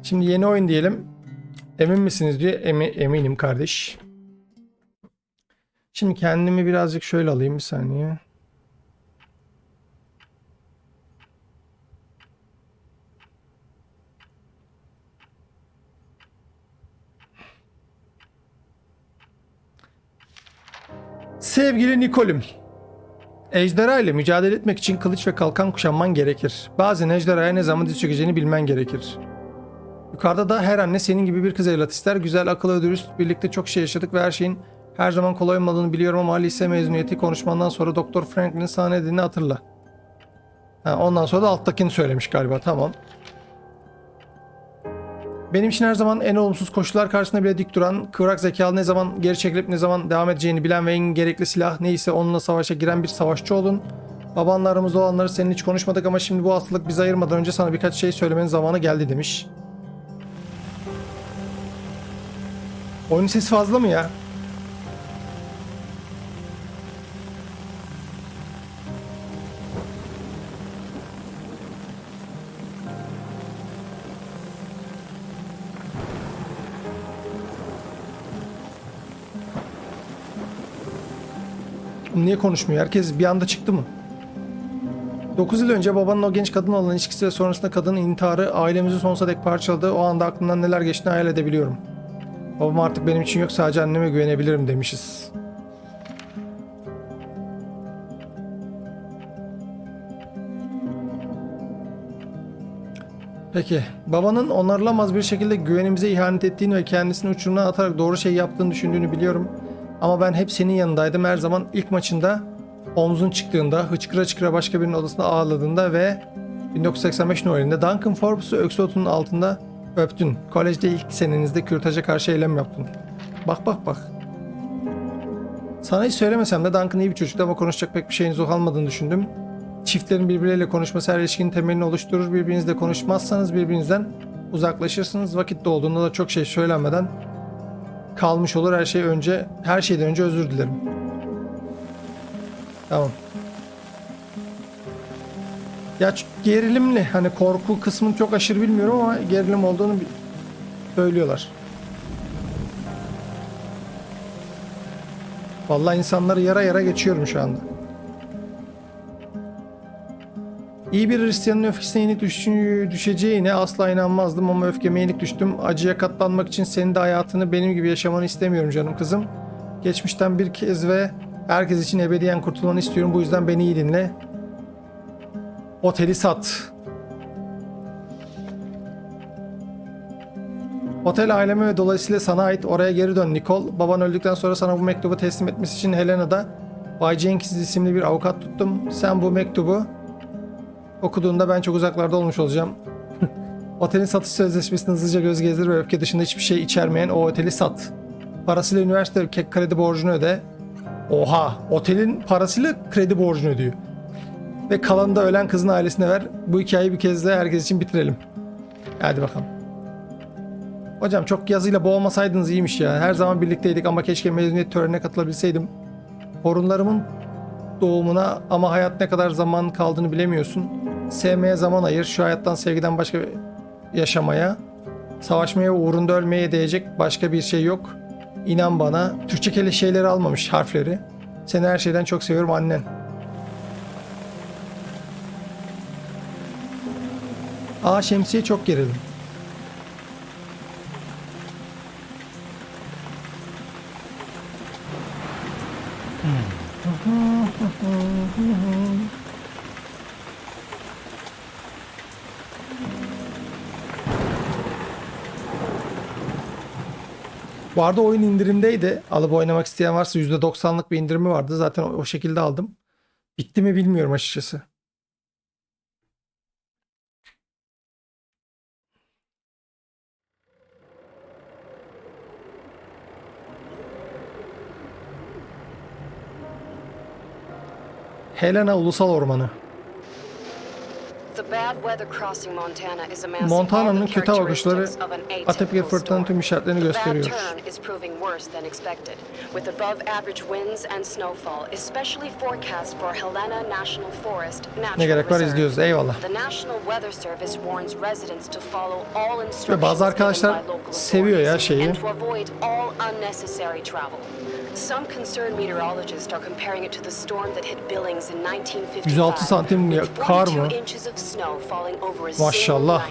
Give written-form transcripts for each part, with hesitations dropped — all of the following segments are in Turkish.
Şimdi yeni oyun diyelim. Emin misiniz diyor. Eminim kardeş. Şimdi kendimi birazcık şöyle alayım bir saniye. Sevgili Nikol'üm. Ejderha ile mücadele etmek için kılıç ve kalkan kuşanman gerekir. Bazen ejderhaya ne zaman diz çökeceğini bilmen gerekir. Yukarıda da her anne senin gibi bir kız evlat ister. Güzel, akıllı, dürüst, birlikte çok şey yaşadık ve her şeyin her zaman kolay olmadığını biliyorum ama lise mezuniyeti konuşmandan sonra Doktor Franklin'in sana dediğini hatırla. Ondan sonra da alttakini söylemiş galiba, tamam. Benim için her zaman en olumsuz koşullar karşısında bile dik duran, kıvrak zekalı, ne zaman geri çekilip ne zaman devam edeceğini bilen ve en gerekli silah neyse onunla savaşa giren bir savaşçı olun. Babanla aramızda olanları seninle hiç konuşmadık ama şimdi bu hastalık bizi ayırmadan önce sana birkaç şey söylemenin zamanı geldi demiş. Oyunun sesi fazla mı ya? Niye konuşmuyor? Herkes bir anda çıktı mı? 9 yıl önce babanın o genç kadınla olan ilişkisi ve sonrasında kadının intiharı ailemizi sonsuza dek parçaladı. O anda aklımdan neler geçtiğini hayal edebiliyorum. Babam artık benim için yok, sadece anneme güvenebilirim demişiz. Peki, babanın onarılamaz bir şekilde güvenimize ihanet ettiğini ve kendisini uçurumdan atarak doğru şey yaptığını düşündüğünü biliyorum. Ama ben hep senin yanındaydım. Her zaman ilk maçında omzun çıktığında, hıçkıra hıçkıra başka birinin odasında ağladığında ve 1985 Noel'inde Duncan Forbes'u öksü altında öptün. Kolejde ilk senenizde kürtaja karşı eylem yaptın. Bak bak bak. Sana hiç söylemesem de Duncan iyi bir çocuktu ama konuşacak pek bir şeyiniz olmadığını düşündüm. Çiftlerin birbirleriyle konuşması her ilişkinin temelini oluşturur. Birbirinizle konuşmazsanız birbirinizden uzaklaşırsınız. Vakit dolduğunda da çok şey söylenmeden kalmış olur. Her şeyden önce özür dilerim. Tamam. Ya gerilimli, hani korku kısmını çok aşırı bilmiyorum ama gerilim olduğunu söylüyorlar. Vallahi insanları yara yara geçiyorum şu anda. İyi bir Hristiyanın öfkesine yenik düşeceğine asla inanmazdım ama öfkeme yenik düştüm. Acıya katlanmak için senin de hayatını benim gibi yaşamanı istemiyorum canım kızım. Geçmişten bir kez ve herkes için ebediyen kurtulmanı istiyorum. Bu yüzden beni iyi dinle. Oteli sat. Otel aileme ve dolayısıyla sana ait, oraya geri dön Nicole. Baban öldükten sonra sana bu mektubu teslim etmesi için Helena'da Bay Jenkins isimli bir avukat tuttum. Sen bu mektubu okuduğunda ben çok uzaklarda olmuş olacağım. Otelin satış sözleşmesini hızlıca göz gezdir ve öfke dışında hiçbir şey içermeyen o oteli sat. Parasıyla üniversite kredi borcunu öde. Oha! Otelin parasıyla kredi borcunu ödüyor. Ve kalanını da ölen kızın ailesine ver. Bu hikayeyi bir kez de herkes için bitirelim. Hadi bakalım. Hocam çok yazıyla boğmasaydınız iyiymiş ya. Her zaman birlikteydik ama keşke mezuniyet törenine katılabilseydim. Torunlarımın doğumuna ama hayat ne kadar zaman kaldığını bilemiyorsun. Sevmeye zaman ayır. Şu hayattan sevgiden başka yaşamaya. Savaşmaya ve uğrunda ölmeye değecek başka bir şey yok. İnan bana. Türkçe şeyleri almamış, harfleri. Seni her şeyden çok seviyorum annen. Şemsiye çok gerildim. Bu arada oyun indirimdeydi. Alıp oynamak isteyen varsa %90'lık bir indirimi vardı. Zaten o şekilde aldım. Bitti mi bilmiyorum açıkçası. Helena Ulusal Ormanı. It's a bad Montana'nın kötü hava koşulları atopik fırtınanın tüm işaretlerini gösteriyor. Ne gerek var, izliyoruz. Eyvallah. Ve bazı arkadaşlar seviyor ya şeyi. 106 santim kar mı? Maşallah.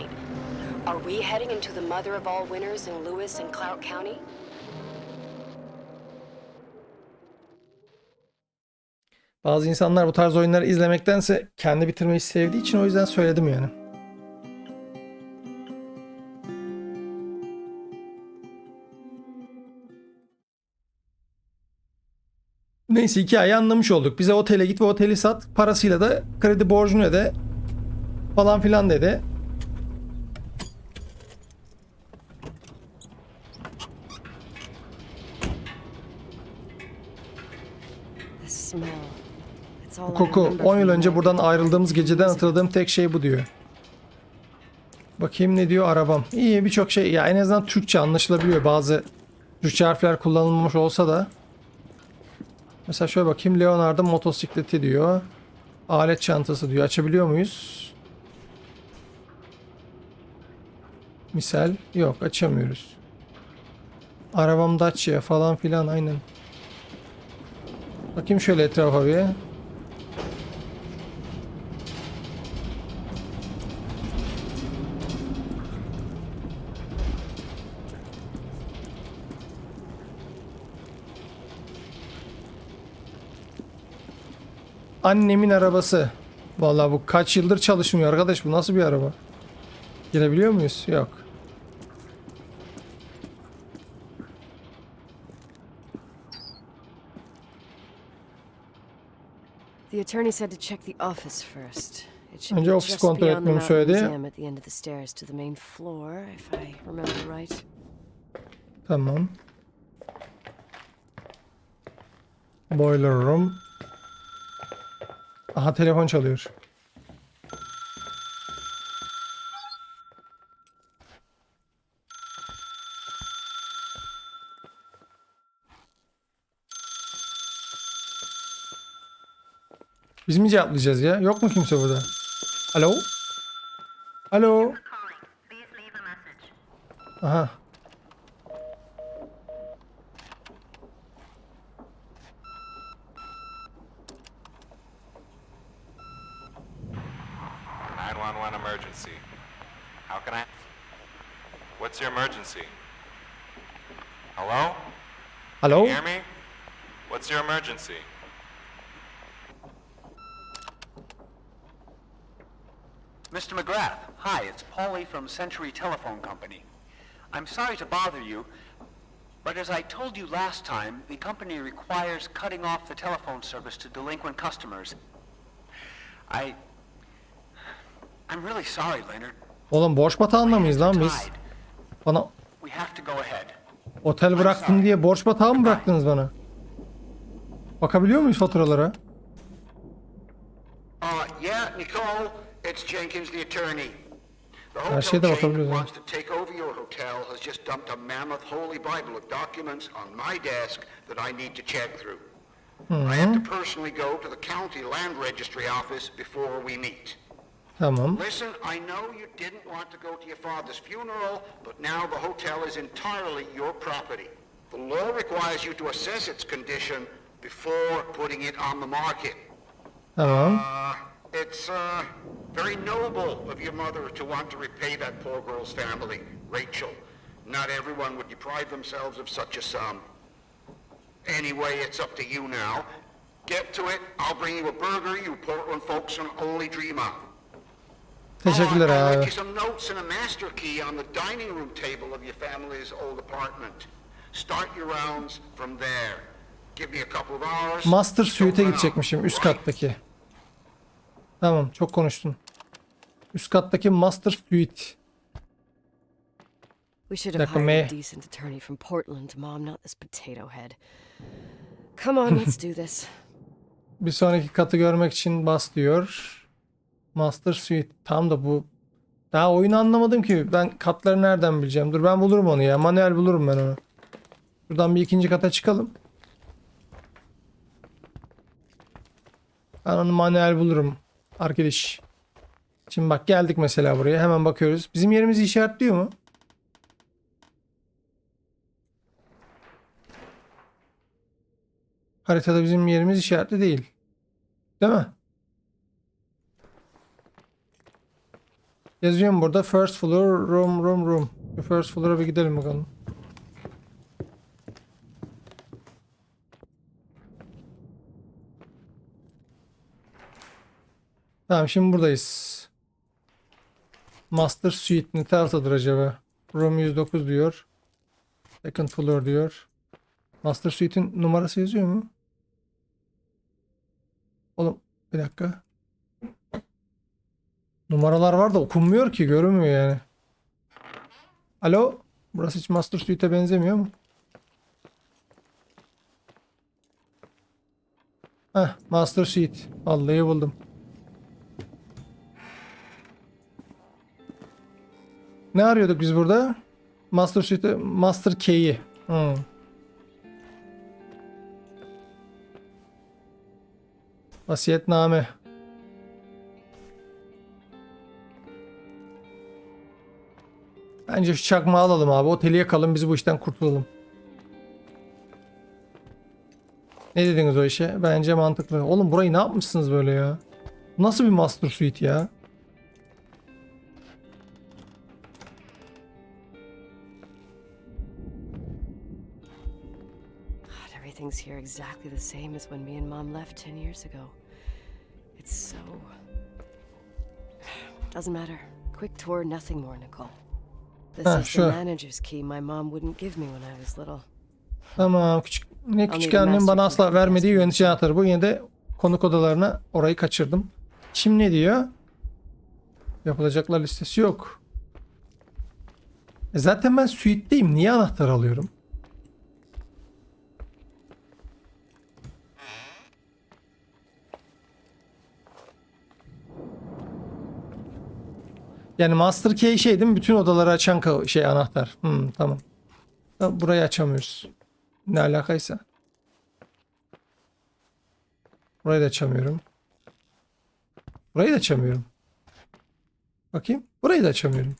Bazı insanlar bu tarz oyunları izlemektense kendi bitirmeyi sevdiği için o yüzden söyledim yani. Neyse, hikayeyi anlamış olduk. Bize otele git ve oteli sat. Parasıyla da kredi borcunu öde. Falan filan dedi. Bu koku 10 yıl önce buradan ayrıldığımız geceden hatırladığım tek şey bu diyor. Bakayım ne diyor arabam. İyi, birçok şey ya, en azından Türkçe anlaşılabiliyor. Bazı Türkçe harfler kullanılmamış olsa da. Mesela şöyle bakayım, Leonardo motosikleti diyor. Alet çantası diyor. Açabiliyor muyuz? Misal yok, açamıyoruz. Arabam Dacia falan filan, aynen. Bakayım şöyle etrafa bir. Annemin arabası. Vallahi bu kaç yıldır çalışmıyor arkadaş, bu nasıl bir araba? Girebiliyor muyuz? Yok. The attorney said to check the office first. It should Önce be ofis just kontrol beyond the etmemi mountain söyledi. museum at the end of the stairs to the main floor, if I remember right. Tamam. Boiler room. Aha, telefon çalıyor. Biz mi cevaplayacağız ya? Yok mu kimse burada? Alo? Alo? Aha. Emergency. How can I? What's your emergency? Hello? Alo? Can you hear me? What's your emergency? Mr. McGrath, hi, it's Paulie from Century Telephone Company. I'm sorry to bother you, but as I told you last time, the company requires cutting off the telephone service to delinquent customers. I'm really sorry, Leonard. Oğlum borç batağında mıyız lan biz? Bana We have to go ahead. otel bıraktım diye borç batağı mı bıraktınız bana? Bakabiliyor muyuz faturalara? Yeah, Nicole, it's Jenkins, the attorney. The Her hotel şeye de chain bakabiliyoruz. that Yani. wants to take over your hotel has just dumped a mammoth holy Bible of documents on my desk that I need to check through. I have to personally go to the county land registry office before we meet. Tamam. Listen, I know you didn't want to go to your father's funeral, but now the hotel is entirely your property. The law requires you to assess its condition before putting it on the market. Tamam. It's very noble of your mother to want to repay that poor girl's family, Rachel. Not everyone would deprive themselves of such a sum. Anyway, it's up to you now. Get to it. I'll bring you a burger you Portland folks can only dream of. Teşekkürler I left abi. you some notes and a master key on the dining room table of your family's old apartment. Start your rounds from there. Give me a couple of hours. Master Suite'e gidecekmişim, üst kattaki. Tamam, çok konuştun. Üst kattaki Master Suite. We should have hired a decent attorney from Portland, Mom, not this potato head. Come on, let's do this. Bir sonraki katı görmek için bas diyor. Master Suite. Tam da bu. Daha oyunu anlamadım ki. Ben katları nereden bileceğim? Dur ben bulurum onu ya. Manuel bulurum ben onu. Buradan bir ikinci kata çıkalım. Ben onu manuel bulurum. Arkadaş. Şimdi bak geldik mesela buraya. Hemen bakıyoruz. Bizim yerimizi işaretliyor mu? Haritada bizim yerimiz işaretli değil. Değil mi? Yazıyorum burada. First floor room. Şu first floor'a bir gidelim bakalım. Tamam şimdi buradayız. Master Suite ne taraftadır acaba? Room 109 diyor. Second floor diyor. Master Suite'in numarası yazıyor mu? Oğlum bir dakika. Numaralar var da okunmuyor ki, görünmüyor yani. Alo? Burası hiç Master Suite'e benzemiyor mu? Heh, Master Suite. Vallahi buldum. Ne arıyorduk biz burada? Master Suite, Master Key'i. Vasiyetname. Bence şu çakmağı alalım abi. Oteli yakalım, biz bu işten kurtulalım. Ne dediniz o işe? Bence mantıklı. Oğlum burayı ne yapmışsınız böyle ya? Nasıl bir Master Suite ya? God, everything's here exactly the same as when me and Mom left 10 years ago. It's so... Doesn't matter. Quick tour, nothing more, Nicole. This is sure. the manager's key my mom wouldn't give me when I was little. Tamam. Küçük annem bana asla vermediği yönetici anahtarı. Bu yine de konuk odalarına orayı kaçırdım. Şimdi ne diyor? Yapılacaklar listesi yok. Zaten ben suite'deyim. Niye anahtar alıyorum? Yani Master Key şey değil mi? Bütün odaları açan şey anahtar. Tamam. Burayı açamıyoruz. Ne alakaysa. Burayı da açamıyorum. Burayı da açamıyorum. Bakayım. Burayı da açamıyorum.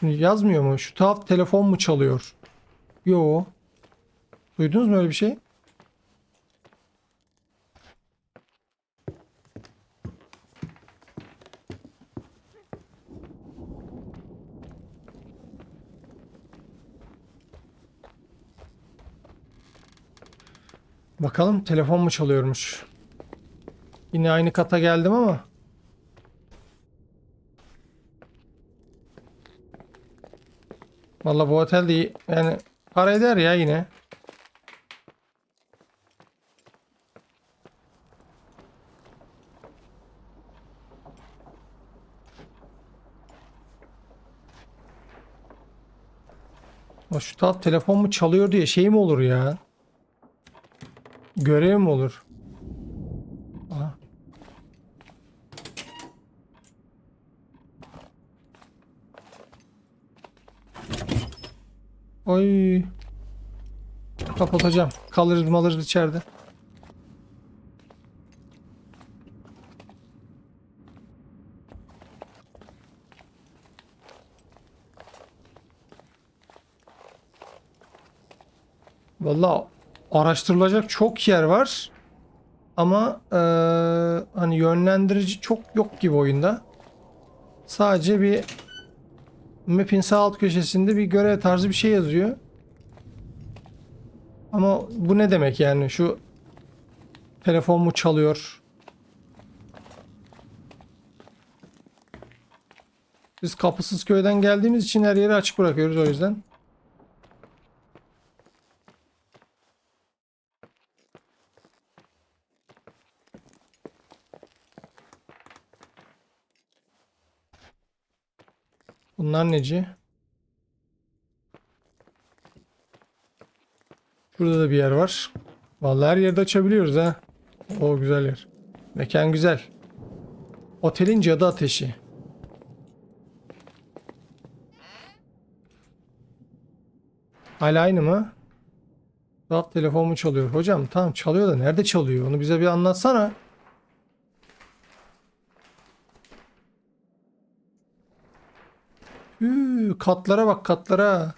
Şimdi yazmıyor mu? Şu tuhaf telefon mu çalıyor? Yo. Duydunuz mu öyle bir şey? Bakalım telefon mu çalıyormuş. Yine aynı kata geldim ama. Vallahi bu otel de iyi. Yani para eder ya yine. Şu taraf telefon mu çalıyor diye şey mi olur ya? Görev mi olur? Aha. Oy. Kapatacağım. Kalırız içeride. Vallahi araştırılacak çok yer var. Ama hani yönlendirici çok yok gibi oyunda. Sadece bir map'in sağ alt köşesinde bir görev tarzı bir şey yazıyor. Ama bu ne demek yani? Şu telefon mu çalıyor? Biz kapısız köyden geldiğimiz için her yeri açık bırakıyoruz o yüzden. Bunlar neci? Burada da bir yer var. Vallahi her yerde açabiliyoruz ha. O güzel yer. Mekan güzel. Otelin cadı ateşi. Hala aynı mı? Tuhaf telefon mu çalıyor? Hocam tamam çalıyor da nerede çalıyor? Onu bize bir anlatsana. Katlara bak katlara.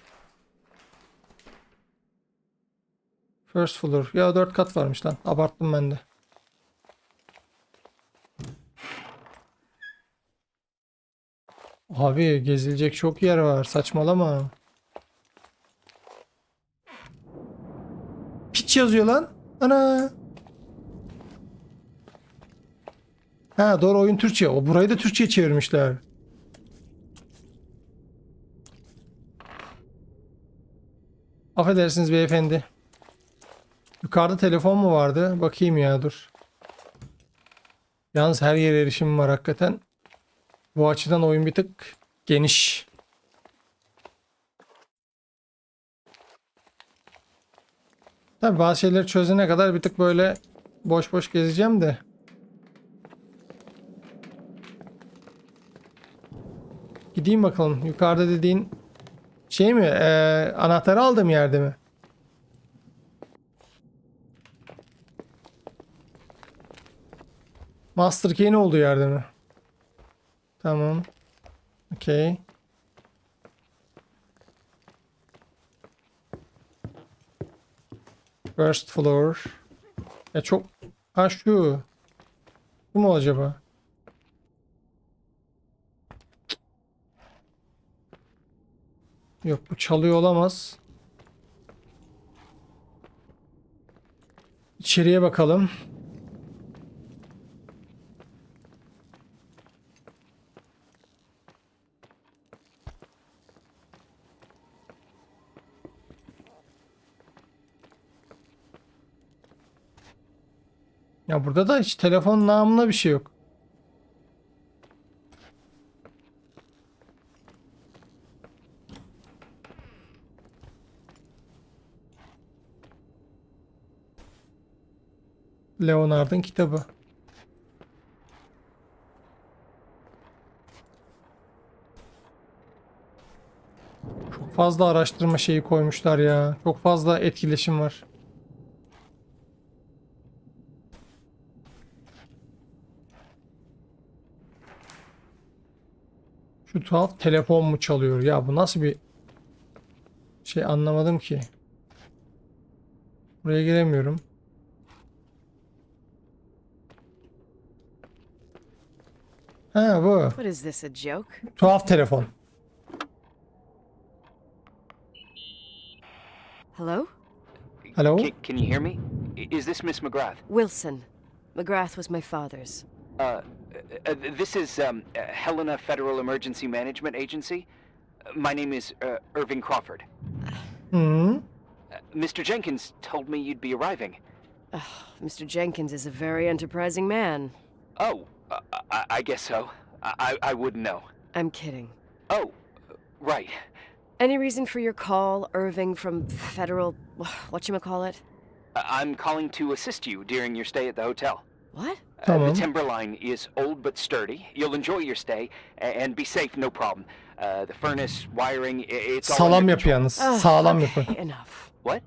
First floor. Ya 4 kat varmış lan. Abarttım ben de. Abi gezilecek çok yer var. Saçmalama. Piç yazıyor lan. Ana. Ha doğru oyun Türkçe. O burayı da Türkçe'ye çevirmişler. Affedersiniz beyefendi. Yukarıda telefon mu vardı? Bakayım ya dur. Yalnız her yere erişim var hakikaten. Bu açıdan oyun bir tık geniş. Tabii bazı şeyleri çözene kadar bir tık böyle boş boş gezeceğim de. Gideyim bakalım. Yukarıda dediğin şey mi? Anahtarı aldığım yerde mi? Master Key'in olduğu yerde mi? Tamam. Okey. First floor. Ya çok... Ha şu. Bu mu acaba? Yok bu çalıyor olamaz. İçeriye bakalım. Ya burada da hiç telefon namına bir şey yok. Leonard'ın kitabı. Çok fazla araştırma şeyi koymuşlar ya. Çok fazla etkileşim var. Şu tuhaf telefon mu çalıyor? Ya bu nasıl bir şey anlamadım ki. Buraya giremiyorum. Ha bu. What is this, a joke? Tuhaf telefon. Hello? Hello? Can you hear me? Is this Miss McGrath? Wilson. McGrath was my father's. This is Helena Federal Emergency Management Agency. My name is Irving Crawford. Hmm. Mr. Jenkins told me you'd be arriving. Mr. Jenkins is a very enterprising man. Oh, I guess so. I wouldn't know. I'm kidding. Oh, right. Any reason for your call, Irving from Federal... whatchamacallit? I'm calling to assist you during your stay at the hotel. What? Tamam. The timberline is old but sturdy. You'll enjoy your stay and be safe, no problem. The furnace, wiring, it's all Sağlam under yapı control. yalnız. Sağlam Okay, yapı. enough. What?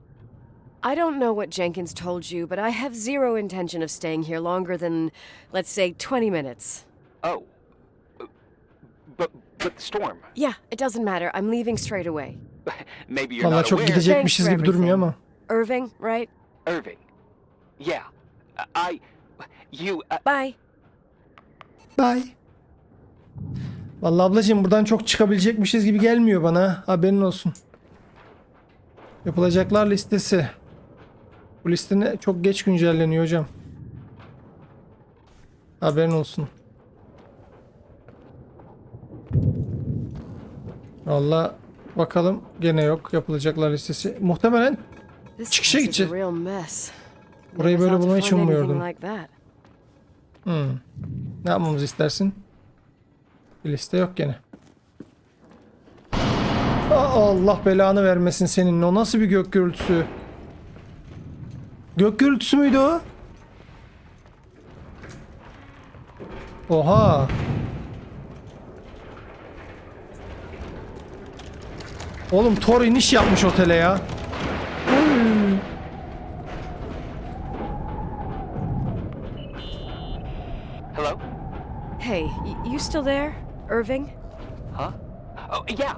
I don't know what Jenkins told you, but I have zero intention of staying here longer than, let's say, 20 minutes. Oh. But the storm. Yeah, it doesn't matter. I'm leaving straight away. Maybe you're Vallahi not çok aware. gidecekmişiz Thanks for gibi durmuyor everything. ama. Irving, right? Irving. Yeah. You. Bye. Bye. Vallahi ablacığım buradan çok çıkabilecekmişiz gibi gelmiyor bana. Haberin olsun. Yapılacaklar listesi. Bu liste çok geç güncelleniyor hocam. Haberin olsun. Vallahi bakalım gene yok yapılacaklar listesi. Muhtemelen This çıkışa place is a gideceğiz. real mess. Burayı Never böyle thought to bulmayı hiç find anything ummuyordum. like that. Ne yapmamızı istersin? Bir liste yok gene. Allah belanı vermesin senin. O nasıl bir gök gürültüsü? Gök gürültüsü müydü o? Oha. Oğlum Thor iniş yapmış otele ya. Hello? Hey, you still there, Irving? Huh? Oh, yeah.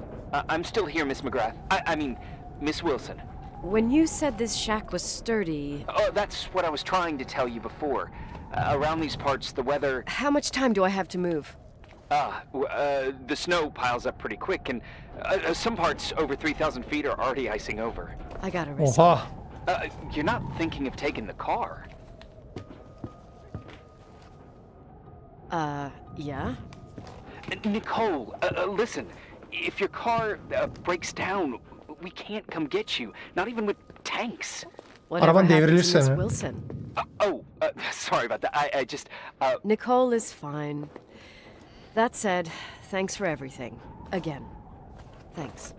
I'm still here, Miss McGrath. I mean, Miss Wilson. When you said this shack was sturdy, Oh, that's what I was trying to tell you before. Around these parts, the weather... how much time do I have to move? The snow piles up pretty quick, and some parts over 3,000 feet are already icing over. I got a risk. Oha. You're not thinking of taking the car? Yeah? Nicole, listen. If your car breaks down, we can't come get you. Not even with tanks. Whatever Araban happened to devrilirse Miss mi? Wilson? Sorry about that. I just... Nicole is fine. That said, thanks for everything. Again. Thanks.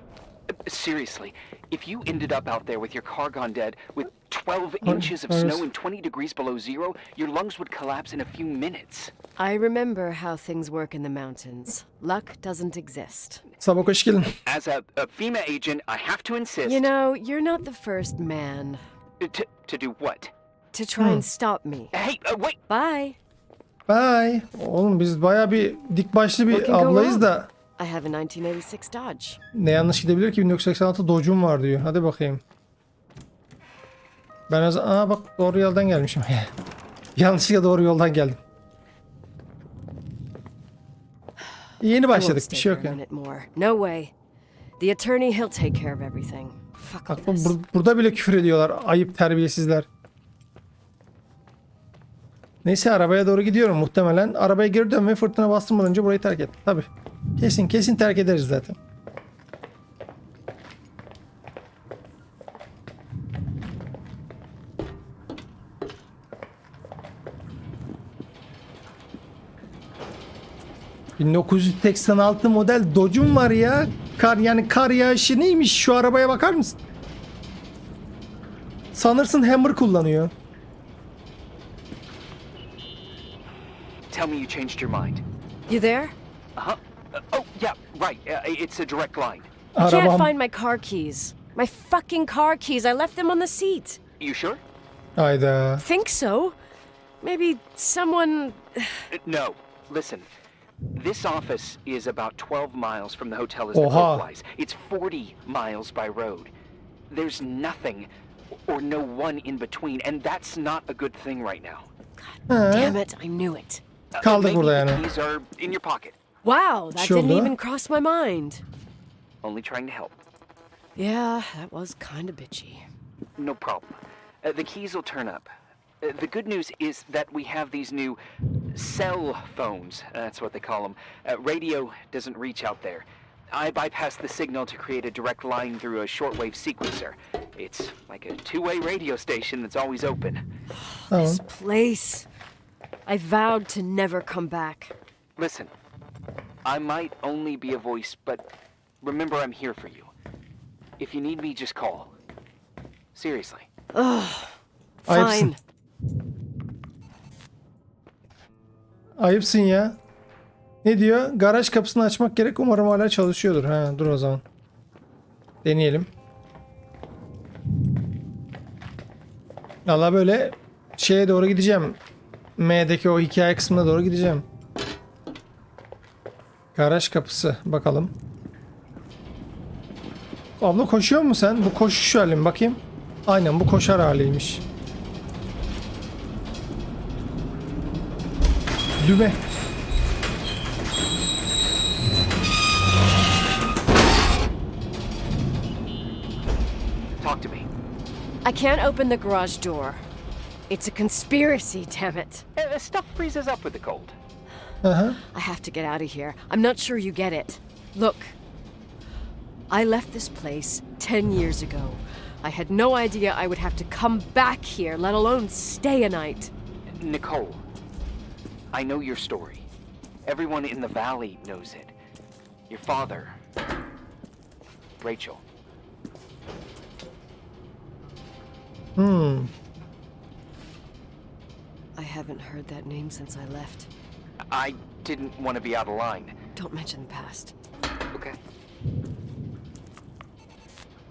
Seriously, if you ended up out there with your car gone dead, with 12 inches of snow and 20 degrees below zero, your lungs would collapse in a few minutes. I remember how things work in the mountains. Luck doesn't exist. Sabah hoş geldin. As a FEMA agent, I have to insist... You know, you're not the first man To do what? to try and stop me. Hey, wait! Bye. Bye. Oğlum biz baya bir dik başlı bir What can go ablayız wrong? da. I have a 1986 Dodge. Ne yanlış gidebilir ki? 1986 Dodge'um var diyor. Hadi bakayım. Ben bak doğru yoldan gelmişim. Yanlışlıkla doğru yoldan geldim. Yeni I won't başladık. Bir stay şey here yok a yani. minute more. No way. The attorney, he'll take care of everything. Fuck all Bak this. burada bile küfür ediyorlar. Ayıp terbiyesizler. Neyse arabaya doğru gidiyorum muhtemelen. Arabaya geri dön ve fırtına bastırmadan önce burayı terk et. Tabi. Kesin terk ederiz zaten. ...1986 model Dodge'um var ya. Kar yağışı neymiş? Şu arabaya bakar mısın? Sanırsın Hammer kullanıyor. Tell me you changed your mind. You there? Uh-huh. Oh, yeah, right. It's a direct line. I can't Arabam. find my car keys. My fucking car keys. I left them on the seat. You sure? Hayda. Think so? Maybe someone... No. Listen. This office is about 12 miles from the hotel as the Oha. crow flies. It's 40 miles by road. There's nothing or no one in between, and that's not a good thing right now. Damn it, I knew it. Kaldık Maybe burada the yani. keys are in your pocket. Wow, that Sure, didn't huh? even cross my mind. Only trying to help. Yeah, that was kind of bitchy. No problem. The keys will turn up. The good news is that we have these new cell phones. That's what they call them. Radio doesn't reach out there. I bypass the signal to create a direct line through a shortwave sequencer. It's like a two-way radio station that's always open. Tamam. This place. I vowed to never come back. Listen, I might only be a voice, but remember I'm here for you. If you need me, just call. Seriously. Fine. Ayıpsın. Ayıpsın ya. Ne diyor? Garaj kapısını açmak gerek. Umarım hala çalışıyordur. Ha, dur o zaman. Deneyelim. Valla böyle şeye doğru gideceğim. M'deki o hikaye kısmına doğru gideceğim. Garaj kapısı. Bakalım. Abla koşuyor mu sen? Bu koşuş hali mi? Bakayım. Aynen bu koşar haliymiş. Düme. Talk to me. I can't open the garage door. It's a conspiracy, damn it. Stuff freezes up with the cold. Aha. I have to get out of here. I'm not sure you get it. Look, I left this place 10 years ago. I had no idea I would have to come back here, let alone stay a night. Nicole, I know your story. Everyone in the valley knows it. Your father, Rachel. haven't heard that name since I left. I didn't want to be out of line. Don't mention the past. Okay.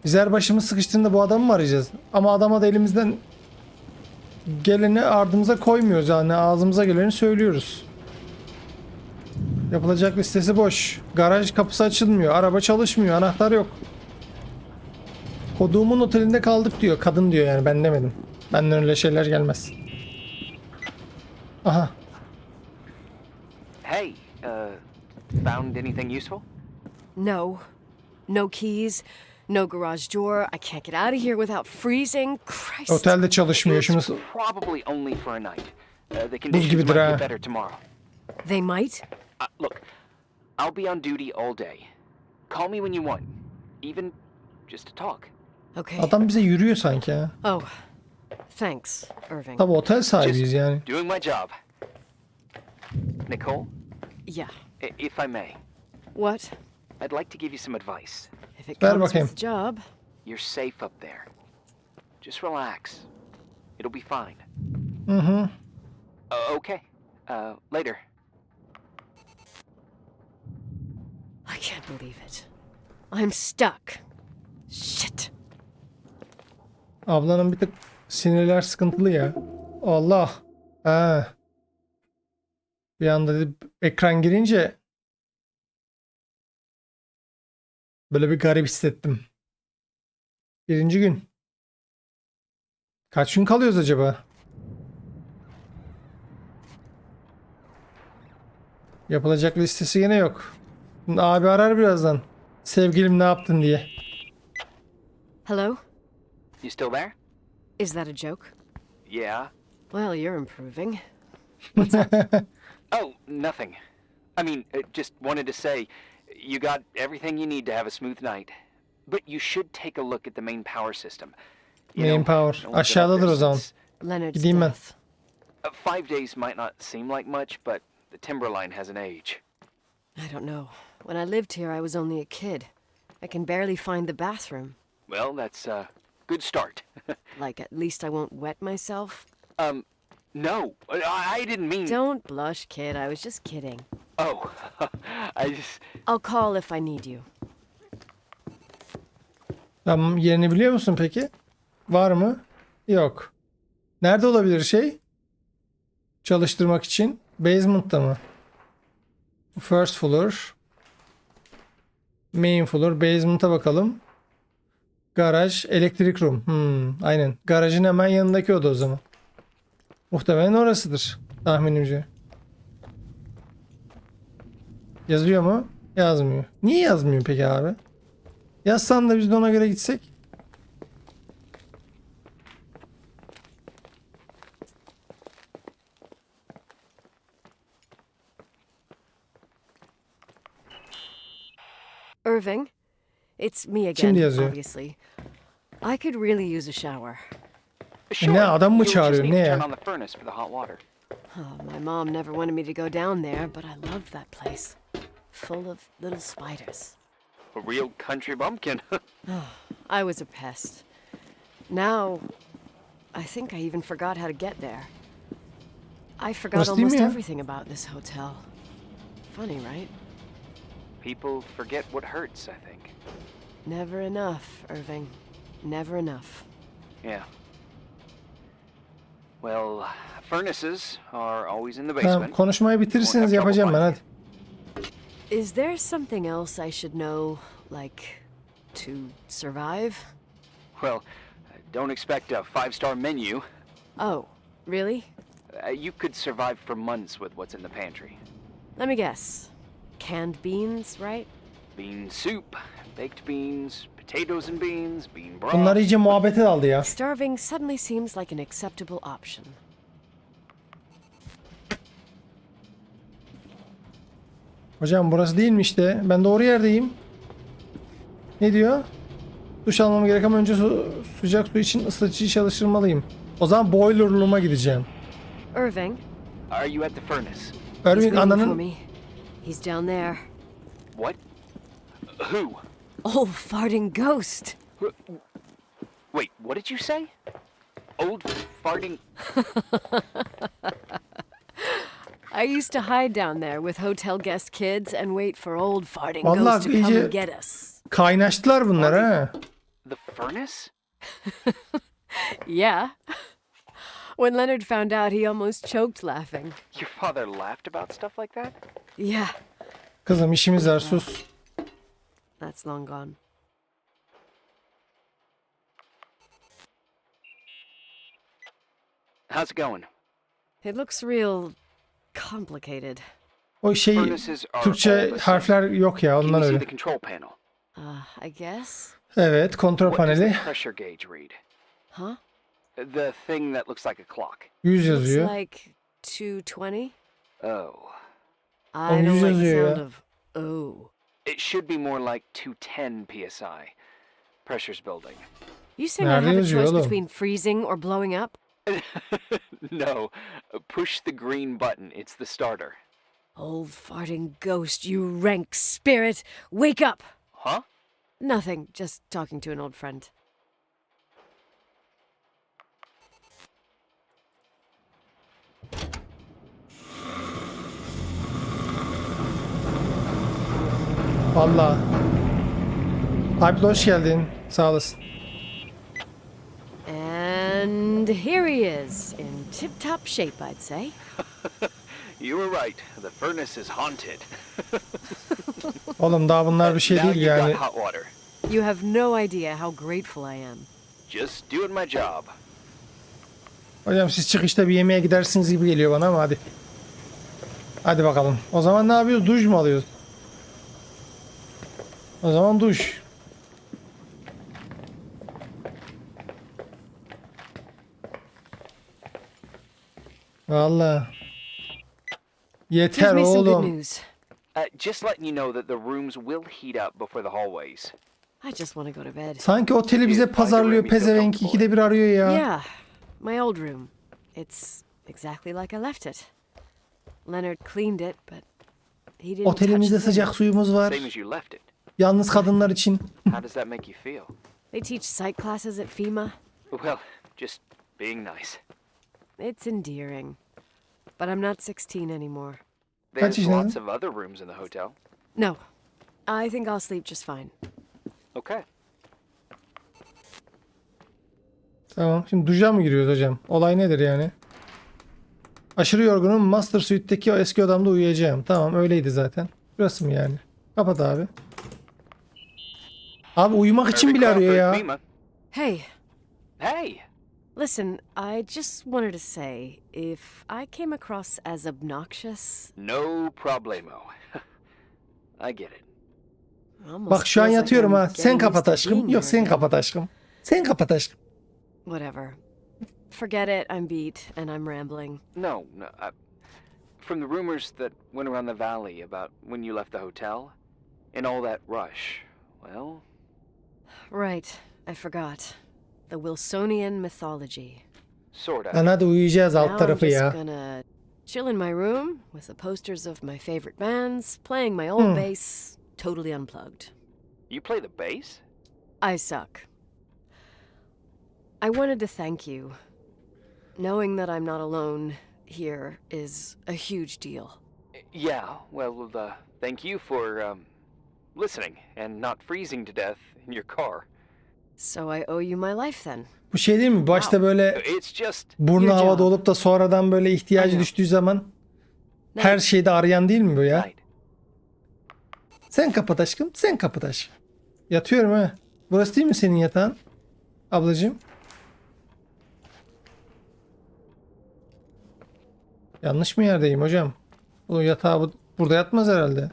Biz her başımız sıkıştığında bu adamı mı arayacağız? Ama adama da elimizden geleni ardımıza koymuyoruz, yani ağzımıza geleni söylüyoruz. Yapılacak listesi boş. Garaj kapısı açılmıyor. Araba çalışmıyor. Anahtar yok. Koduğumun otelinde kaldık diyor. Kadın diyor, yani ben demedim. Benden öyle şeyler gelmez. Aha. Hey, found anything useful? No. No keys. No garage door. I can't get out of here without freezing. Christ. Otelde çalışmıyor. Şimdi It's probably only for a night. The buz conditions gibidir might ha. get better tomorrow. They might? Look, I'll be on duty all day. Call me when you want. Even just to talk. Okay. Adam bize yürüyor sanki ha. Oh. Thanks, Irving. Tabi otel sahibiyiz Just yani. doing my job. Nicole, Yeah. if I may, What? I'd like to give you some advice. If it Ver comes bakayım. with the job. You're safe up there. Just relax. It'll be fine. Hı. Okay. Later. I can't believe it. I'm stuck. Shit. Ablanın bir tık sinirler sıkıntılı ya. Allah. Ha. Bir anda ekran girince böyle bir garip hissettim. Birinci gün. Kaç gün kalıyoruz acaba? Yapılacak listesi yine yok. Şimdi abi arar birazdan. Sevgilim ne yaptın diye. Hello? You still there? Is that a joke? Yeah. Well, you're improving. Oh, nothing. I mean, just wanted to say, you got everything you need to have a smooth night. But you should take a look at the main power system. You Main know, power. no one's been up Aşağıdadır there o zaman. since. Leonard's Gideyim ben. death. 5 days might not seem like much, but the timberline has an age. I don't know. When I lived here, I was only a kid. I can barely find the bathroom. Well, that's a good start. Like, at least I won't wet myself. No, I didn't mean... Don't blush, kid. I was just kidding. Oh, I just... I'll call if I need you. Tamam, yerini biliyor musun peki? Var mı? Yok. Nerede olabilir şey? Çalıştırmak için. Basement'ta mı? First floor. Main floor. Basement'a bakalım. Garaj. Electric room. Aynen. Garajın hemen yanındaki oda o zaman. Muhtemelen orasıdır. Tahminimce. Yazıyor mu? Yazmıyor. Niye yazmıyor peki abi? Yazsan da biz de ona göre gitsek. Irving, it's me again, Şimdi yazıyor. obviously. I could really use a shower. Sure, Ne, adam mı you'll just çağırıyor, need ne to ya? turn on the furnace for the hot water. Oh, my mom never wanted me to go down there, but I loved that place. Full of little spiders. A real country bumpkin. I was a pest. Now, I think I even forgot how to get there. I forgot Burası değil mi almost ya? everything about this hotel. Funny, right? People forget what hurts, I think. Never enough, Irving. Never enough. Yeah. Well, furnaces are always in the Tamam, basement. konuşmayı bitirirseniz yapacağım ben, hadi. Is there something else I should know, like, to survive? Well, don't expect a 5-star menu. Oh, really? You could survive for months with what's in the pantry. Let me guess. Canned beans, right? Bean soup, baked beans, potatoes and beans, bean broth. Bunlar iyice muhabbete daldı ya. Starving suddenly seems like an acceptable option. Hocam burası değil mi işte? Ben doğru yerdeyim. Ne diyor? Duş almam gerek ama önce sıcak su için ısıtıcıyı çalıştırmalıyım. O zaman boiler room'a gideceğim. Irving, Are you at the furnace? he's Irving waiting for ananın... me. He's down there. What? Who? Old farting ghost. Wait, what did you say? Old farting... I used to hide down there with hotel guest kids and wait for old farting Vallahi ghosts to come iyice- and get us. Kaynaştılar bunlar ha. The furnace? Yeah. When Leonard found out, he almost choked laughing. Your father laughed about stuff like that? Yeah, Kızım işimiz var, sus. that's long gone. How's it going? It looks real complicated. O şey Furnaces are all Türkçe the same. harfler yok ya, Can ondan you see öyle. the control panel? I guess. Evet, kontrol What does paneli. the pressure gauge read? Huh? The thing that looks like a clock. 100 Looks yazıyor. like 220. Oh. I don't like the yazıyor sound ya. of oh. It should be more like 210 psi. Pressure's building. You saying I Nerede have a yazıyor choice oğlum? between freezing or blowing up? No. Push the green button. It's the starter. Old farting ghost, you rank spirit! Wake up! Huh? Nothing, just talking to an old friend. Vallahi. Alp hoş geldin. Sağ olasın. And here he is, in tip-top shape, I'd say. You were right. The furnace is haunted. Oğlum daha bunlar bir şey Now değil you've yani. got hot water. You have no idea how grateful I am. Just doing my job. Hocam siz çıkışta bir yemeğe gidersiniz gibi geliyor bana ama hadi. Hadi bakalım. O zaman ne yapıyoruz? Duş mu alıyoruz? O zaman duş. Vallahi. Here's Yeter me some good oğlum. news. Just letting you know that the rooms will heat up before the hallways. I just want to go to bed. Sanki oteli bize pazarlıyor pezevenk, ikide bir arıyor ya. Yeah, my old room. It's exactly like I left it. Leonard cleaned it, but he didn't touch Otelimizde the thing. sıcak suyumuz var. Same as you left it. Yalnız kadınlar için. How does that make you feel? They teach psych classes at FEMA. Well, just being nice. It's endearing. But I'm not 16 anymore. There's yaşındasın? lots of other rooms in the hotel. No, I think I'll sleep just fine. Okay. Tamam. Şimdi duşa mı giriyoruz hocam? Olay nedir yani? Aşırı yorgunum. Master Suite'deki o eski odamda uyuyacağım. Tamam, öyleydi zaten. Burası mı yani? Kapat abi. Abi uyumak için Irving bile arıyor Crawford, ya. FEMA. Hey, Hey! listen, I just wanted to say, if I came across as obnoxious, No problemo. I get it. almost Bak şu an feels like yatıyorum I'm ha. Sen getting kapat used to aşkım. being Yok here sen again. kapat aşkım. Sen kapat aşkım. Whatever. Forget it, I'm beat, and I'm rambling. No, no. From the rumors that went around the valley about when you left the hotel and all that rush, well, Right, I forgot. The Wilsonian mythology. sort of. Lan hadi uyuyacağız alt Now I'm tarafı just ya. gonna chill in my room with the posters of my favorite bands, playing my old bass, totally unplugged. You play the bass? I suck. I wanted to thank you. Knowing that I'm not alone here is a huge deal. Yeah, well, thank you for, listening and not freezing to death in your car. So I owe you my life then. Bu şey değil mi? Başta böyle It's just... burnu Your havada job. olup da sonradan böyle ihtiyacı Aynen. düştüğü zaman her şeyde arayan değil mi bu ya? Right. Sen kapat aşkım. Sen kapat aşkım. Yatıyorum ha. Burası değil mi senin yatağın? Ablacığım. Yanlış mı yerdeyim hocam? O yatağı burada yatmaz herhalde.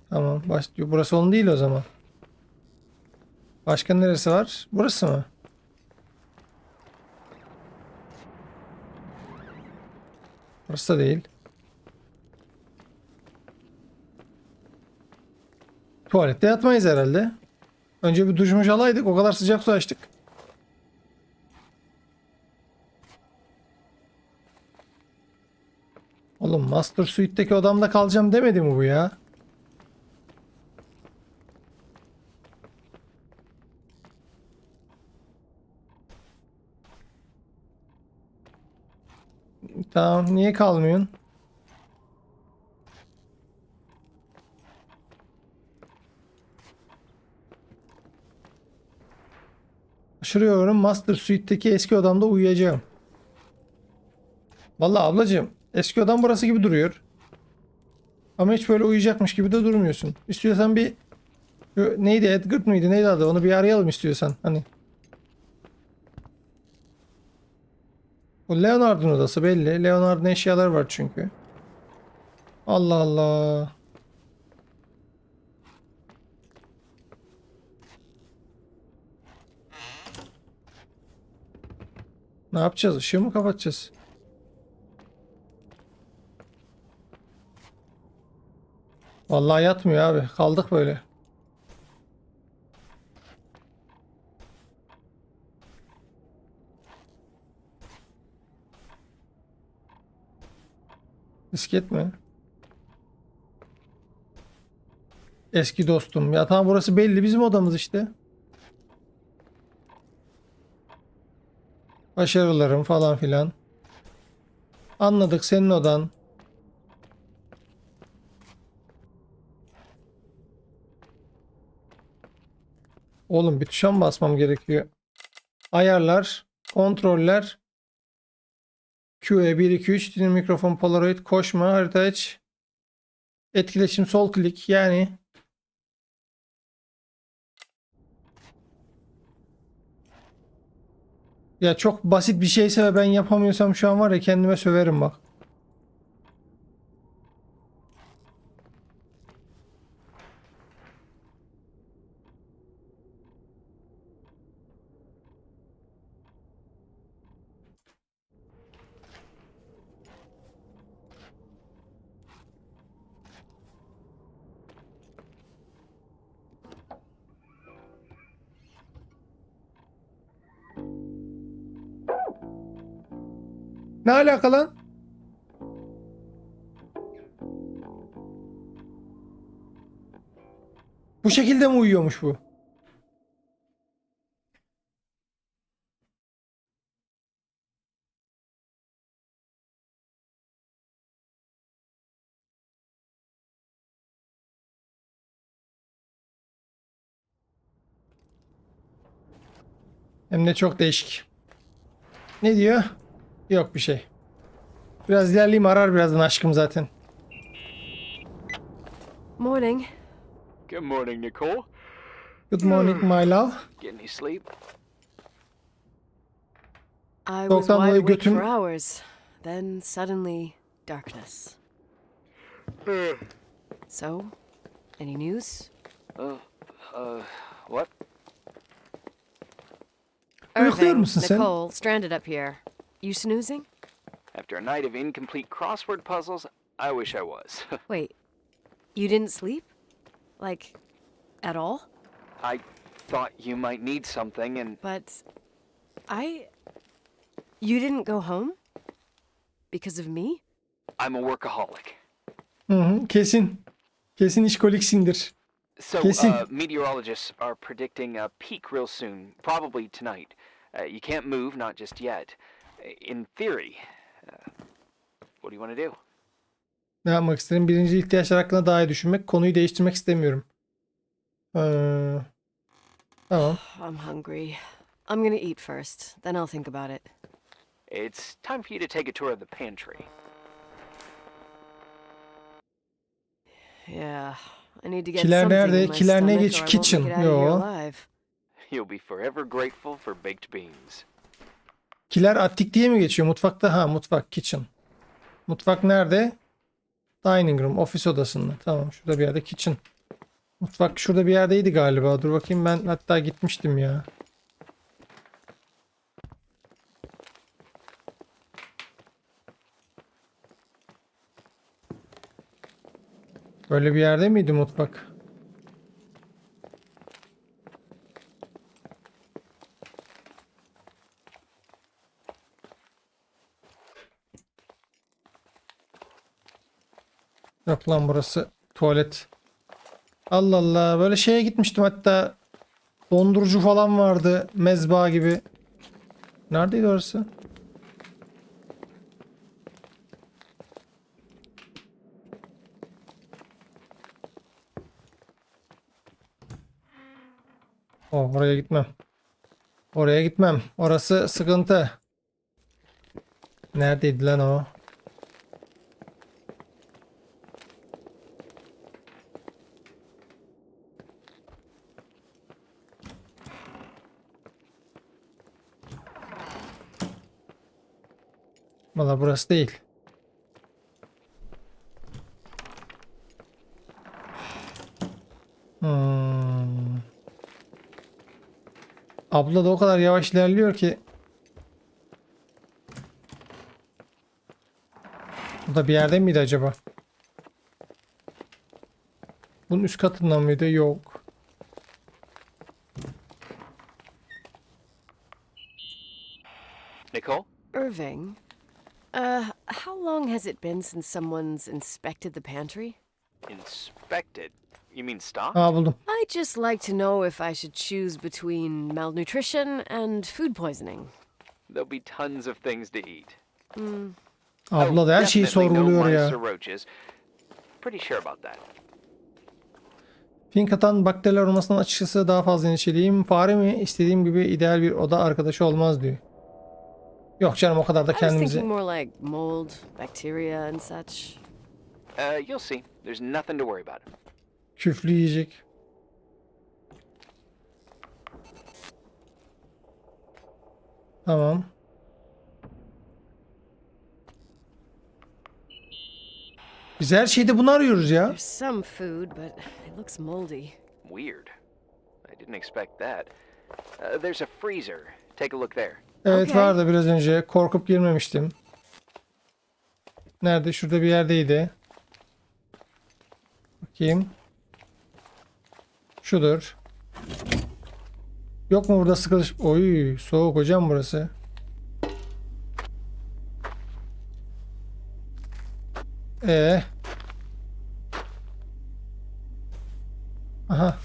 Tamam. Burası onun değil o zaman. Başka neresi var? Burası mı? Burası da değil. Tuvalette yatmayız herhalde. Önce bir duşmuş alaydık. O kadar sıcak su açtık. Oğlum Master Suite'deki odamda kalacağım demedi mi bu ya? Tamam, niye kalmıyorsun? Aşırı Master Suite'deki eski odamda uyuyacağım. Vallahi ablacığım, eski odam burası gibi duruyor. Ama hiç böyle uyuyacakmış gibi de durmuyorsun. İstiyorsan bir neydi, Edgar mıydı neydi adı, onu bir arayalım istiyorsan. Hani o Leonard'un odası belli. Leonard'un eşyaları var çünkü. Allah Allah. Ne yapacağız? Işığı mı kapatacağız? Vallahi yatmıyor abi. Kaldık böyle. Risk etme. Eski dostum. Ya tamam, burası belli. Bizim odamız işte. Başarılarım falan filan. Anladık, senin odan. Oğlum bir tuşa mı basmam gerekiyor? Ayarlar, kontroller, QE 1 2 3, dinamik mikrofon, polaroid, koşma, harita aç, etkileşim, sol klik yani. Ya çok basit bir şeyse ve ben yapamıyorsam şu an var ya, kendime söverim bak. Ne alaka lan? Bu şekilde mi uyuyormuş bu? Hem de çok değişik. Ne diyor? Yok bir şey. Biraz ilerleyeyim, arar birazdan aşkım zaten. Morning. Good morning, Nicole. Good morning my love. Get any sleep? I was Soğuktan wide dolayı awake götüm... for hours. Then suddenly, darkness. So, any news? What? Uyukluyor Irving, musun sen? Nicole, stranded up here. You snoozing? After a night of incomplete crossword puzzles, I wish I was. Wait, you didn't sleep? Like, at all? I thought you might need something, and But you didn't go home? Because of me? I'm a workaholic. Hı hı, kesin. Kesin işkoliksindir. So, Kesin. Meteorologists are predicting a peak real soon, probably tonight. You can't move, not just yet. In theory, what do you want to do? Ne yapmak isterim? Birinci ihtiyaçlar hakkında daha iyi düşünmek. Konuyu değiştirmek istemiyorum. Tamam. I'm hungry. I'm gonna eat first, then I'll think about it. It's time for you to take a tour of the pantry. Yeah, I need to get Kiler something nerede? in my Kiler ne stomach geç? or I won't Kitchen. make it out of here Yo. alive. You'll be forever grateful for baked beans. Kiler attik diye mi geçiyor? Mutfakta. Ha, mutfak. Kitchen. Mutfak nerede? Dining room. Ofis odasında. Tamam. Şurada bir yerde kitchen. Mutfak şurada bir yerdeydi galiba. Dur bakayım, ben hatta gitmiştim ya. Böyle bir yerde miydi mutfak? Yok lan, burası tuvalet. Allah Allah, böyle şeye gitmiştim hatta. Dondurucu falan vardı. Mezba gibi. Neredeydi orası? Oraya gitmem. Oraya gitmem. Orası sıkıntı. Neredeydi lan o? Valla burası değil. Abla da o kadar yavaş ilerliyor ki. Bu da bir yerde miydi acaba? Bunun üst katından mıydı? Yok. Nicole? Irving, how long has it been since someone's inspected the pantry? Inspected? You mean stocked? Aa, buldum. I'd just like to know if I should choose between malnutrition and food poisoning. There'll be tons of things to eat. Abla da her şeyi Definitely no sorguluyor mice ya. or roaches. Pretty sure about that. Fink atan bakteriler olmasından açıkçası daha fazla endişeliyim. Fare mi? İstediğim gibi ideal bir oda arkadaşı olmaz diyor. Yok canım, o kadar da I was thinking kendimizi... more like mold, bacteria, and such. You'll see. There's nothing to worry about. Küflü yiyecek. Tamam. Biz her şeyde bunu arıyoruz ya. There's some food, but it looks moldy. Weird. I didn't expect that. There's a freezer. Take a look there. Evet, Okay. vardı biraz önce. Korkup girmemiştim. Nerede? Şurada bir yerdeydi. Bakayım. Şudur. Yok mu burada sıkılış? Oy, soğuk hocam burası. Aha.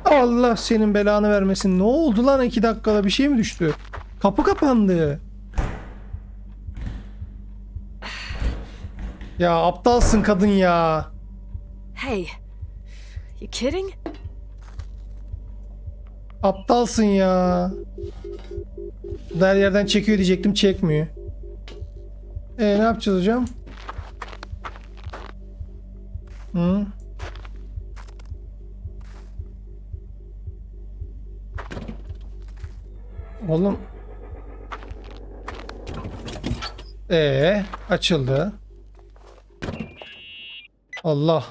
Allah senin belanı vermesin. Ne oldu lan, 2 dakikada bir şey mi düştü? Kapı kapandı. Ya aptalsın kadın ya. Hey, you kidding? Aptalsın ya. Her yerden çekiyor diyecektim, çekmiyor. Ne yapacağız hocam? Hı? Oğlum. Açıldı. Allah.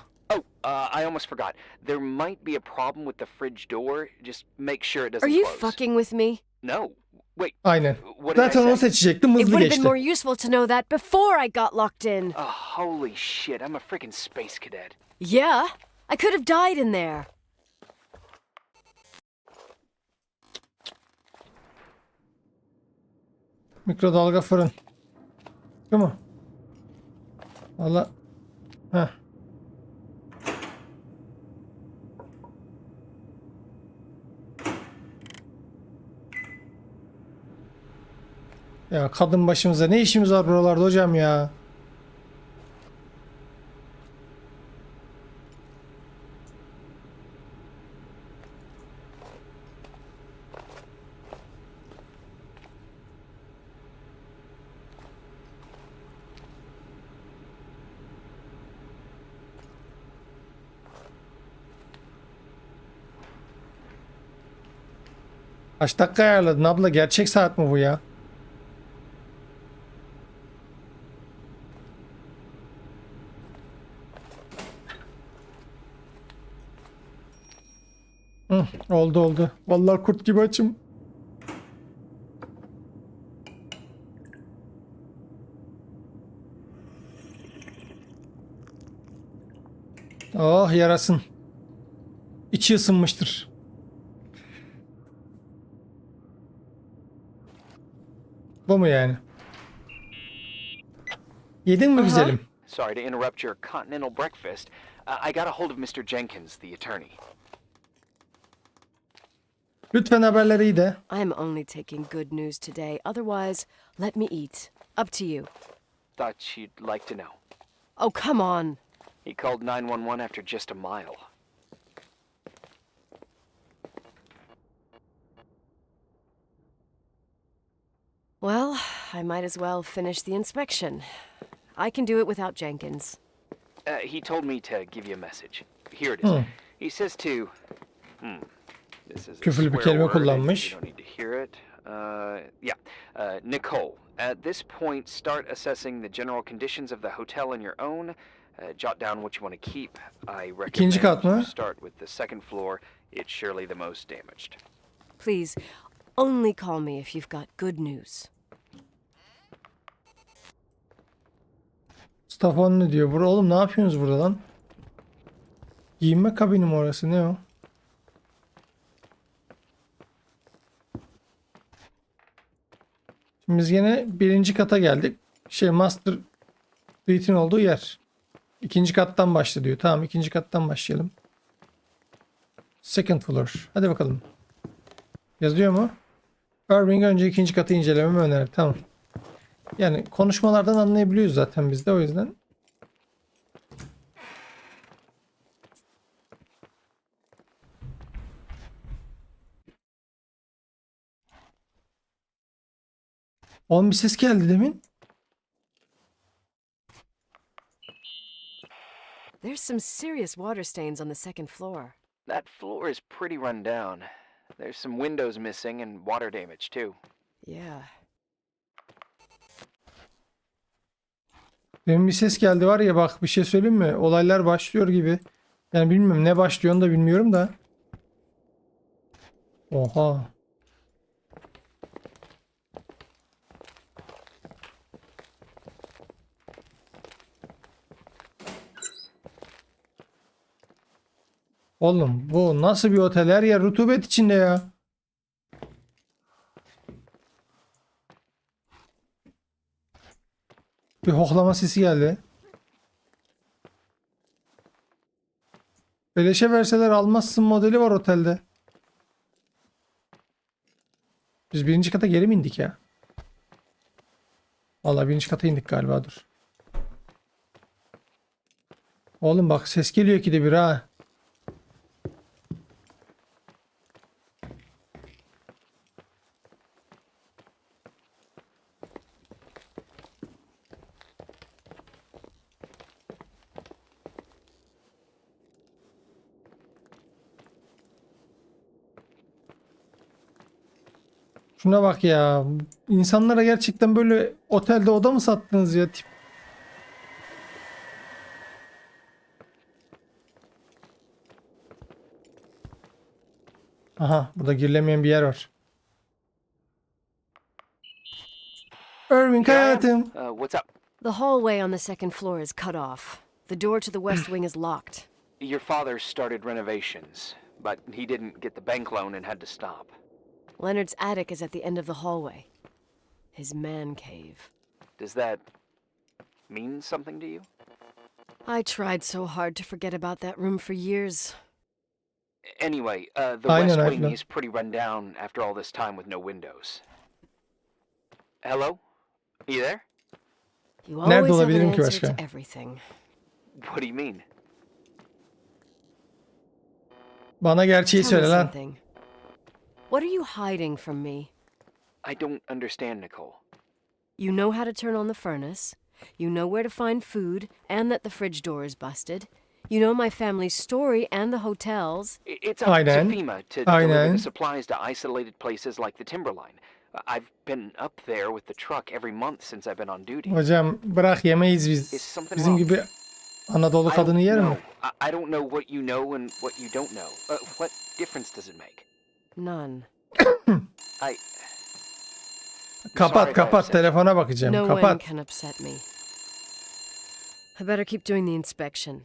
Oh, I almost forgot. There might be a problem with the fridge door. Just make sure it Are doesn't you close. fucking with me? No. Wait. Aynen. What did I Zaten onu say? seçecektim, It hızlı would have been geçti. more useful to know that before I got locked in. Oh, holy shit. I'm a freaking space cadet. Yeah, I could have died in there. Mikrodalga fırın. Şu mu? Valla. Heh. Ya kadın başımıza ne işimiz var buralarda hocam ya? Kaç dakika ayarladın abla? Gerçek saat mi bu ya? Oldu. Vallahi kurt gibi açım. Oh yarasın. İçi ısınmıştır. Bu mu yani? Yedin mi güzelim? Sorry to interrupt your continental breakfast. I got a hold of Mr. Jenkins, the attorney. Lütfen haberleri iyi de. I'm only taking good news today. Otherwise, let me eat. Up to you. Thought you'd like to know. Oh, come on. He called 911 after just a mile. Well, I might as well finish the inspection. I can do it without Jenkins. He told me to give you a message. Here it is. He says to... This is a Küfürlü bir swear kelime word. You kullanmış. don't need to hear it. Nicole, at this point, start assessing the general conditions of the hotel on your own. Jot down what you want to keep. I İkinci kat recommend mı? you start with the second floor. It's surely the most damaged. Please, only call me if you've got good news. Stefan ne diyor? Oğlum ne yapıyorsunuz burada lan? Giyinme kabini mi orası? Ne o? Şimdi biz yine birinci kata geldik. Master Suite'in olduğu yer. İkinci kattan başla diyor. Tamam, ikinci kattan başlayalım. Second floor. Hadi bakalım. Yazıyor mu? Irving önce ikinci katı incelememi önerir. Tamam. Yani konuşmalardan anlayabiliyoruz zaten biz de, o yüzden. Oğlum bir ses geldi demin. There's some serious water stains on the second floor. That floor is pretty run down. There's some windows missing and water damage too. Yeah. Demin bir ses geldi var ya, bak bir şey söyleyeyim mi? Olaylar başlıyor gibi. Yani bilmiyorum ne başlıyor da bilmiyorum da. Oha. Oğlum bu nasıl bir otel, her yer rutubet içinde ya. Bir hohlama sesi geldi. Beleşe verseler almazsın modeli var otelde. Biz birinci kata geri mi indik ya? Vallahi birinci kata indik galiba, dur. Oğlum bak ses geliyor ki de bir ha. Şuna bak ya. İnsanlara gerçekten böyle otelde oda mı sattınız ya? Aha, burada girilemeyen bir yer var. Irving hayatım. What's up? The hallway on the second floor is cut off. The door to the west wing is locked. Your father started renovations, but he didn't get the bank loan and had to stop. Leonard's attic is at the end of the hallway. His man cave. Does that mean something to you? I tried so hard to forget about that room for years. Anyway, the Aynen, west aynen. wing is pretty run down after all this time with no windows. Hello? Are you there? You Nerede always have an olabilirim ki answer başka? to everything. What do you mean? Bana gerçeği Tell me söyle lan. something. What are you hiding from me? I don't understand, Nicole. You know how to turn on the furnace. You know where to find food and that the fridge door is busted. You know my family's story and the hotel's. It's up to Aynen. FEMA to deliver Aynen. the supplies to isolated places like the Timberline. I've been up there with the truck every month since I've been on duty. Hocam bırak, yemeyiz Is biz. something Bizim wrong? gibi Anadolu I kadını don't yer mi? know. I don't know what you know and what you don't know. What difference does it make? None. I... Kapat Sorry if I kapat, upset you. telefona bakacağım. No one Kapat. can upset me. I better keep doing the inspection.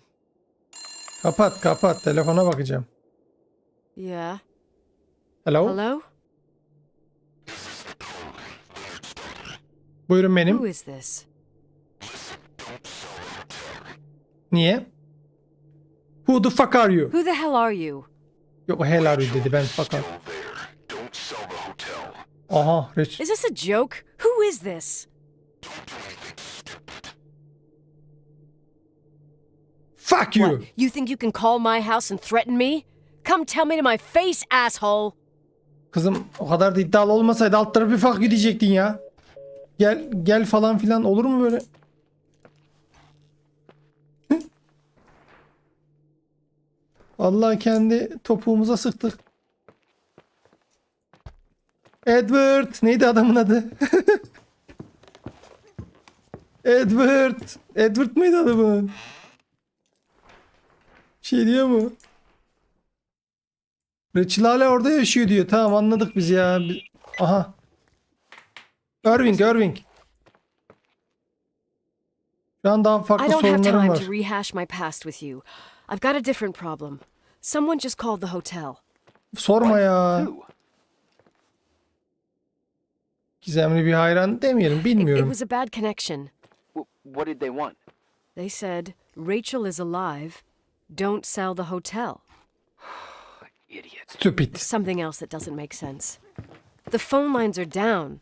Kapat kapat, telefona bakacağım. Yeah. Hello? Hello? Buyurun Who benim. is this? Niye? Who the fuck are you? Who the hell are you? Yok, hell are you dedi, ben fuck are. Don't sell the hotel. Aha, Rich. Is this a joke? Who is this? Fuck you. What? You think you can call my house and threaten me? Come tell me to my face, asshole! Kızım o kadar da iddialı olmasaydı alt tarafı fuck you diyecektin ya. Gel gel falan filan olur mu böyle? Vallahi kendi topuğumuza sıktık. Edward neydi adamın adı? Edward. Edward mıydı adamın? Şey diyor mu? Rachel hala orada yaşıyor diyor. Tamam anladık biz ya. Aha. Irving. Şu an daha I farklı don't have sorunlarım time var. to rehash my past with you. I've got a different problem. Someone just called the hotel. Sorma ya. Who? Gizemli bir hayran demeyelim. It Bilmiyorum. was a bad connection. What did they want? They said, Rachel is alive. Don't sell the hotel. Idiots. Stupid. Something else that doesn't make sense. The phone lines are down.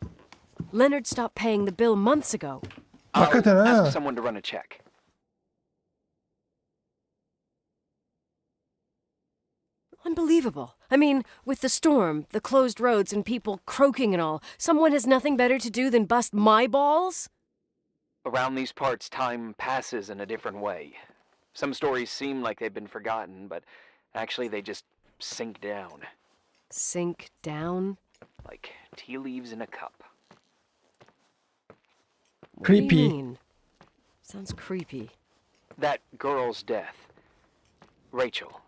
Leonard stopped paying the bill months ago. Hakikaten I'll ha. ask someone to run a check. Unbelievable. I mean, with the storm, the closed roads, and people croaking and all, someone has nothing better to do than bust my balls? Around these parts, time passes in a different way. Some stories seem like they've been forgotten, but actually they just sink down. Sink down? Like tea leaves in a cup. What do you Creepy. mean? Sounds creepy. That girl's death. Rachel.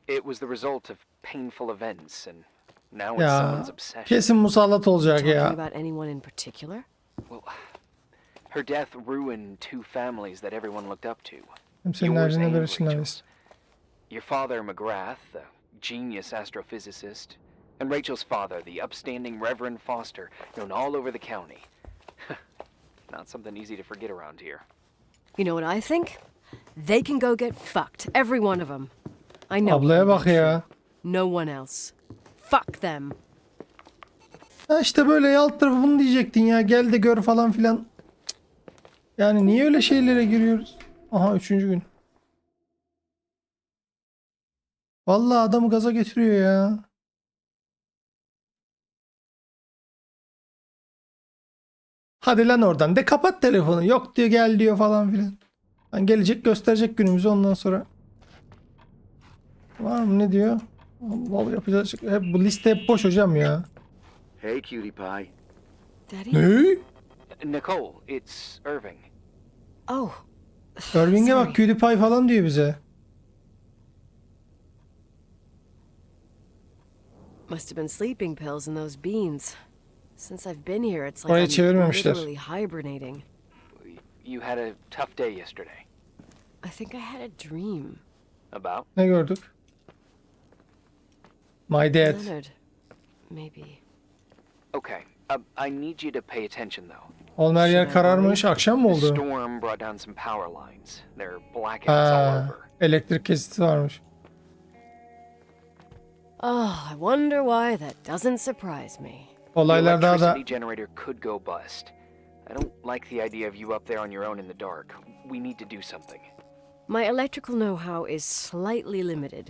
It was the result of painful events, and now it's Ya someone's obsession. kesin musallat olacak Talking ya. about anyone in particular? Well, her death ruined two families that everyone looked up to. Kimsenin Yours haline and böyle şeyler. Rachel's. Your father, McGrath, the genius astrophysicist, and Rachel's father, the upstanding Reverend Foster, known all over the county. Not something easy to forget around here. You know what I think? They can go get fucked, every one of them. I know. Ablaya bak ya. No one else. Fuck them. Ha işte böyle alt tarafı bunu diyecektin ya. Gel de gör falan filan. Yani niye öyle şeylere giriyoruz? Aha 3. gün. Vallahi adamı gaza getiriyor ya. Hadi lan oradan de kapat telefonu. Yok diyor gel diyor falan filan. Lan gelecek gösterecek günümüzü ondan sonra. Var mı ne diyor? Allah yapacağız. Hep bu liste hep boş hocam ya. Hey, cutie pie. Daddy? Ne? Nicole, it's Irving. Oh. Irving'e bak Sorry. cutie pie falan diyor bize. Must have been sleeping pills in those beans. Since I've been here, it's Orayı like I'm çevirmemişler. literally hibernating. You had a tough day yesterday. I think I had a dream. About? Ne gördük? My dad. Leonard. Maybe. Okay. I need you to pay attention though. Oğlum her yer kararmış. Akşam mı The oldu? storm brought down some power lines. There are blackouts all Ha, over. elektrik kesintisi varmış. Oh, I wonder why that doesn't surprise me. The Olaylar daha da electricity generator could go bust. I don't like the idea of you up there on your own in the dark. We need to do something. My electrical know-how is slightly limited.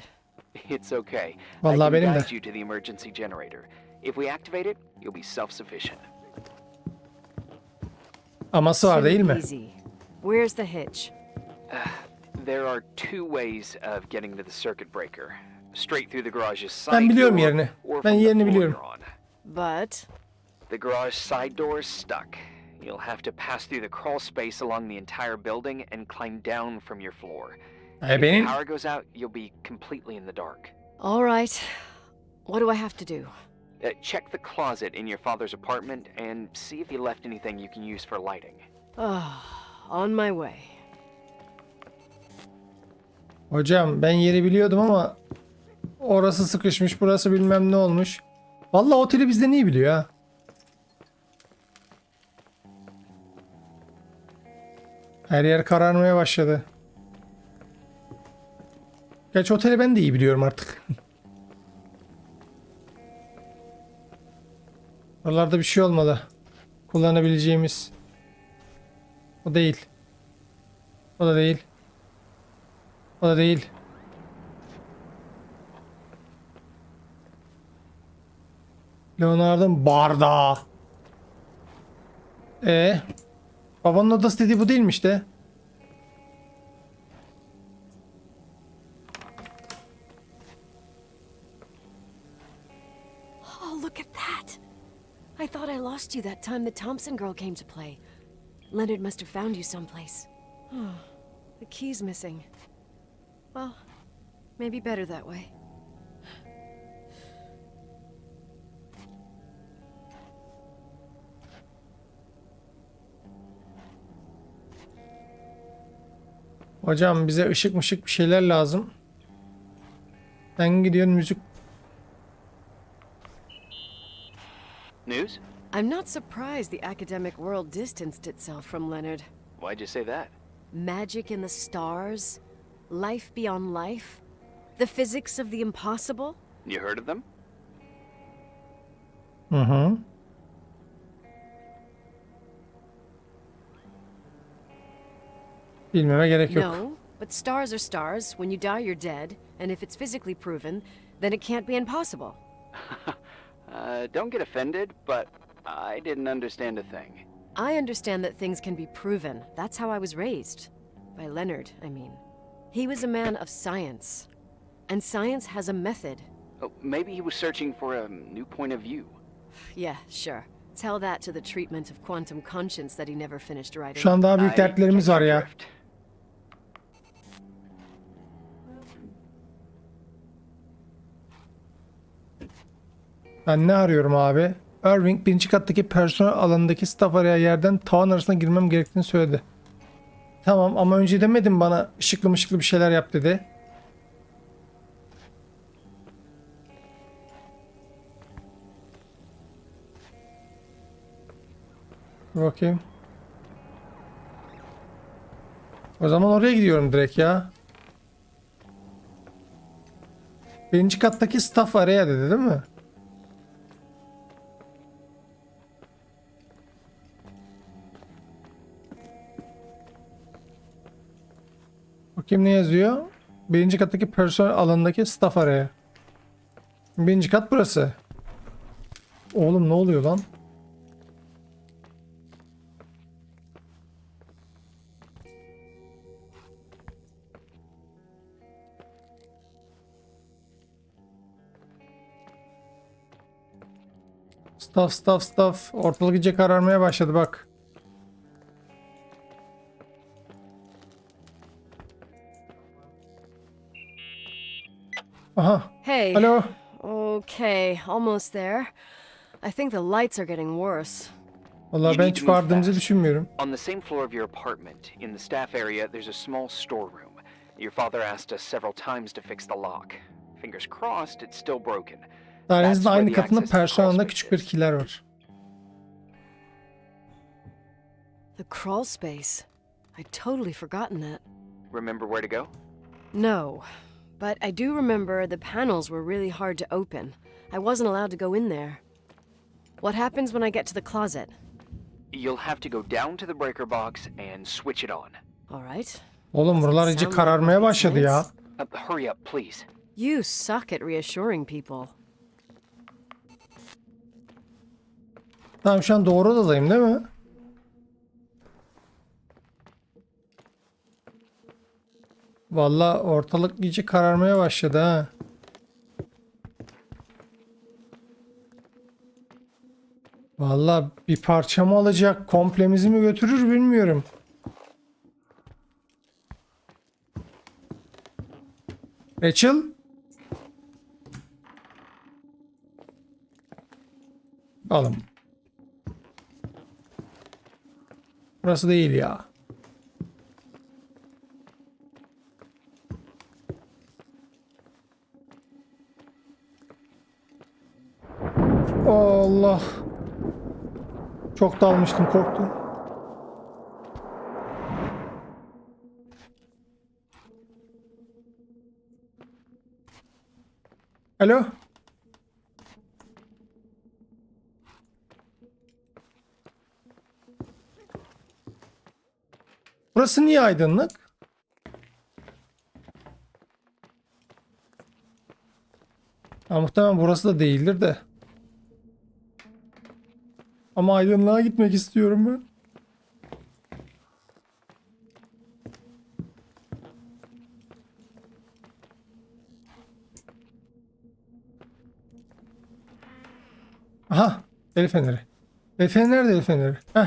It's okay. Vallahi I can benim de. guide you to the emergency generator. If we activate it, you'll be self-sufficient. aması var değil mi? Easy. Where's the hitch? There are two ways of getting to the circuit breaker. Straight through the garage's side Ben biliyorum door, yerini. or Ben from the yerini floor biliyorum. you're on. But The garage side door is stuck. You'll have to pass through the crawl space along the entire building and climb down from your floor. If the Benim power goes out, you'll be completely in the dark. all right. What do I have to do? Check the closet in your father's apartment and see if he left anything you can use for lighting. Oh, on my way. hocam ben yeri biliyordum ama orası sıkışmış, burası bilmem ne olmuş. Vallahi oteli bizden iyi biliyor ha. Her yer kararmaya başladı. Gerçi oteli ben de iyi biliyorum artık. Oralarda bir şey olmalı. Kullanabileceğimiz. O değil. O da değil. O da değil. Leonard'ın bardağı. Babanın odası dediği bu değilmiş de. Oh, look at that! I thought I lost you that time the Thompson girl came to play. Leonard must have found you someplace. The key's missing. Well, maybe better that way. Hocam bize ışık mışık bir şeyler lazım. Sen gidiyorsun müzik. News? I'm not surprised the academic world distanced itself from Leonard. Why'd you say that? Magic in the stars, life beyond life, the physics of the impossible. You heard of them? Hı hı. Bilmeme gerek yok. No, but stars are stars. When you die, you're dead. And if it's physically proven, then it can't be impossible. Don't get offended, but I didn't understand a thing. I understand that things can be proven. That's how I was raised. By Leonard, I mean. He was a man of science. And science has a method. Oh, maybe he was searching for a new point of view. Yeah, sure. Tell that to the treatment of quantum conscience that he never finished writing. Şu an daha büyük I dertlerimiz get var your ya. drift. Ben ne arıyorum abi? Irving birinci kattaki personel alanındaki staff araya yerden tavan arasına girmem gerektiğini söyledi. Tamam ama önce demedin bana ışıklı mışıklı bir şeyler yap dedi. Dur bakayım. O zaman oraya gidiyorum direkt ya. Birinci kattaki staff araya dedi değil mi? Bakayım ne yazıyor? Birinci kattaki personel alanındaki staff araya. Birinci kat burası. Oğlum ne oluyor lan? Staff. Ortalık iyice kararmaya başladı bak. Aha. Hey. Alo. Okay, almost there. I think the lights are getting worse. Vallahi You ben need hiç to move vardığımızı fast. düşünmüyorum. On the same floor of your apartment, in the staff area, there's a small storeroom. Your father asked us several times to fix the lock. Fingers crossed, it's still broken. Dairenizin That's where aynı the katında access to the personel alanında crawl küçük space bir is. kiler var. The crawl space. I'd totally forgotten that. Remember where to go? No, but I do remember the panels were really hard to open. I wasn't allowed to go in there. What happens when I get to the closet? You'll have to go down to the breaker box and switch it on. All right. Oğlum buralar iyice kararmaya başladı ya. Hurry up, please. You suck at reassuring people. Tamam şu an doğru odadayım değil mi? Vallahi ortalık iyice kararmaya başladı ha. Vallahi bir parça mı alacak, komplemizi mi götürür bilmiyorum. Rachel? Alın. Burası değil ya. Allah. Çok dalmıştım, korktum. Alo. Burası niye aydınlık? Ha, muhtemelen burası da değildir de. Ama aydınlığa gitmek istiyorum ben. Aha. El feneri. El feneri nerede, el feneri? Heh.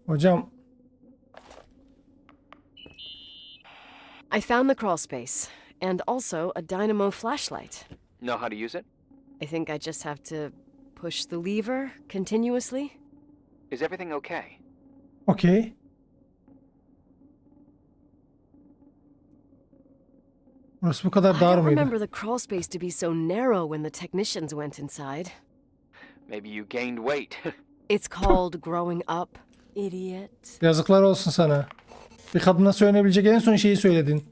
Hocam. I found the crawl space, and also a dynamo flashlight. Know how to use it? I think I just have to push the lever continuously. Is everything okay? Okey. Burası bu kadar I dar don't mıydı? remember the crawl space to be so narrow when the technicians went inside. Maybe you gained weight. It's called growing up, idiot. Yazıklar olsun sana. Bir kadına söylenebilecek en son şeyi söyledin.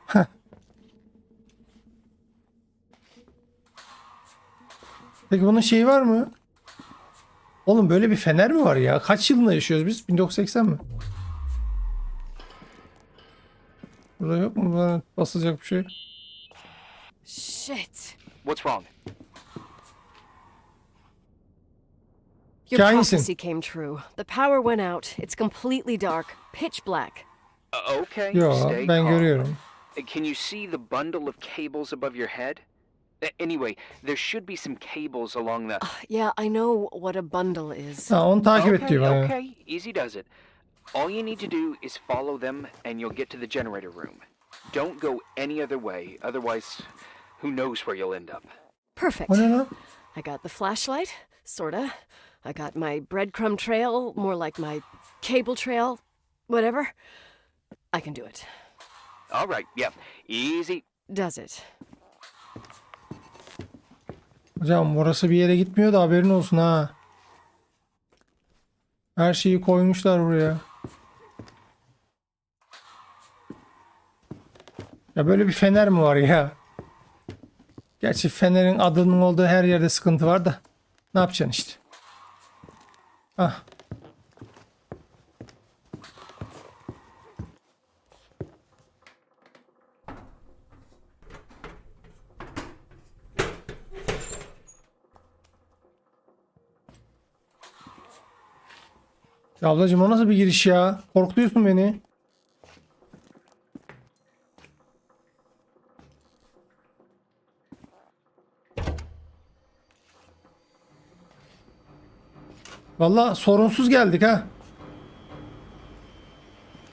Heh. Peki bunun şeyi var mı? Oğlum böyle bir fener mi var ya? Kaç yılında yaşıyoruz biz? 1980 mi? Burada yok mu? Bana basılacak bir şey. Shit. What's wrong? Your Hikayesin. prophecy came true. The power went out. It's completely dark, pitch black. Okay, Yo, stay ben calm. görüyorum. Can you see the bundle of cables above your head? Anyway, there should be some cables along the... Yeah, I know what a bundle is. Ha, onu takip et Okay, diyor bana. okay, easy does it. All you need to do is follow them and you'll get to the generator room. Don't go any other way, otherwise who knows where you'll end up. Perfect. O ne lan? I got the flashlight, sorta. I got my breadcrumb trail, more like my cable trail, whatever. I can do it. All right, yeah, easy. Does it? Hocam burası bir yere gitmiyor da haberin olsun ha. Her şeyi koymuşlar buraya. Ya böyle bir fener mi var ya? Gerçi fenerin adının olduğu her yerde sıkıntı var da. Ne yapacaksın işte? Ah. Ya ablacığım o nasıl bir giriş ya? Korkutuyorsun beni. Vallahi sorunsuz geldik ha.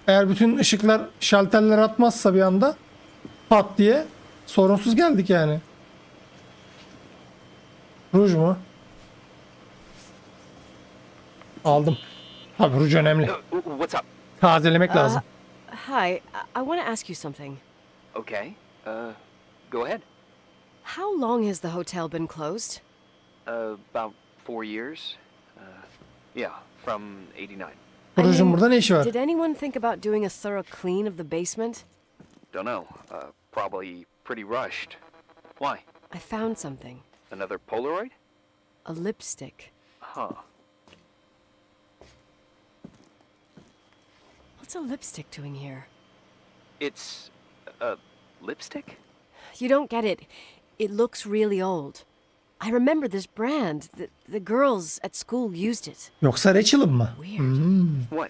Eğer bütün ışıklar şalterler atmazsa bir anda pat diye sorunsuz geldik yani. Ruj mu? Aldım. Tabii ruj önemli. What's up? Tazelemek lazım. Hi, I want to ask you something. Okay, go ahead. How long has the hotel been closed? About 4 years. Yeah, from 89. Rujun burada ne işi var? Did anyone think about doing a thorough clean of the basement? Don't know. Probably pretty rushed. Why? I found something. Another Polaroid? A lipstick. Huh. What's a lipstick doing here? It's a lipstick? You don't get it. It looks really old. I remember this brand. The girls at school used it. Yoksa Rachel'ın mı? Weird. What?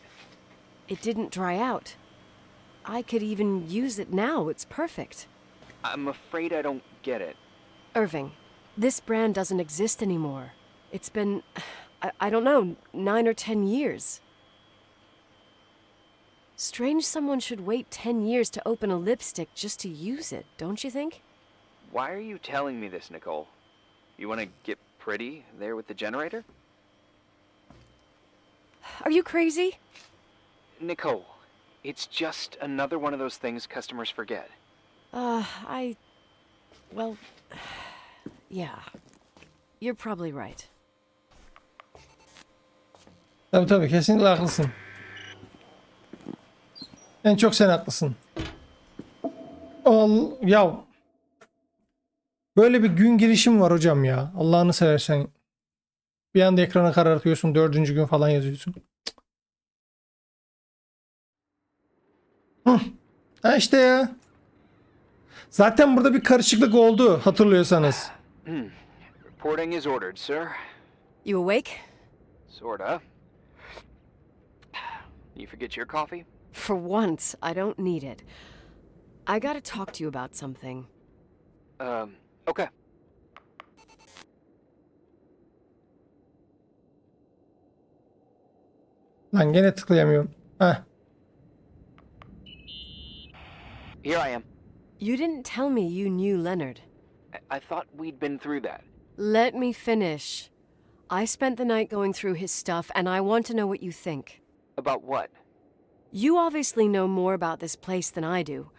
It didn't dry out. I could even use it now. It's perfect. I'm afraid I don't get it. Irving, this brand doesn't exist anymore. It's been, I don't know, 9 or 10 years. Strange someone should wait 10 years to open a lipstick just to use it, don't you think? Why are you telling me this, Nicole? You want to get pretty there with the generator? Are you crazy? Nicole, it's just another one of those things customers forget. Well, yeah. You're probably right. Tabii kesinlikle haklısın. En çok sen haklısın. Ya böyle bir gün girişim var hocam ya. Allah'ını seversen. Bir anda ekranı karartıyorsun. 4. gün falan yazıyorsun. Hı. Ha işte ya. Zaten burada bir karışıklık oldu hatırlıyorsanız. Reporting is ordered, sir. You awake? Sorta. You forget your coffee? For once, I don't need it. I gotta talk to you about something. Okay. Lan gene tıklayamıyorum. Heh. Here I am. You didn't tell me you knew Leonard. I thought we'd been through that. Let me finish. I spent the night going through his stuff, and I want to know what you think. About what? You obviously know more about this place than I do.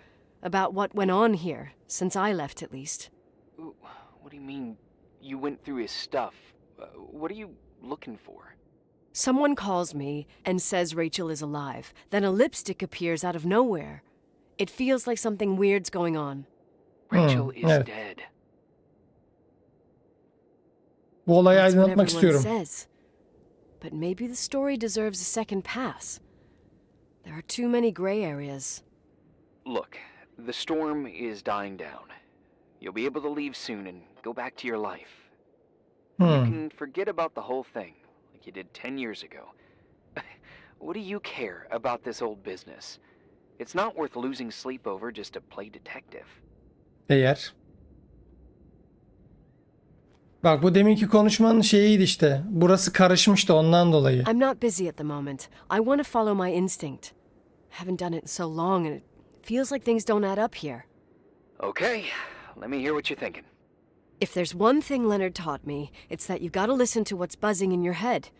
About what went on here, since I left at least. What do you mean, you went through his stuff? What are you looking for? Someone calls me and says Rachel is alive. Then a lipstick appears out of nowhere. It feels like something weird's going on. Rachel is evet. dead. Bu olayı That's what aydınlatmak everyone istiyorum. says. But maybe the story deserves a second pass. There are too many gray areas. Look, the storm is dying down. You'll be able to leave soon and go back to your life. You can forget about the whole thing, like you did 10 years ago. What do you care about this old business? It's not worth losing sleep over just to play detective. Eğer. Bak bu deminki konuşmanın şeyiydi işte. Burası karışmıştı ondan dolayı. I'm not busy at the moment. I want to follow my instinct. Haven't done it in so long and it feels like things don't add up here. Okay, let me hear what you're thinking. If there's one thing Leonard taught me, it's that you gotta listen to what's buzzing in your head.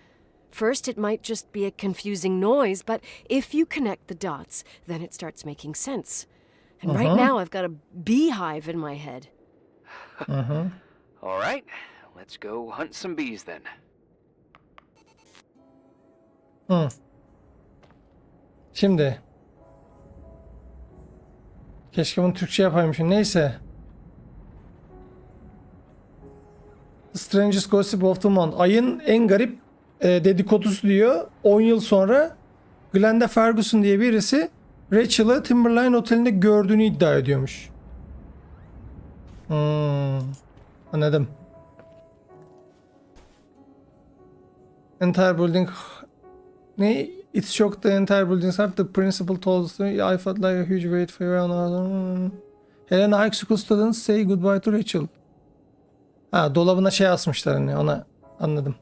First, it might just be a confusing noise, but if you connect the dots, then it starts making sense. And right now, I've got a beehive in my head. All right, let's go hunt some bees then. Şimdi. Keşke bunu Türkçe yapaymışım. Neyse. The Strangest Gossip of the Month. Ayın en garip dedikodusu diyor. 10 yıl sonra Glenda Ferguson diye birisi Rachel'ı Timberline Oteli'nde gördüğünü iddia ediyormuş. Anladım. Entire building ne? It's shocked the entire building started. The principal told us I felt like a huge weight for you. Helena high school students say goodbye to Rachel. Ha, dolabına şey asmışlar hani, ona anladım.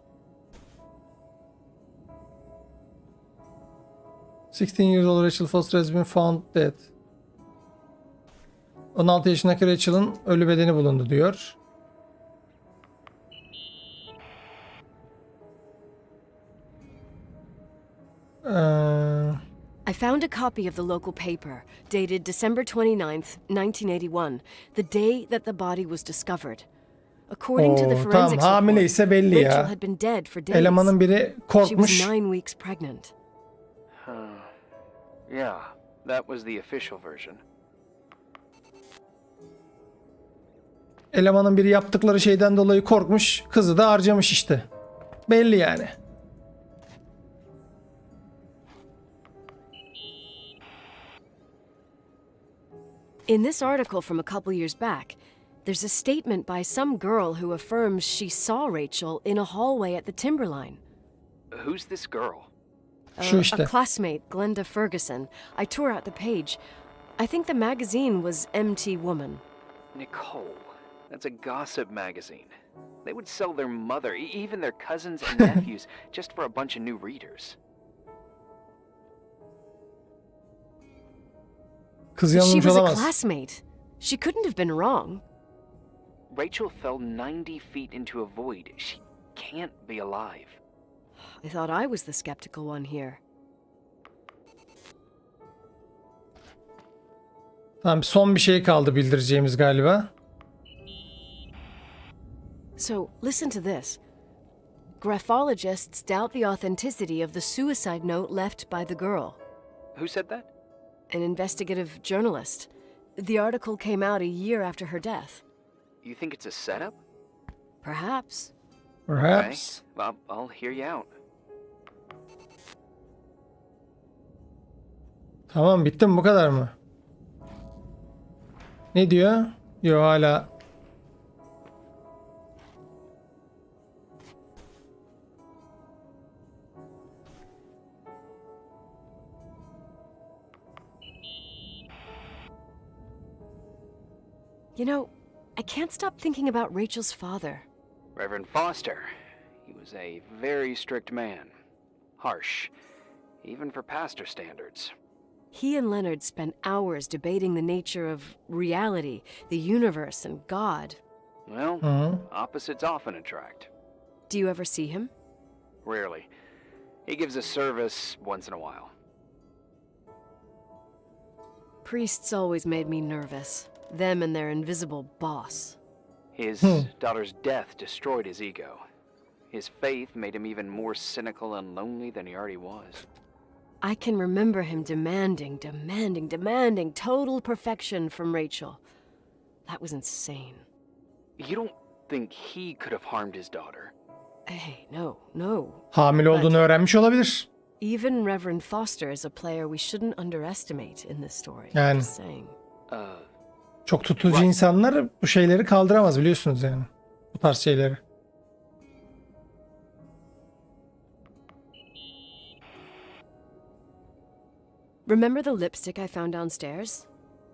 16 years old Rachel Foster has been found dead. 16 yaşındaki Rachel'ın ölü bedeni bulundu diyor. I found a copy of the local paper, dated December 29th, 1981, the day that the body was discovered. According to the forensics tamam, hamile report, ise belli Rachel ya. had been dead for days. Elemanın biri She was korkmuş. 9 weeks pregnant. Yeah, that was the official version. Elemanın biri yaptıkları şeyden dolayı korkmuş. Kızı da harcamış işte. Belli yani. In this article from a couple years back, there's a statement by some girl who affirms she saw Rachel in a hallway at the Timberline. Who's this girl? Şu işte. A classmate, Glenda Ferguson. I tore out the page. I think the magazine was MT Woman. Nicole. That's a gossip magazine. They would sell their mother, even their cousins and nephews, just for a bunch of new readers. Kız She yanılmış was a olamaz. classmate. She couldn't have been wrong. Rachel fell 90 feet into a void. She can't be alive. I thought I was the skeptical one here. Tamam, son bir şey kaldı bildireceğimiz galiba. So, listen to this. Graphologists doubt the authenticity of the suicide note left by the girl. Who said that? An investigative journalist. The article came out a year after her death. You think it's a setup? Perhaps. Perhaps. Okay. Well, I'll hear you out. Tamam, bitti mi, bu kadar mı? Ne diyor? Yo hala. You know, I can't stop thinking about Rachel's father. Reverend Foster. He was a very strict man. Harsh, even for pastor standards. He and Leonard spent hours debating the nature of reality, the universe, and God. Well, opposites often attract. Do you ever see him? Rarely. He gives a service once in a while. Priests always made me nervous. Them and their invisible boss. His daughter's death destroyed his ego. His faith made him even more cynical and lonely than he already was. I can remember him demanding total perfection from Rachel. That was insane. You don't think he could have harmed his daughter? Hey, no. Hamile olduğunu öğrenmiş olabilir. Even Reverend Foster is a player we shouldn't underestimate in this story. Yani. Just saying. Çok tutucu insanlar bu şeyleri kaldıramaz biliyorsunuz yani. Bu tarz şeyleri. Remember the lipstick I found downstairs?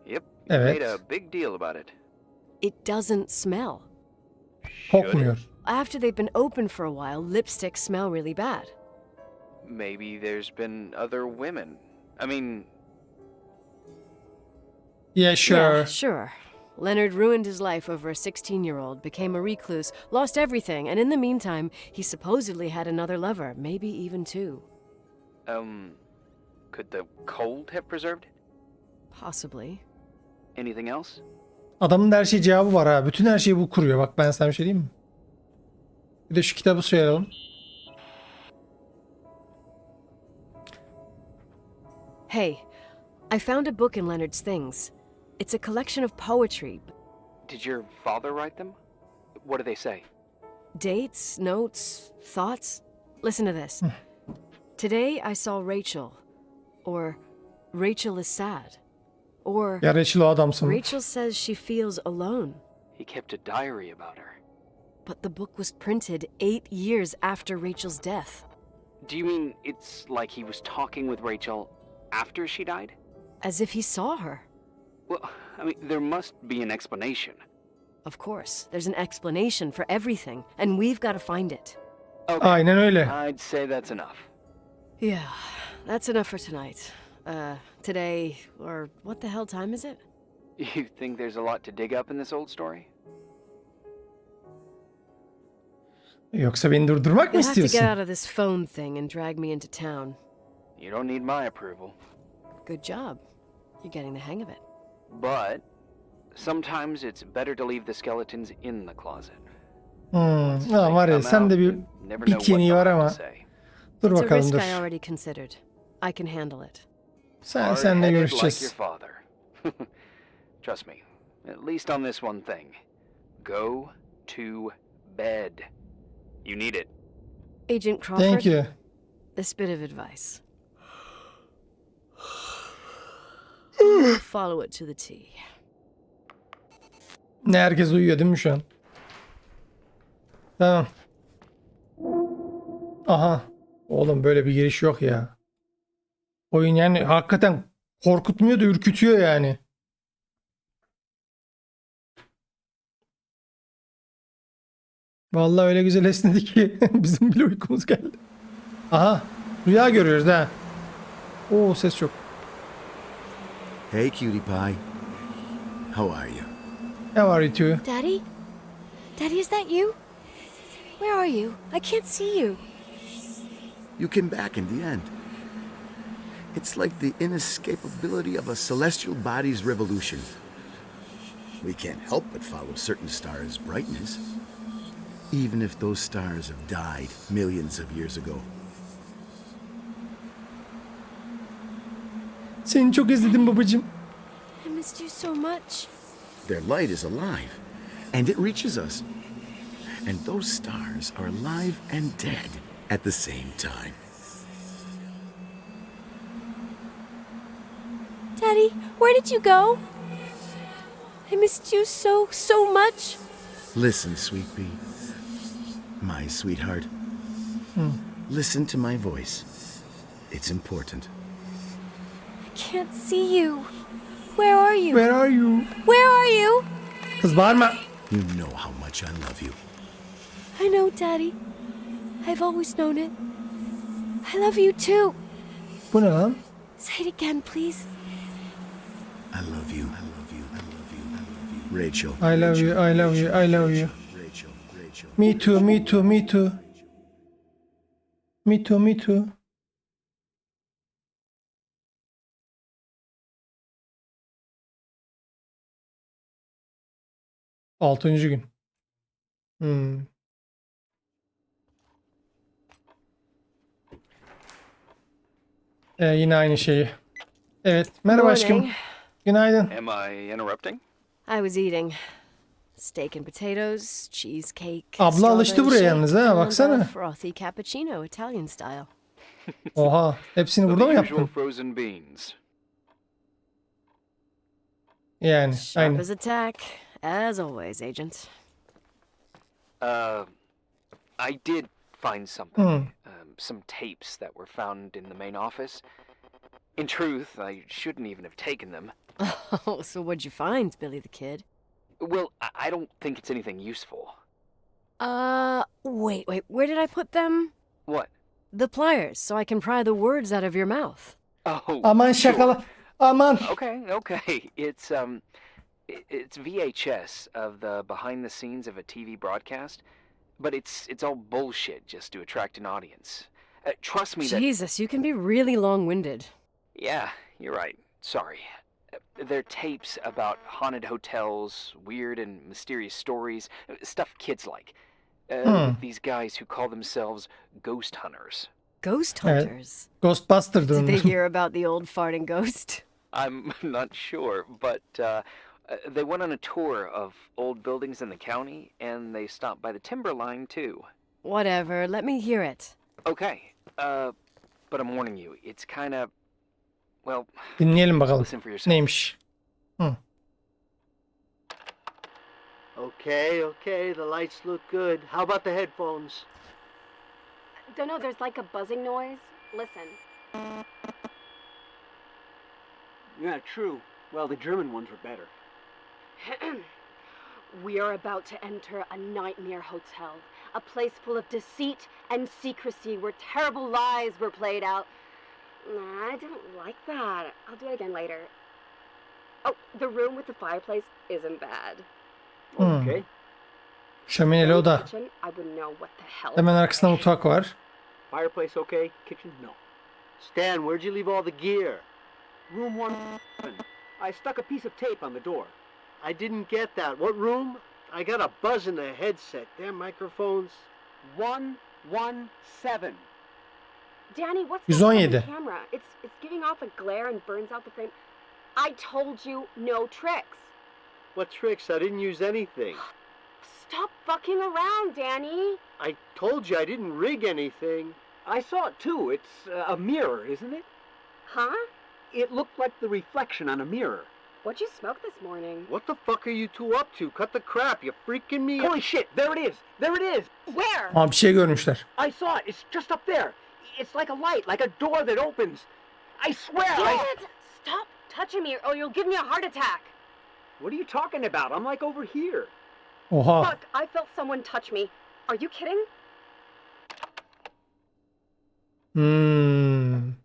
Yep. You Evet. made a big deal about it. It doesn't smell. Kokmuyor. After they've been open for a while, lipsticks smell really bad. Maybe there's been other women. I mean, Yeah, sure. Yeah, sure. Leonard ruined his life over a 16-year-old, became a recluse, lost everything, and in the meantime, he supposedly had another lover, maybe even two. could the cold have preserved it? Possibly. Anything else? Adamın da her şey cevabı var ha. Bütün her şeyi bu kuruyor. Bak ben sana bir şey diyeyim mi? Bir de şu kitabı söyleyelim. Hey, I found a book in Leonard's things. It's a collection of poetry. Did your father write them? What do they say? Dates, notes, thoughts. Listen to this. Today I saw Rachel. Or Rachel is sad. Or Ya Rachel o adamsın. Rachel says she feels alone. He kept a diary about her. But the book was printed 8 years after Rachel's death. Do you mean it's like he was talking with Rachel after she died? As if he saw her. Well, I mean, there must be an explanation. Of course, there's an explanation for everything, and we've got to find it. Okay. Aynen öyle. I'd say that's enough. Yeah, that's enough for tonight. Today, or what the hell time is it? You think there's a lot to dig up in this old story? Yoksa beni durdurmak mı You'll have to get istiyorsun? out of this phone thing and drag me into town. You don't need my approval. Good job. You're getting the hang of it. But sometimes it's better to leave the skeletons in the closet. Ha, var ya Come sen out, de bir you never know bit what yeniği they'll var have to ama say. dur It's a bakalım risk dur. I already considered. I can handle it. Seninle Hard-headed like your görüşeceğiz. father. Trust me, at least on this one thing. Go to bed. You need it. Agent Crawford, Thank you. this bit of advice. Follow it to the T. Ne herkes uyuyor değil mi şu an? Tamam. Aha. Oğlum böyle bir giriş yok ya. Oyun yani hakikaten korkutmuyor da ürkütüyor yani. Vallahi öyle güzel esnedi ki bizim bile uykumuz geldi. Aha. Rüya görüyoruz ha. Oo ses çok. Hey, cutie pie. How are you? How are you too? Daddy? Daddy, is that you? Where are you? I can't see you. You came back in the end. It's like the inescapability of a celestial body's revolution. We can't help but follow certain stars' brightness, even if those stars have died millions of years ago. Seni çok özledim babacığım. I missed you so much. Their light is alive, and it reaches us. And those stars are alive and dead at the same time. Daddy, where did you go? I missed you so much. Listen, sweet pea. My sweetheart. Listen to my voice. It's important. I can't see you. Where are you? Where are you? Where are you? Kız bağırma. You know how much I love you. I know, Daddy. I've always known it. I love you too. Bu ne lan? Say it again, please. I love you. I love you. I love you. I love you. Rachel. I love you, I love you, I love you. Rachel. Rachel. Me too, me too, me too. Me too, me too. Altıncı gün. Yine aynı şeyi. Evet. Merhaba aşkım. Morning. Günaydın. Am I interrupting? I was eating steak and potatoes, cheesecake. Abla alıştı strawberry buraya shake, yalnız ha, and a baksana. frothy cappuccino, Italian style. Oha. Hepsini burada mı The usual yaptın? frozen beans. Yani. Sharp Aynen. as a tack, as always, Agent. I did find something. Some tapes that were found in the main office. In truth, I shouldn't even have taken them. Oh, so what'd you find, Billy the Kid? Well, I don't think it's anything useful. Wait, where did I put them? What? The pliers, so I can pry the words out of your mouth. Oh, Aman sure. şakala. Aman. Okay. It's VHS of the behind the scenes of a TV broadcast, but it's all bullshit just to attract an audience. Trust me that... Jesus, you can be really long-winded. Yeah, you're right. Sorry. They're tapes about haunted hotels, weird and mysterious stories, stuff kids like. With these guys who call themselves ghost hunters. Ghost Evet. hunters. Ghostbuster Did they durumda. hear about the old farting ghost? I'm not sure, but they went on a tour of old buildings in the county, and they stopped by the timberline too. Whatever, let me hear it. Okay, but I'm warning you, it's kind of, well, Dinleyelim bakalım. listen for yourself. Neymiş? Okay, the lights look good. How about the headphones? Don't know, there's like a buzzing noise. Listen. Yeah, true. Well, the German ones were better. We are about to enter a nightmare hotel. A place full of deceit and secrecy where terrible lies were played out. Nah, I didn't like that. I'll do it again later. Oh, the room with the fireplace isn't bad. Okay. Şömineli oda. Kitchen, I wouldn't know what the hell. Hemen arkasında mutfak var. Fireplace okay? Kitchen? No. Stan, where'd you leave all the gear? Room 1. I stuck a piece of tape on the door. I didn't get that. What room? I got a buzz in the headset. Damn microphones. 117. Danny, what's 117. the camera? It's giving off a glare and burns out the frame. I told you no tricks. What tricks? I didn't use anything. Stop fucking around, Danny. I told you I didn't rig anything. I saw it too. It's a mirror, isn't it? Huh? It looked like the reflection on a mirror. What'd you smoke this morning? What the fuck are you two up to? Cut the crap. You're freaking me out. Holy shit, there it is! There it is! Where? Aa, bir şey görmüşler. I saw it! It's just up there! It's like a light, like a door that opens! I swear! Damn it! Stop touching me or you'll give me a heart attack. What are you talking about? I'm like over here. Oha. Fuck, I felt someone touch me. Are you kidding?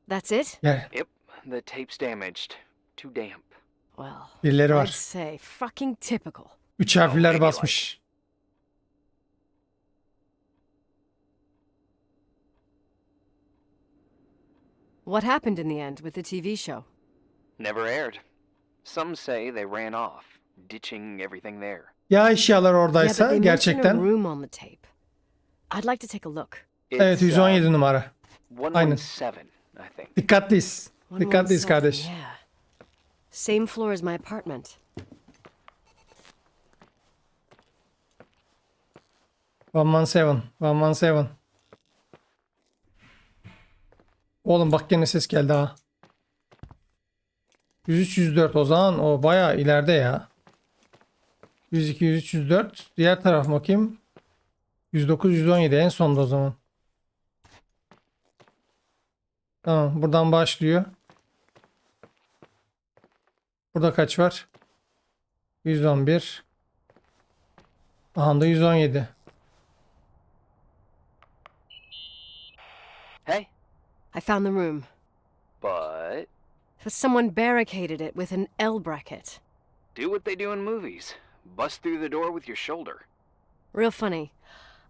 That's it? Gel. Yep, the tape's damaged. Too damp. Well, Birileri I'd var. say fucking typical. Üç harfler basmış. What happened in the end with the TV show? Never aired. Some say they ran off, ditching everything there. Ya eşyalar Yeah, oradaysa but they mention a gerçekten. room on the tape. I'd like to take a look. Evet, 117 numara. 117, I think. Dikkatliyiz. Dikkatliyiz 117, kardeş. Yeah. Same floor as my apartment. One 117. Oğlum bak gene ses geldi ha. 103 104 o zaman o bayağı ileride ya. 102, 103, 104. Diğer taraf bakayım. 109, 117 en sonda o zaman. Tamam, buradan başlıyor. Burada kaç var? 111. Aha da 117. Hey, I found the room. but Someone barricaded it with an L bracket. do what they do in movies. Bust through the door with your shoulder. Real funny.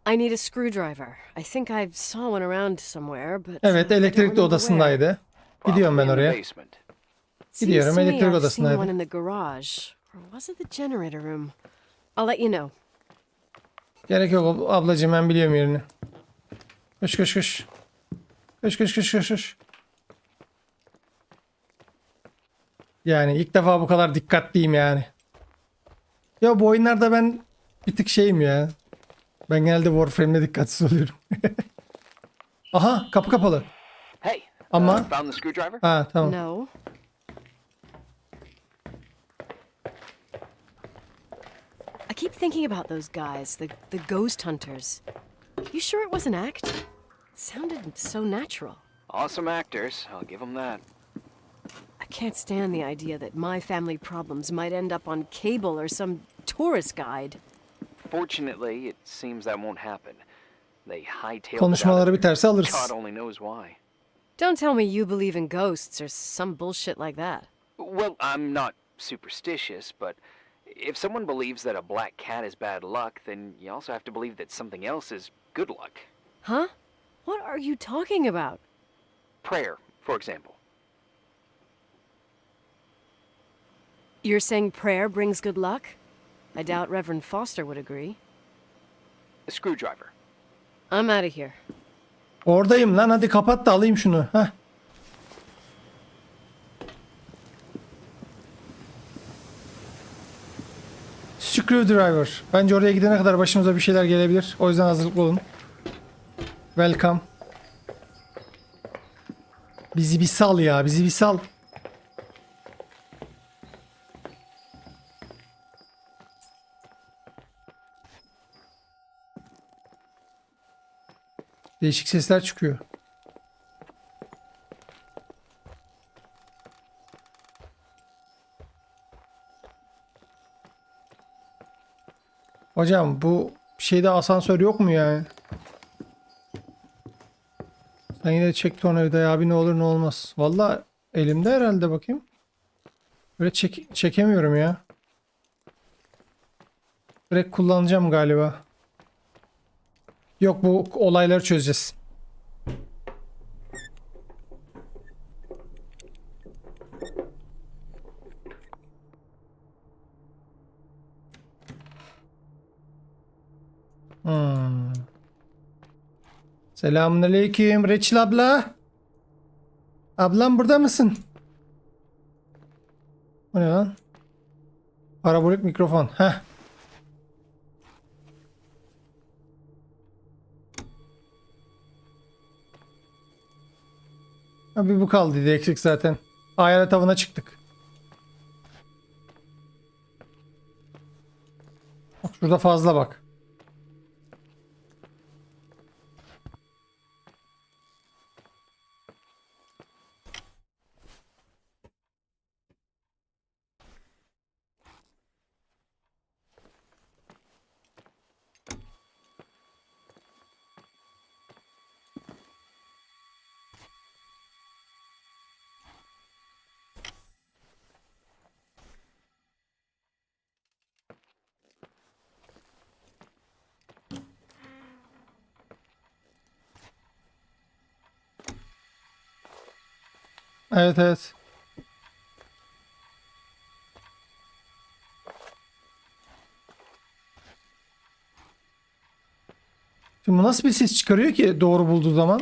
I need a screwdriver. I think I saw one around somewhere, but Evet, I don't elektrikli remember odasındaydı. Gidiyorum ben Probably in the oraya. basement. Seems Gidiyorum, to me elektrik I've seen odasındaydı. one in the garage. Or was it the generator room? I'll let you know. Gerek yok ablacığım, ben biliyorum yerini. Koş koş koş. Koş koş koş koş koş. Yani ilk defa bu kadar dikkatliyim yani. Ya bu oyunlarda ben bir tık şeyim ya. Ben genelde Warframe'de dikkatsiz oluyorum. Aha, kapı kapalı. Hey, Ama found the screwdriver? ha tamam. No. I keep thinking about those guys, the ghost hunters. You sure it was an act? It sounded so natural. Awesome actors, I'll give them that. I can't stand the idea that my family problems might end up on cable or some tourist guide. Fortunately, it seems that won't happen. They hightailed it out Konuşmaları of biterse there. alırız. God only knows why. Don't tell me you believe in ghosts or some bullshit like that. Well, I'm not superstitious, but if someone believes that a black cat is bad luck, then you also have to believe that something else is good luck. Huh? What are you talking about? Prayer, for example. You're saying prayer brings good luck? I doubt Reverend Foster would agree. A screwdriver. I'm out of here. Oradayım lan, hadi kapat da alayım şunu. Heh. Screwdriver. Bence oraya gidene kadar başımıza bir şeyler gelebilir. O yüzden hazırlıklı olun. Welcome. Bizi bir sal ya, bizi bir sal. Değişik sesler çıkıyor. Hocam bu şeyde asansör yok mu yani? Sen yine çek tornavidayı abi, ne olur ne olmaz. Vallahi elimde herhalde, bakayım. Böyle çekemiyorum ya. Direkt kullanacağım galiba. Yok, bu olayları çözeceğiz. Selamünaleyküm Reçil abla. Ablam burada mısın? O ne lan? Parabolik mikrofon. Heh. Bir bu kaldıydı eksik zaten. Hayalet avına çıktık. Bak şurada fazla bak. Evet evet. Şimdi bu nasıl bir ses çıkarıyor ki doğru bulduğu zaman?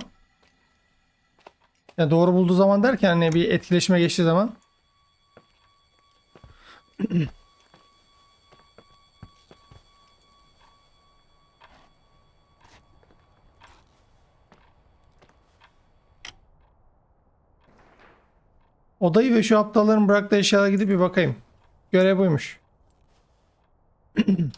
Ya doğru bulduğu zaman derken hani bir etkileşime geçtiği zaman. Odayı ve şu aptalların bıraktığı eşyalara gidip bir bakayım. Görev buymuş. Have you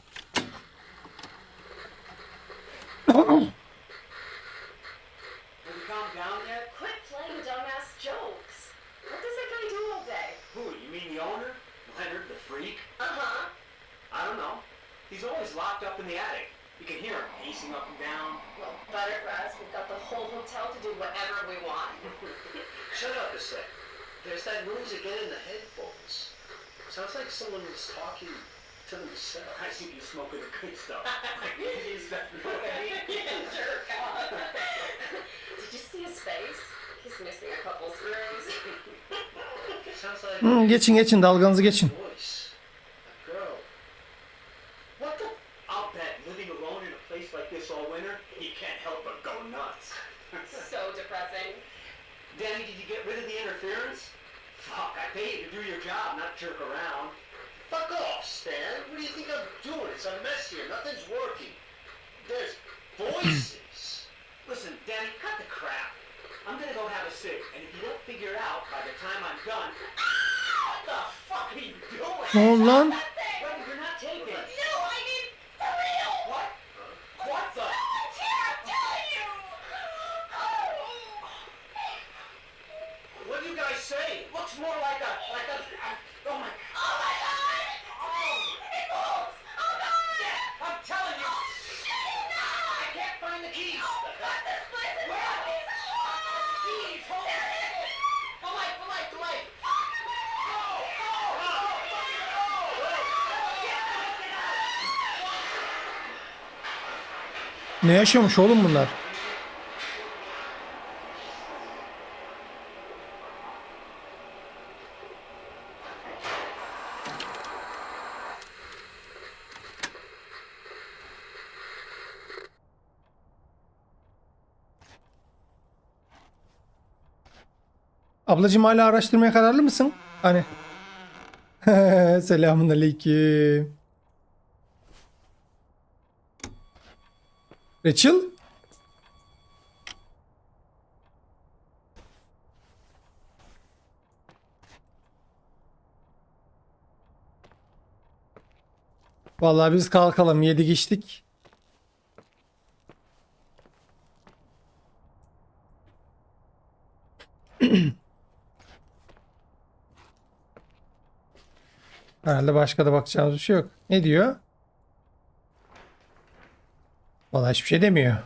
calmed down yet? Quit playing dumbass jokes. What does that guy do all day? Who, you mean the owner? Leonard, the freak? Uh-huh. I don't know. He's always locked up in the attic. You can hear him pacing up and down. Well, better for us. We've got the whole hotel to do whatever we want. Shut up a sec. There's that noise again in the headphones. Sounds like someone was talking to themselves. I see you smoking the good stuff. Is that what I mean? Jerk off. Did you see his face? He's missing a couple screws. Sounds like Geçin geçin, dalganızı geçin. voice. A girl. What the? I'll bet living alone in a place like this all winter, you can't help but go nuts. So depressing. Danny, did you get rid of the interference? Fuck, I pay you to do your job, not jerk around. Fuck off, Stan. What do you think I'm doing? It's a mess here. Nothing's working. There's voices. Listen, Danny, cut the crap. I'm gonna go have a cig, and if you don't figure it out by the time I'm done... What the fuck are you doing? Ne oldu lan? Well, you're not taking it. No, I mean, for real! What? What the? Someone's here, I'm telling you! What do you guys say? It looks more like a... oh my... Oh my god! It moves! Oh god! I'm telling you! No! I can't find the keys! God, this place is Where are broken! keys? Hold on! The light, the light, the light! Ne yaşamış oğlum bunlar? Ablacığım hala araştırmaya kararlı mısın? Hani. Selamünaleyküm. Rachel? Vallahi biz kalkalım, yedik içtik. Herhalde başka da bakacağımız bir şey yok. Ne diyor? Vallahi hiçbir şey demiyor.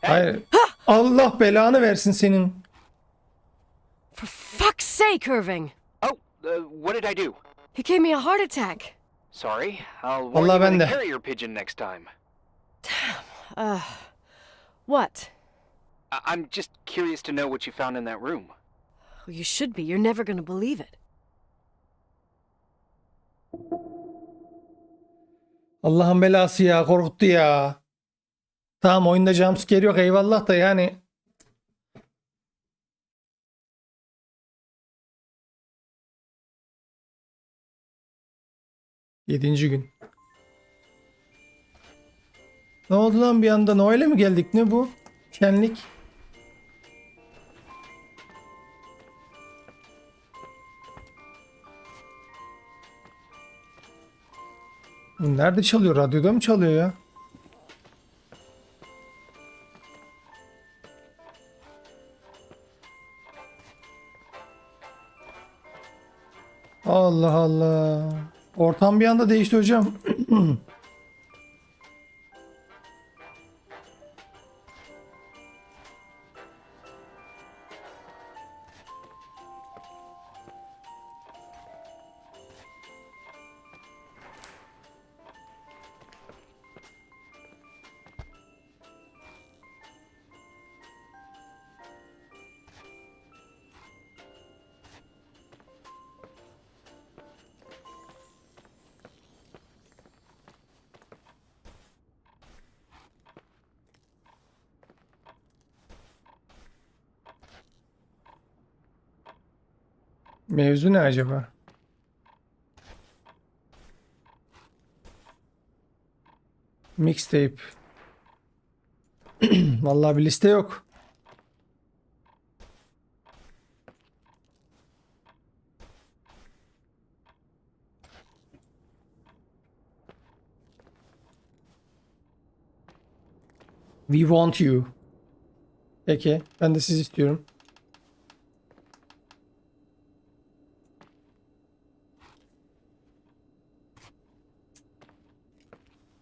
Hayır. Allah belanı versin senin. For fuck's sake, Irving! Oh, what did I do? He gave me a heart attack. Sorry. I'll warn Vallahi you ben with de. a carrier pigeon next time. What? I'm just curious to know what you found in that room. Well, you should be. You're never gonna believe it. Allah'ın belası ya, korkuttu ya. Tamam, oyunda jumpscare yok eyvallah da yani. Yedinci gün. Ne oldu lan bir anda? Noel'e mi geldik? Ne bu? Şenlik. Bu nerede çalıyor? Radyoda mı çalıyor ya? Allah Allah. Ortam bir anda değişti hocam. Mevzu ne acaba? Mixtape. Vallahi bir liste yok. We want you. Peki. Ben de sizi istiyorum.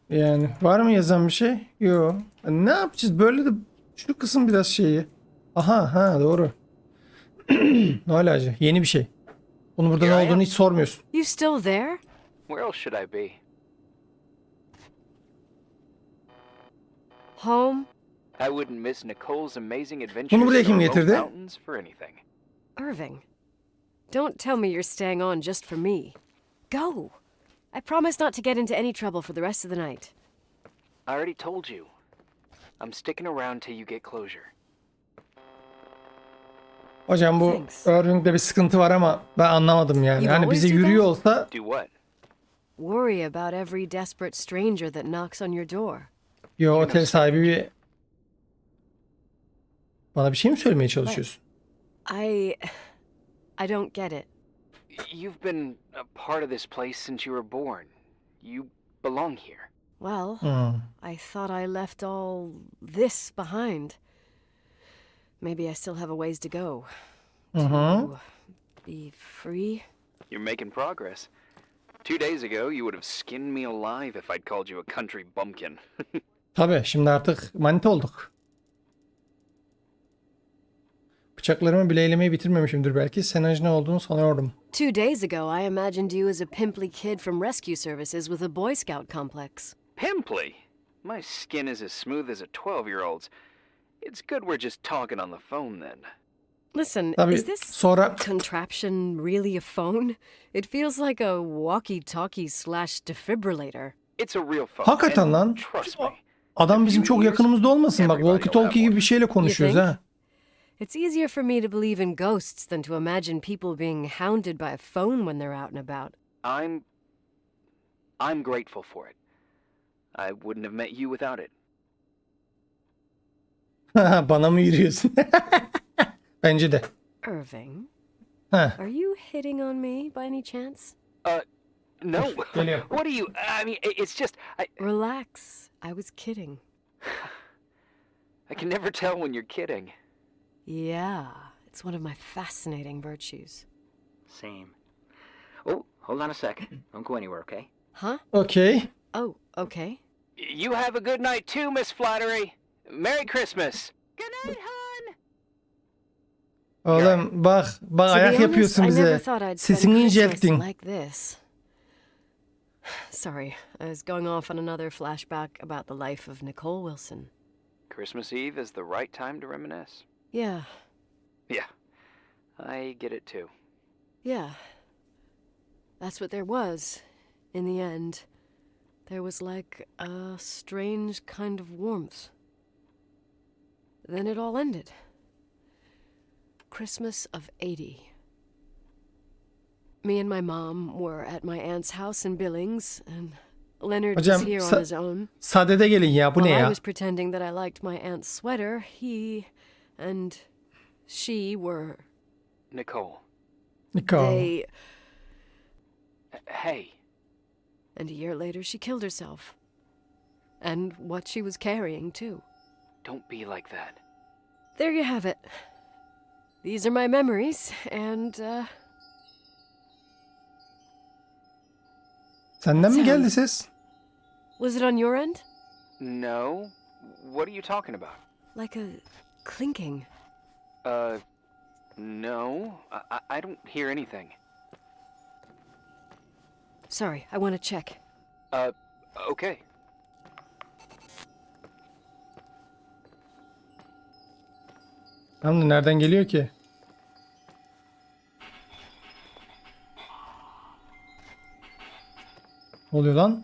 Yani var mı yazan bir şey? Yok. Ne yapacağız? Böyle de şu kısım biraz şeyi. Aha ha doğru. Ne alacı? Yeni bir şey. Bunu burada ne olduğunu hiç sormuyorsun. You still there? Where else should I be? Home? I wouldn't miss Nicole's amazing adventures Bunu buraya in kim the remote getirdi? mountains for anything. Irving. Don't tell me you're staying on just for me. Go. I promise not to get into any trouble for the rest of the night. I already told you. I'm sticking around till you get closure. Hocam bu Thanks. Irving'de bir sıkıntı var ama ben anlamadım yani. You Hani always bize do yürüyor that? olsa Do what? Worry about every desperate stranger that knocks on your door. yo otel sahibi bir bana bir şey mi söylemeye çalışıyorsun? I don't get it. You've been a part of this place since you were born. You belong here. Well, Hmm. I thought I left all this behind. Maybe I still have a ways to go. To be free. You're making progress. 2 days ago, you would have skinned me alive if I'd called you a country bumpkin. Tabii şimdi artık manita olduk. Bıçaklarımı bile elemeyi bitirmemişimdir belki. Sen ne olduğunu sanıyordum. 2 days ago, I imagined you as a pimply kid from rescue services with a Boy Scout complex. Pimply? My skin is as smooth as a 12-year-old's. It's good we're just talking on the phone then. Listen, Tabii is this sonra contraption really a phone? It feels like a walkie-talkie/defibrillator. It's a real phone. hakikaten and lan. Trust me. Adam bizim çok yakınımızda olmasın bak. Walkie talkie gibi bir şeyle konuşuyoruz think? ha. It's easier for me to believe in ghosts than to imagine people being hounded by a phone when they're out and about. I'm grateful for it. I wouldn't have met you without it. Bana mı yürüyorsun? Bence de. Irving, Heh. are you hitting on me by any chance? No. Geliyor. What are you? I mean, it's just Relax. I was kidding. I can never tell when you're kidding. Yeah, it's one of my fascinating virtues. Same. Oh, hold on a second. Don't go anywhere, okay? Huh? Okey. Oh, okay. You have a good night too, Miss Flattery. Merry Christmas. Good night, hon. Oğlum bak To be ayak honest, yapıyorsun I never bize. thought I'd spend Sesini Christmas incelttin. like this. Sorry, I was going off on another flashback about the life of Nicole Wilson. Christmas Eve is the right time to reminisce. Yeah, Yeah, I get it too. yeah. That's what there was. In the end, there was like a strange kind of warmth. Then it all ended. Christmas of '80. Me and my mom were at my aunt's house in Billings, and Leonard was Hocam here on his own. sadede gelin ya bu ne While I ya? was pretending that I liked my aunt's sweater, he and she were... Nicole. Nicole. They... Hey, And a year later, she killed herself. And what she was carrying, too. don't be like that. There you have it. These are my memories, and, Senden mi Sen- geldi ses? was it on your end? No. What are you talking about? Like a clinking. No. I don't hear anything. Sorry, I want to check. Okay. Tamam da nereden geliyor ki? Ne oluyor lan?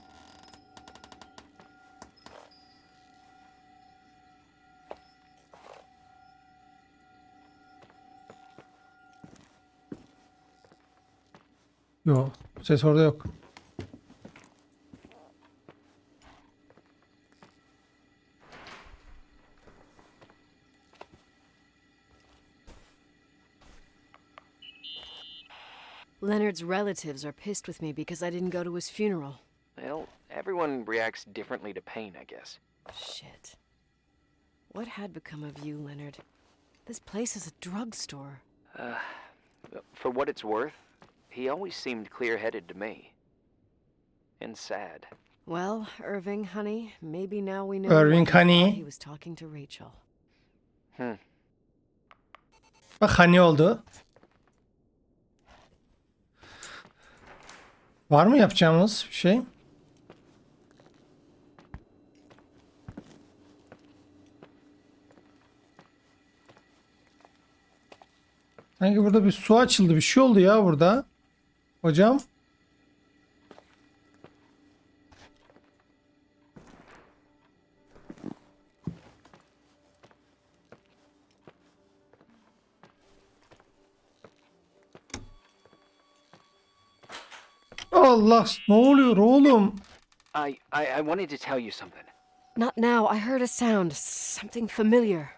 Yok. Ses orada yok. Leonard's relatives are pissed with me because I didn't go to his funeral. Well, everyone reacts differently to pain, I guess. Shit. What had become of you, Leonard? This place is a drugstore. For what it's worth, he always seemed clear-headed to me. And sad. Well, Irving, honey, maybe now we know Irving, why honey. he was talking to Rachel. Bak hani oldu. Var mı yapacağımız bir şey? Sanki burada bir su açıldı. Bir şey oldu ya burada. Hocam. Allah, ne oluyor oğlum? I wanted to tell you something. Not now. I heard a sound. Something familiar.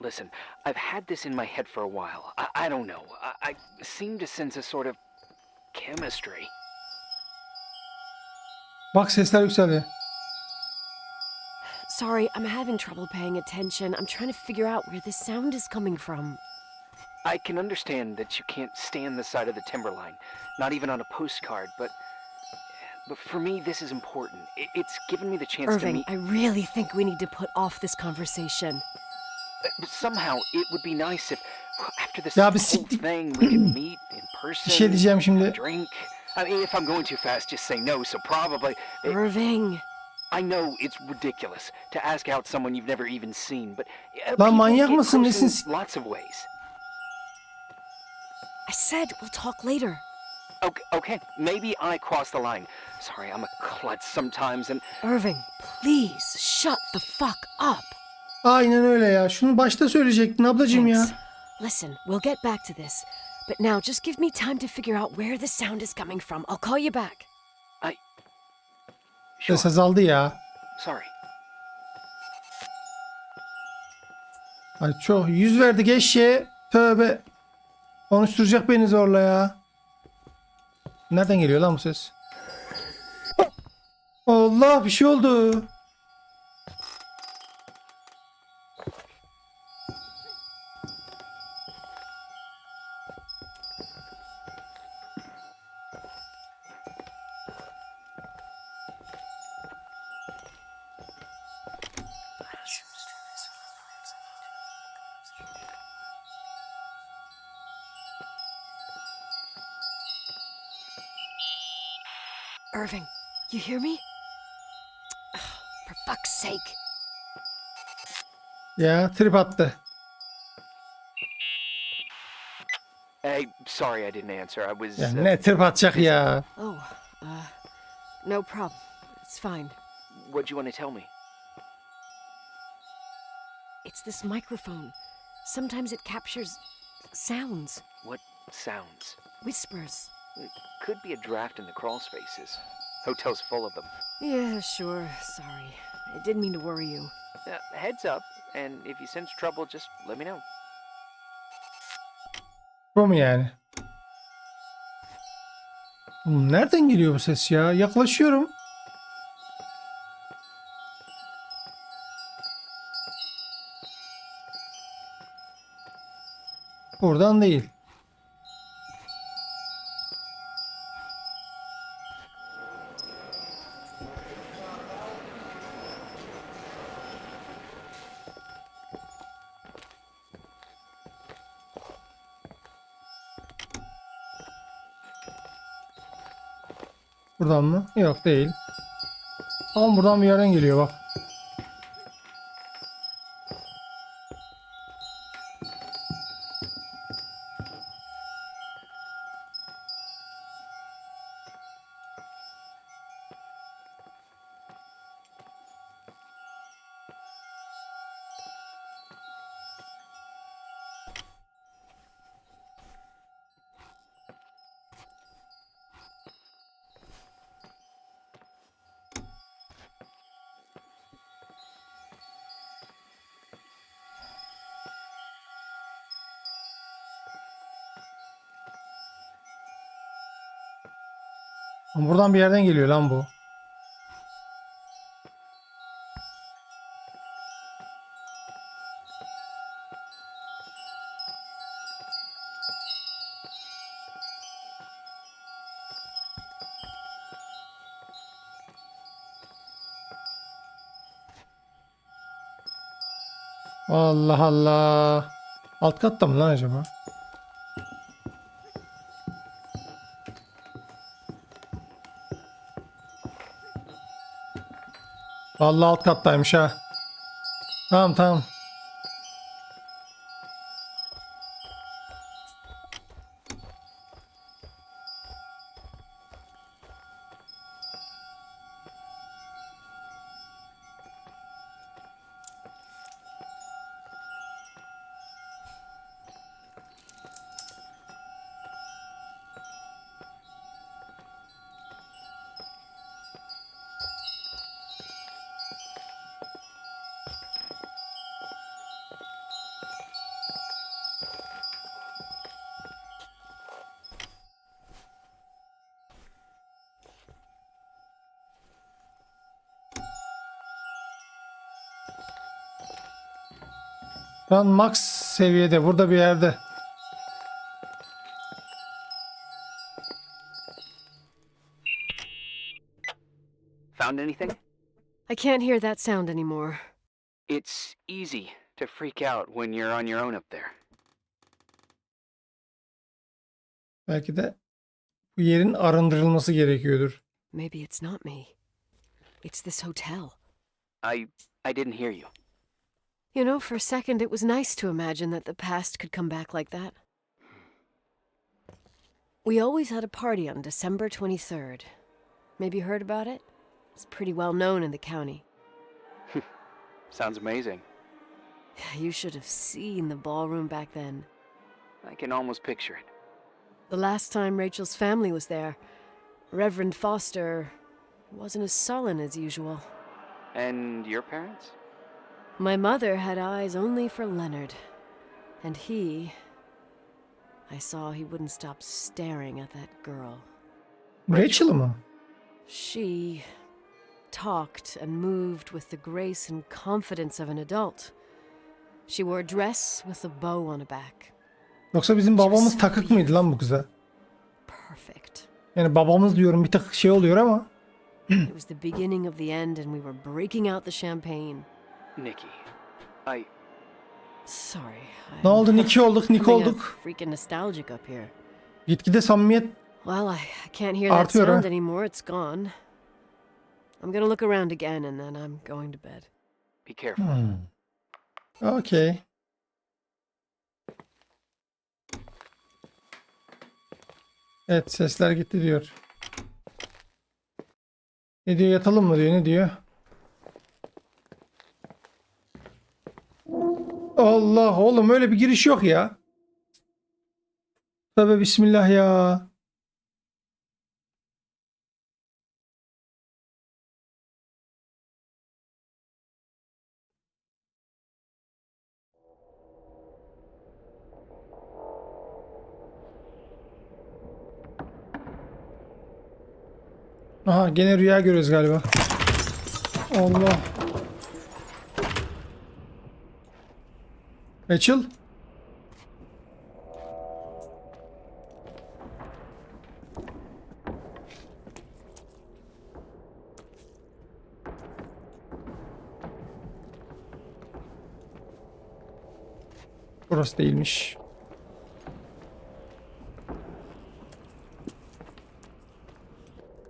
Listen, I've had this in my head for a while. I don't know. I seem to sense a sort of chemistry. Bak sesler yükseldi. Sorry, I'm having trouble paying attention. I'm trying to figure out where this sound is coming from. I can understand that you can't stand the side of the timberline, not even on a postcard, but for me, this is important. It's given me the chance to Irving, meet... I really think we need to put off this conversation. Somehow, it would be nice if, after this Ya whole bir siktir. thing, we could meet in person, Bir şey diyeceğim şimdi. drink. I mean, if I'm going too fast, just say no, so probably... Irving. I know it's ridiculous to ask out someone you've never even seen, but... Lan people manyak get mısın? close in Nesin? lots of ways. I said we'll talk later. Okay, maybe I crossed the line. Sorry, I'm a klutz sometimes and... Irving, please shut the fuck up. Aynen öyle ya. Şunu başta söyleyecektin ablacığım ya. Thanks. Listen, we'll get back to this. But now just give me time to figure out where the sound is coming from. I'll call you back. Sure, Ses azaldı ya. sorry. Ay çok yüz verdik eşeğe. Tövbe. Konuşturacak beni zorla ya. Nereden geliyor lan bu ses? Allah, bir şey oldu. Irving, you hear me? For fuck's sake. Ya trip attı. Hey, sorry I didn't answer. I was... Ya ne trip atacak ya. Oh, no problem. It's fine. What'd you want to tell me? It's this microphone. Sometimes it captures sounds, What sounds? whispers. It could be a draft in the crawl spaces. Hotel's full of them. Yeah, sure. Sorry. I didn't mean to worry you. Heads up, and if you sense trouble, just let me know. Bu mu yani? Oğlum nereden geliyor bu ses ya? Yaklaşıyorum. Buradan değil. Buradan mı? Yok değil. Ama buradan bir yerden geliyor bak. Ama buradan bir yerden geliyor lan bu. Allah Allah. Alt katta mı lan acaba? Vallahi alt kattaymış ha. Tamam tamam. Şu an max seviyede burada bir yerde. Found anything? I can't hear that sound anymore. It's easy to freak out when you're on your own up there. Belki de bu yerin arındırılması gerekiyordur. Maybe it's not me. It's this hotel. I didn't hear you. You know, for a second it was nice to imagine that the past could come back like that. We always had a party on December 23rd. Maybe you heard about it? It's pretty well known in the county. Sounds amazing. You should have seen the ballroom back then. I can almost picture it. The last time Rachel's family was there, Reverend Foster wasn't as sullen as usual. And your parents? My mother had eyes only for Leonard. And I saw he wouldn't stop staring at that girl. Rachel mı? She talked and moved with the grace and confidence of an adult. She wore a dress with a bow on her back. Yoksa bizim babamız takık mıydı lan bu kıza? Perfect. Yani babamız diyorum bir tık şey oluyor ama. It was the beginning of the end and we were breaking out the champagne. Nikiii, Sorry. Ne oldu? Nikiii olduk, Nick Becoming olduk. freaking nostalgic up here. Gitgide samimiyet Well, I can't hear that artıyor sound ha. anymore. It's gone. I'm gonna look around again and then I'm going to bed. be careful. Okay. Evet, sesler gitti diyor. Ne diyor, yatalım mı diyor, ne diyor? Allah oğlum, öyle bir giriş yok ya. Tövbe bismillah ya. Aha, gene rüya görüyoruz galiba. Allah. Rachel. Burası değilmiş.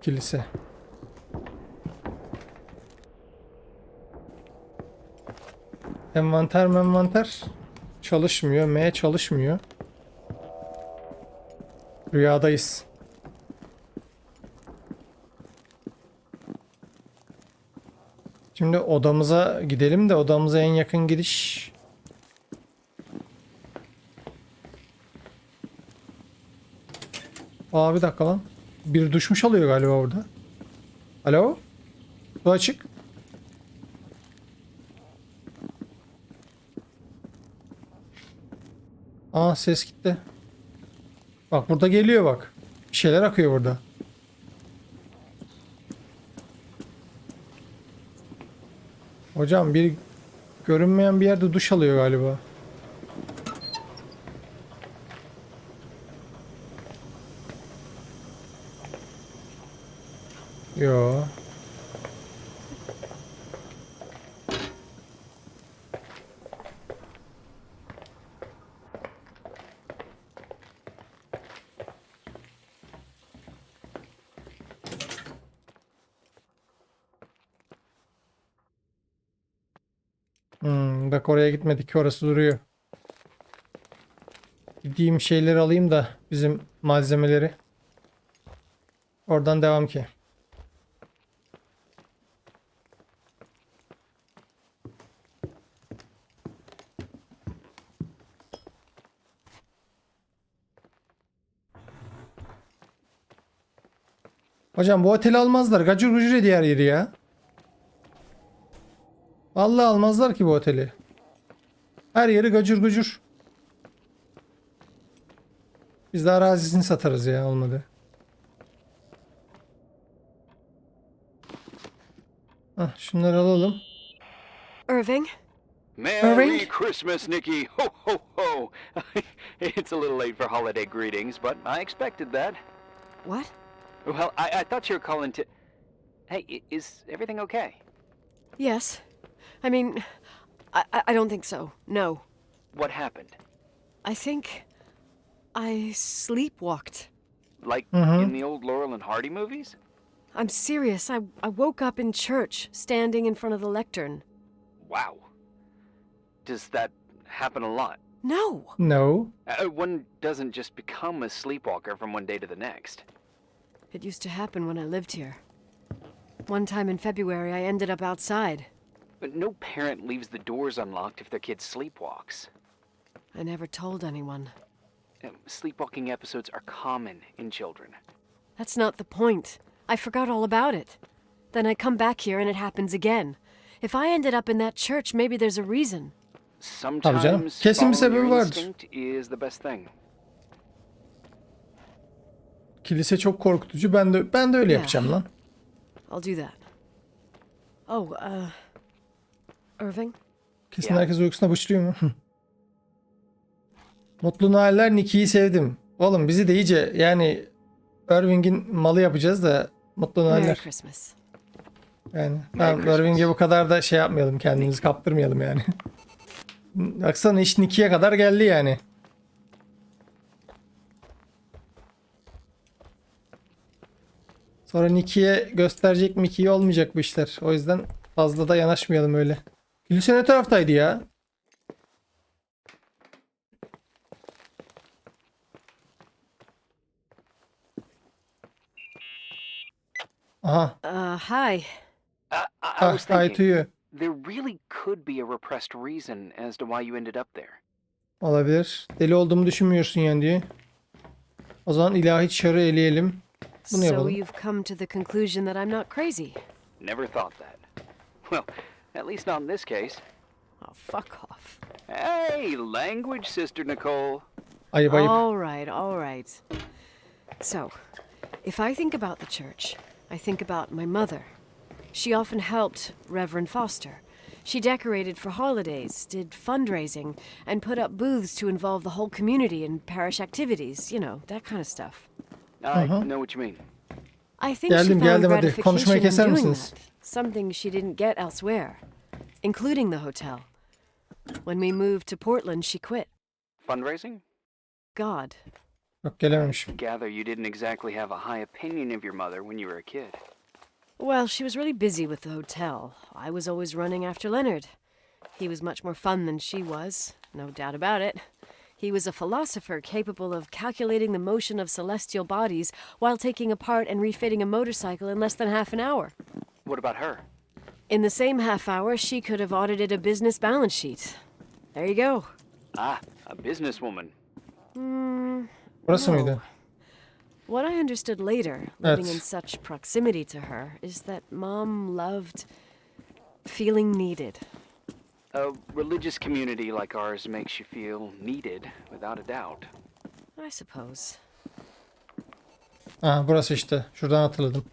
Kilise. Envanter çalışmıyor. M çalışmıyor. Rüyadayız. Şimdi odamıza gidelim de odamıza en yakın gidiş. Aa, bir dakika lan. Bir duşmuş alıyor galiba orada. Alo? Su açık. Aa, ses gitti. Bak burada geliyor bak. Bir şeyler akıyor burada. Hocam bir görünmeyen bir yerde duş alıyor galiba. Yo. Bak oraya gitmedik. Orası duruyor. Gideyim şeyleri alayım da bizim malzemeleri. Oradan devam ki. Hocam bu oteli almazlar. Gacır gucur ediyor her yeri ya. Vallahi almazlar ki bu oteli. Her yeri gacır gucur. Biz de arazisini satarız ya olmadı. Şunları alalım. Irving? Merry Irving? Christmas, Nikiii. Ho, ho, ho. It's a little late for holiday greetings, but I expected that. What? Well, I thought you were calling to... Hey, is everything okay? Yes. I mean, I don't think so. No. What happened? I think I sleepwalked. Like in the old Laurel and Hardy movies? I'm serious. I woke up in church, standing in front of the lectern. Wow. Does that happen a lot? No. No. One doesn't just become a sleepwalker from one day to the next. It used to happen when I lived here. One time in February, I ended up outside. But no parent leaves the doors unlocked if their kid sleepwalks. I never told anyone. Sleepwalking episodes are common in children. That's not the point. I forgot all about it. Then I come back here and it happens again. If I ended up in that church, maybe there's a reason. Tabii canım. Sometimes Kesin bir following your sebebi vardır. instinct is the best thing. Kilise çok korkutucu. Ben de öyle yapacağım lan. I'll do that. Oh, Irving? Kesin herkes uykusuna bıçlıyor mu? Mutlu Noeller, Nikii'yi sevdim. Oğlum bizi de iyice yani Irving'in malı yapacağız da Mutlu Merry Noeller. Christmas. Yani tamam, Irving'e bu kadar da şey yapmayalım, kendimizi kaptırmayalım yani. Baksana iş Nikii'ye kadar geldi yani. Sonra Nikii'ye gösterecek Miki'yi olmayacak bu işler. O yüzden fazla da yanaşmayalım öyle. Kilise ne taraftaydı ya? Aha. Hi. I was Hi to thinking, you. there really could be a repressed reason as to why you ended up there. Olabilir. Deli olduğumu düşünmüyorsun yani diye. O zaman ilahi çarı eleyelim. Bunu So yapalım. you've come to the conclusion that I'm not crazy. Never thought that. Well, at least not in this case. Oh, fuck off. Hey, language, Sister Nicole. Ayıp ayıp. All right, all right. So, if I think about the church, I think about my mother. She often helped Reverend Foster. She decorated for holidays, did fundraising, and put up booths to involve the whole community in parish activities, you know, that kind of stuff. I know what you mean. I think she Geldim, found hadi. gratification Konuşmayı in keser doing misiniz? that, something she didn't get elsewhere, including the hotel. When we moved to Portland, she quit. Fundraising? God. Yok gelememişim. Gather you didn't exactly have a high opinion of your mother when you were a kid. Well, she was really busy with the hotel. I was always running after Leonard. He was much more fun than she was, no doubt about it. He was a philosopher capable of calculating the motion of celestial bodies while taking apart and refitting a motorcycle in less than half an hour. What about her? In the same half hour, she could have audited a business balance sheet. There you go. Ah, a businesswoman. Burası No. mıydı? What I understood later, living in Evet. such proximity to her, is that Mom loved feeling needed. A religious community like ours makes you feel needed, without a doubt. I suppose. Ha burası işte. Şuradan hatırladım.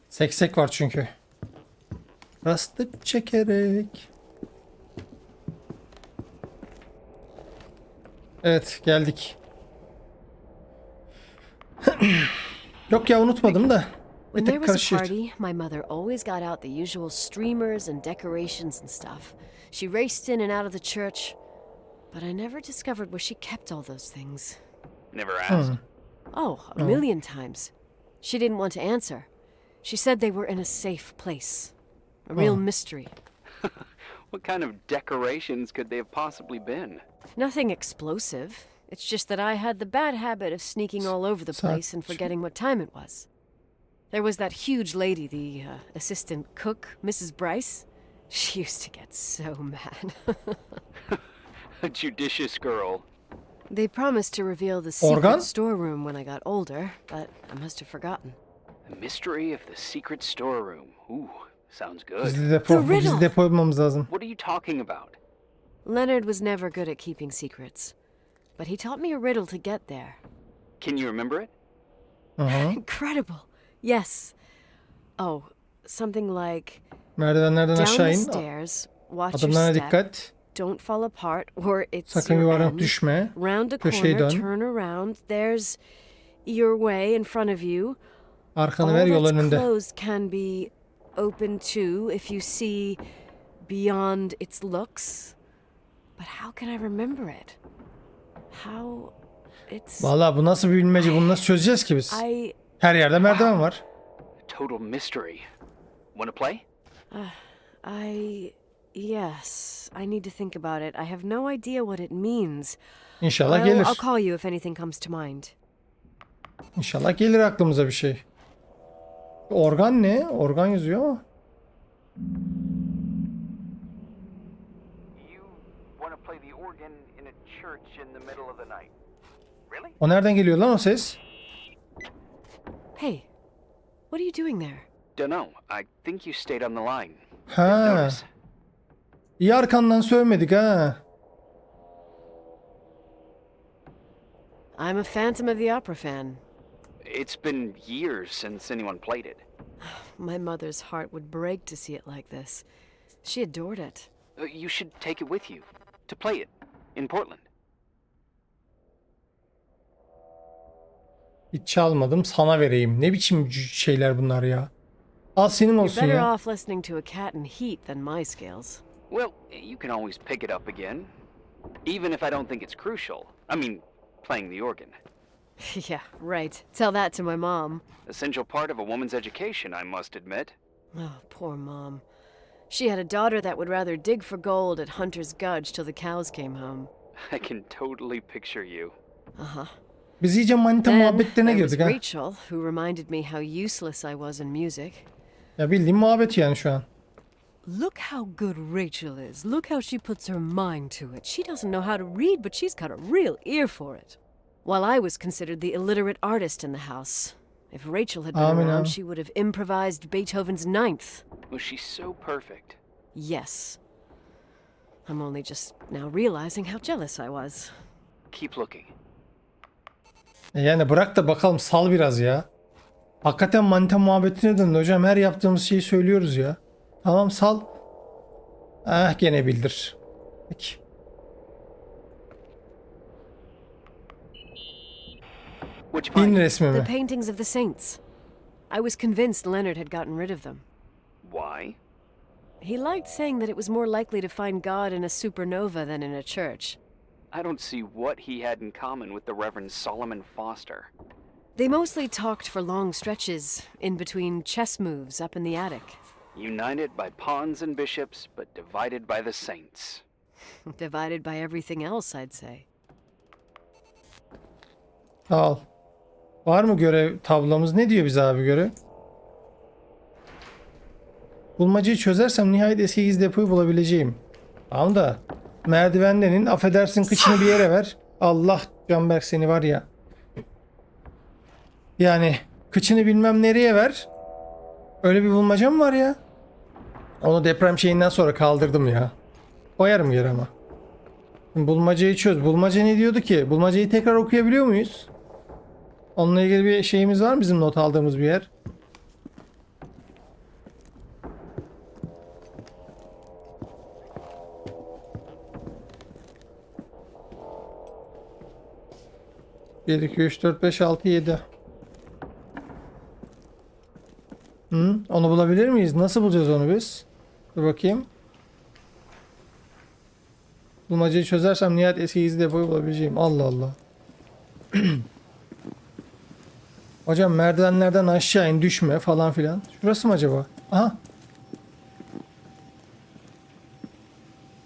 Seksek var çünkü. Rastlık çekerek. Evet geldik. Yok ya unutmadım da. Bir When there tek was a karışır. party, my mother always got out the usual streamers and decorations and stuff. She raced in and out of the church, but I never discovered where she kept all those things. Never asked. Oh, a million times. She didn't want to answer. She said they were in a safe place. A real mystery. What kind of decorations could they have possibly been? Nothing explosive. It's just that I had the bad habit of sneaking all over the place and forgetting what time it was. There was that huge lady, the assistant cook, Mrs. Bryce. She used to get so mad. A judicious girl. They promised to reveal the secret Organ? storeroom when I got older, but I must have forgotten. The mystery of the secret storeroom. Ooh, sounds good. Gizli depo, gizli depo yapmamız lazım. What are you talking about? Leonard was never good at keeping secrets, but he taught me a riddle to get there. Can you remember it? Aha. Incredible. Yes. Oh, something like Merdivenlerden down aşağı the in. stairs, watch your Adımlarına step, dikkat. don't fall apart, or it's Sakın your yuvarlanıp end. düşme. Round a Köşeyi corner, dön. turn around. There's your way in front of you. Arkanı All ver, yol that's önünde. closed can be open too if you see beyond its looks. But how can I remember it? How it's... Vallahi bu nasıl bir bilmece? Bunu nasıl çözeceğiz ki biz? Her yerde merdiven var. Total mystery. Wanna play? Yes, I need to think about it. I have no idea what it means. İnşallah gelir. I'll call you if anything comes to mind. İnşallah gelir aklımıza bir şey. Organ ne? Organ yazıyor ama. You wanna play the organ in a church in the middle of the night. Really? O nereden geliyor lan o ses? Hey, what are you doing there? Dunno. I think you stayed on the line. Ha. Notice. İyi arkandan sövmedik ha. I'm a Phantom of the Opera fan. It's been years since anyone played it. My mother's heart would break to see it like this. She adored it. You should take it with you to play it in Portland. Hiç çalmadım, sana vereyim. Ne biçim şeyler bunlar ya. Al senin You're olsun better ya. off listening to a cat in heat than my scales. Well, you can always pick it up again, even if I don't think it's crucial. I mean, playing the organ. Yeah, right. Tell that to my mom. Essential part of a woman's education, I must admit. Oh, poor mom. She had a daughter that would rather dig for gold at Hunter's Gulch till the cows came home. I can totally picture you. Uh-huh. Biz iyice manita Then muhabbetlerine there was girdik ha. Rachel, who reminded me how useless I was in music. Ya bildiğin muhabbet yani şu an. Look how good Rachel is. Look how she puts her mind to it. She doesn't know how to read, but she's got a real ear for it. While I was considered the illiterate artist in the house. If Rachel had been Amin, around, amin. she would have improvised Beethoven's Ninth. Was she so perfect? Yes. I'm only just now realizing how jealous I was. Keep looking. Yani bırak da bakalım, sal biraz ya. Hakikaten manita muhabbetine döndü hocam. Her yaptığımız şeyi söylüyoruz ya. Tamam, sal. Ah, gene bildir. Peki. What'd you Din find? resmi The mi? paintings of the saints. I was convinced Leonard had gotten rid of them. Why? He liked saying that it was more likely to find God in a supernova than in a church. I don't see what he had in common with the Reverend Solomon Foster. They mostly talked for long stretches in between chess moves up in the attic. United by pawns and bishops, but divided by the saints. Divided by everything else, I'd say. Al. Var mı görev tablomuz? Ne diyor bize abi görev? Bulmacayı çözersem nihayet eski gizli depoyu bulabileceğim. Tamam da merdivenlerin, affedersin, kıçını bir yere ver. Allah, Canberk seni var ya. Yani kıçını bilmem nereye ver. Öyle bir bulmaca mı var ya? Onu deprem şeyinden sonra kaldırdım ya. Koyarım yere ama. Bulmacayı çöz. Bulmaca ne diyordu ki? Bulmacayı tekrar okuyabiliyor muyuz? Onunla ilgili bir şeyimiz var mı, bizim not aldığımız bir yer? Bir, iki, üç, dört, beş, altı, yedi. Onu bulabilir miyiz? Nasıl bulacağız onu biz? Dur bakayım. Bulmacayı çözersem nihayet eski gizli depoyu bulabileceğim. Allah Allah. Hocam merdivenlerden aşağı in, düşme falan filan. Şurası mı acaba? Aha.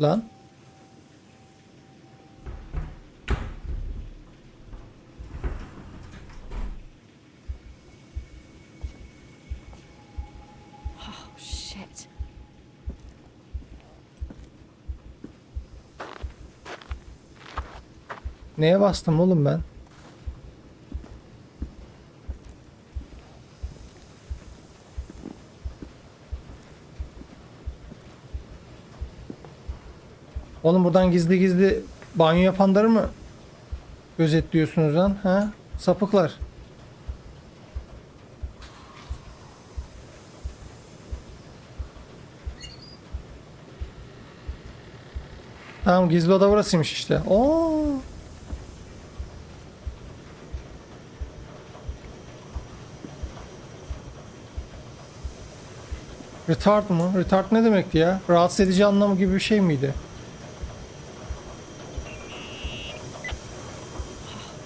Lan. Oh, shit. Neye bastım oğlum ben? Oğlum buradan gizli gizli banyo yapanları mı gözetliyorsunuz lan? Ha? Sapıklar. Tamam, gizli oda burasıymış işte. Oo. Retard mı? Retard ne demekti ya? Rahatsız edici anlamı gibi bir şey miydi?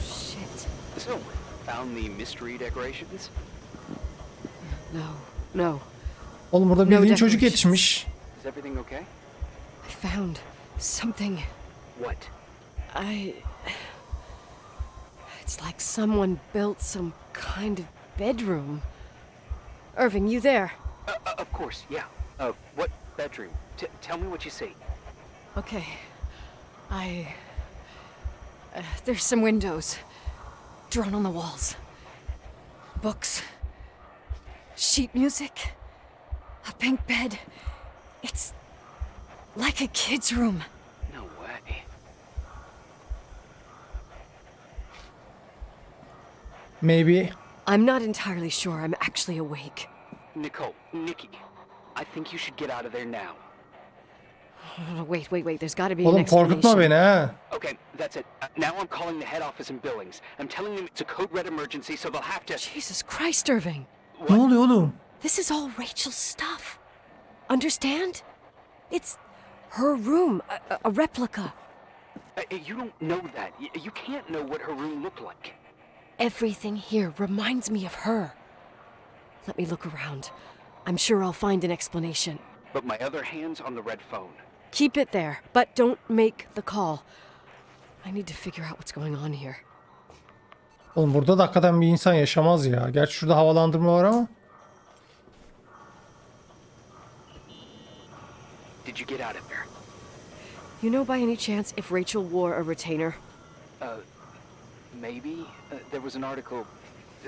Shit. So, found the mystery decorations? No, no. Oğlum burada No bildiğin çocuk decorations. yetişmiş. Is everything okay? I found something. What? It's like someone built some kind of bedroom. Irving, you there? Of course, yeah. What bedroom? Tell me what you see. Okay. There's some windows drawn on the walls. Books. Sheet music. A pink bed. It's like a kid's room. No way. Maybe. I'm not entirely sure I'm actually awake. Nikiii, I think you should get out of there now. Wait. There's got to be an Oğlum explanation. korkutma beni ha. Okay, that's it. Now I'm calling the head office in Billings. I'm telling them it's a code red emergency, so they'll have to... Jesus Christ, Irving. Ne oluyor oğlum? This is all Rachel's stuff. Understand? It's her room, a replica. You don't know that. You can't know what her room looked like. Everything here reminds me of her. Let me look around. I'm sure I'll find an explanation. But my other hand's on the red phone. Keep it there, but don't make the call. I need to figure out what's going on here. Oğlum burada da hakikaten bir insan yaşamaz ya. Gerçi şurada havalandırma var ama. Did you get out of there? You know by any chance if Rachel wore a retainer? Maybe. There was an article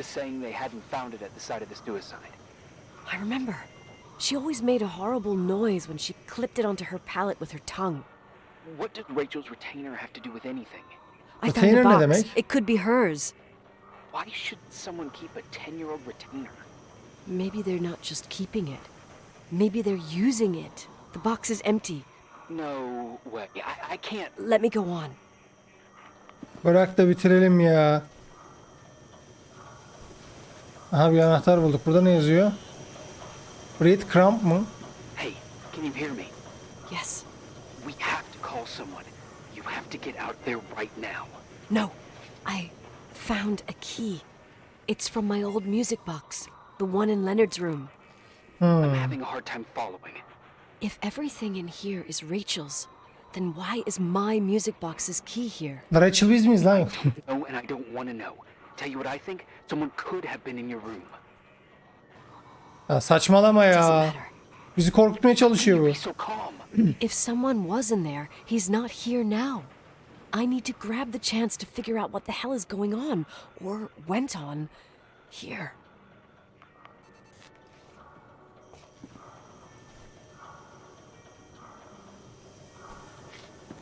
saying they hadn't found it at the site of the suicide. I remember. She always made a horrible noise when she clipped it onto her palate with her tongue. What did Rachel's retainer have to do with anything? I found a Retainer ne box. demek? It could be hers. Why should someone keep a 10-year-old retainer? Maybe they're not just keeping it. Maybe they're using it. The box is empty. No way. I can't... Let me go on. Bırak da bitirelim ya. Aha, bir anahtar bulduk. Burada ne yazıyor? Breadcrumb mı? Hey, can you hear me? Yes. We have to call someone. You have to get out there right now. No. I found a key. It's from my old music box. The one in Leonard's room. I'm having a hard time following. If everything in here is Rachel's, then why is my music box's key here? Rachel biz miyiz lan? No, and I don't want to know. Tell you what I think? Someone could have been in your room. Ya saçmalama Doesn't ya. matter. Bizi korkutmaya çalışıyor bu. Be so calm. If someone was in there, he's not here now. I need to grab the chance to figure out what the hell is going on, or went on, here.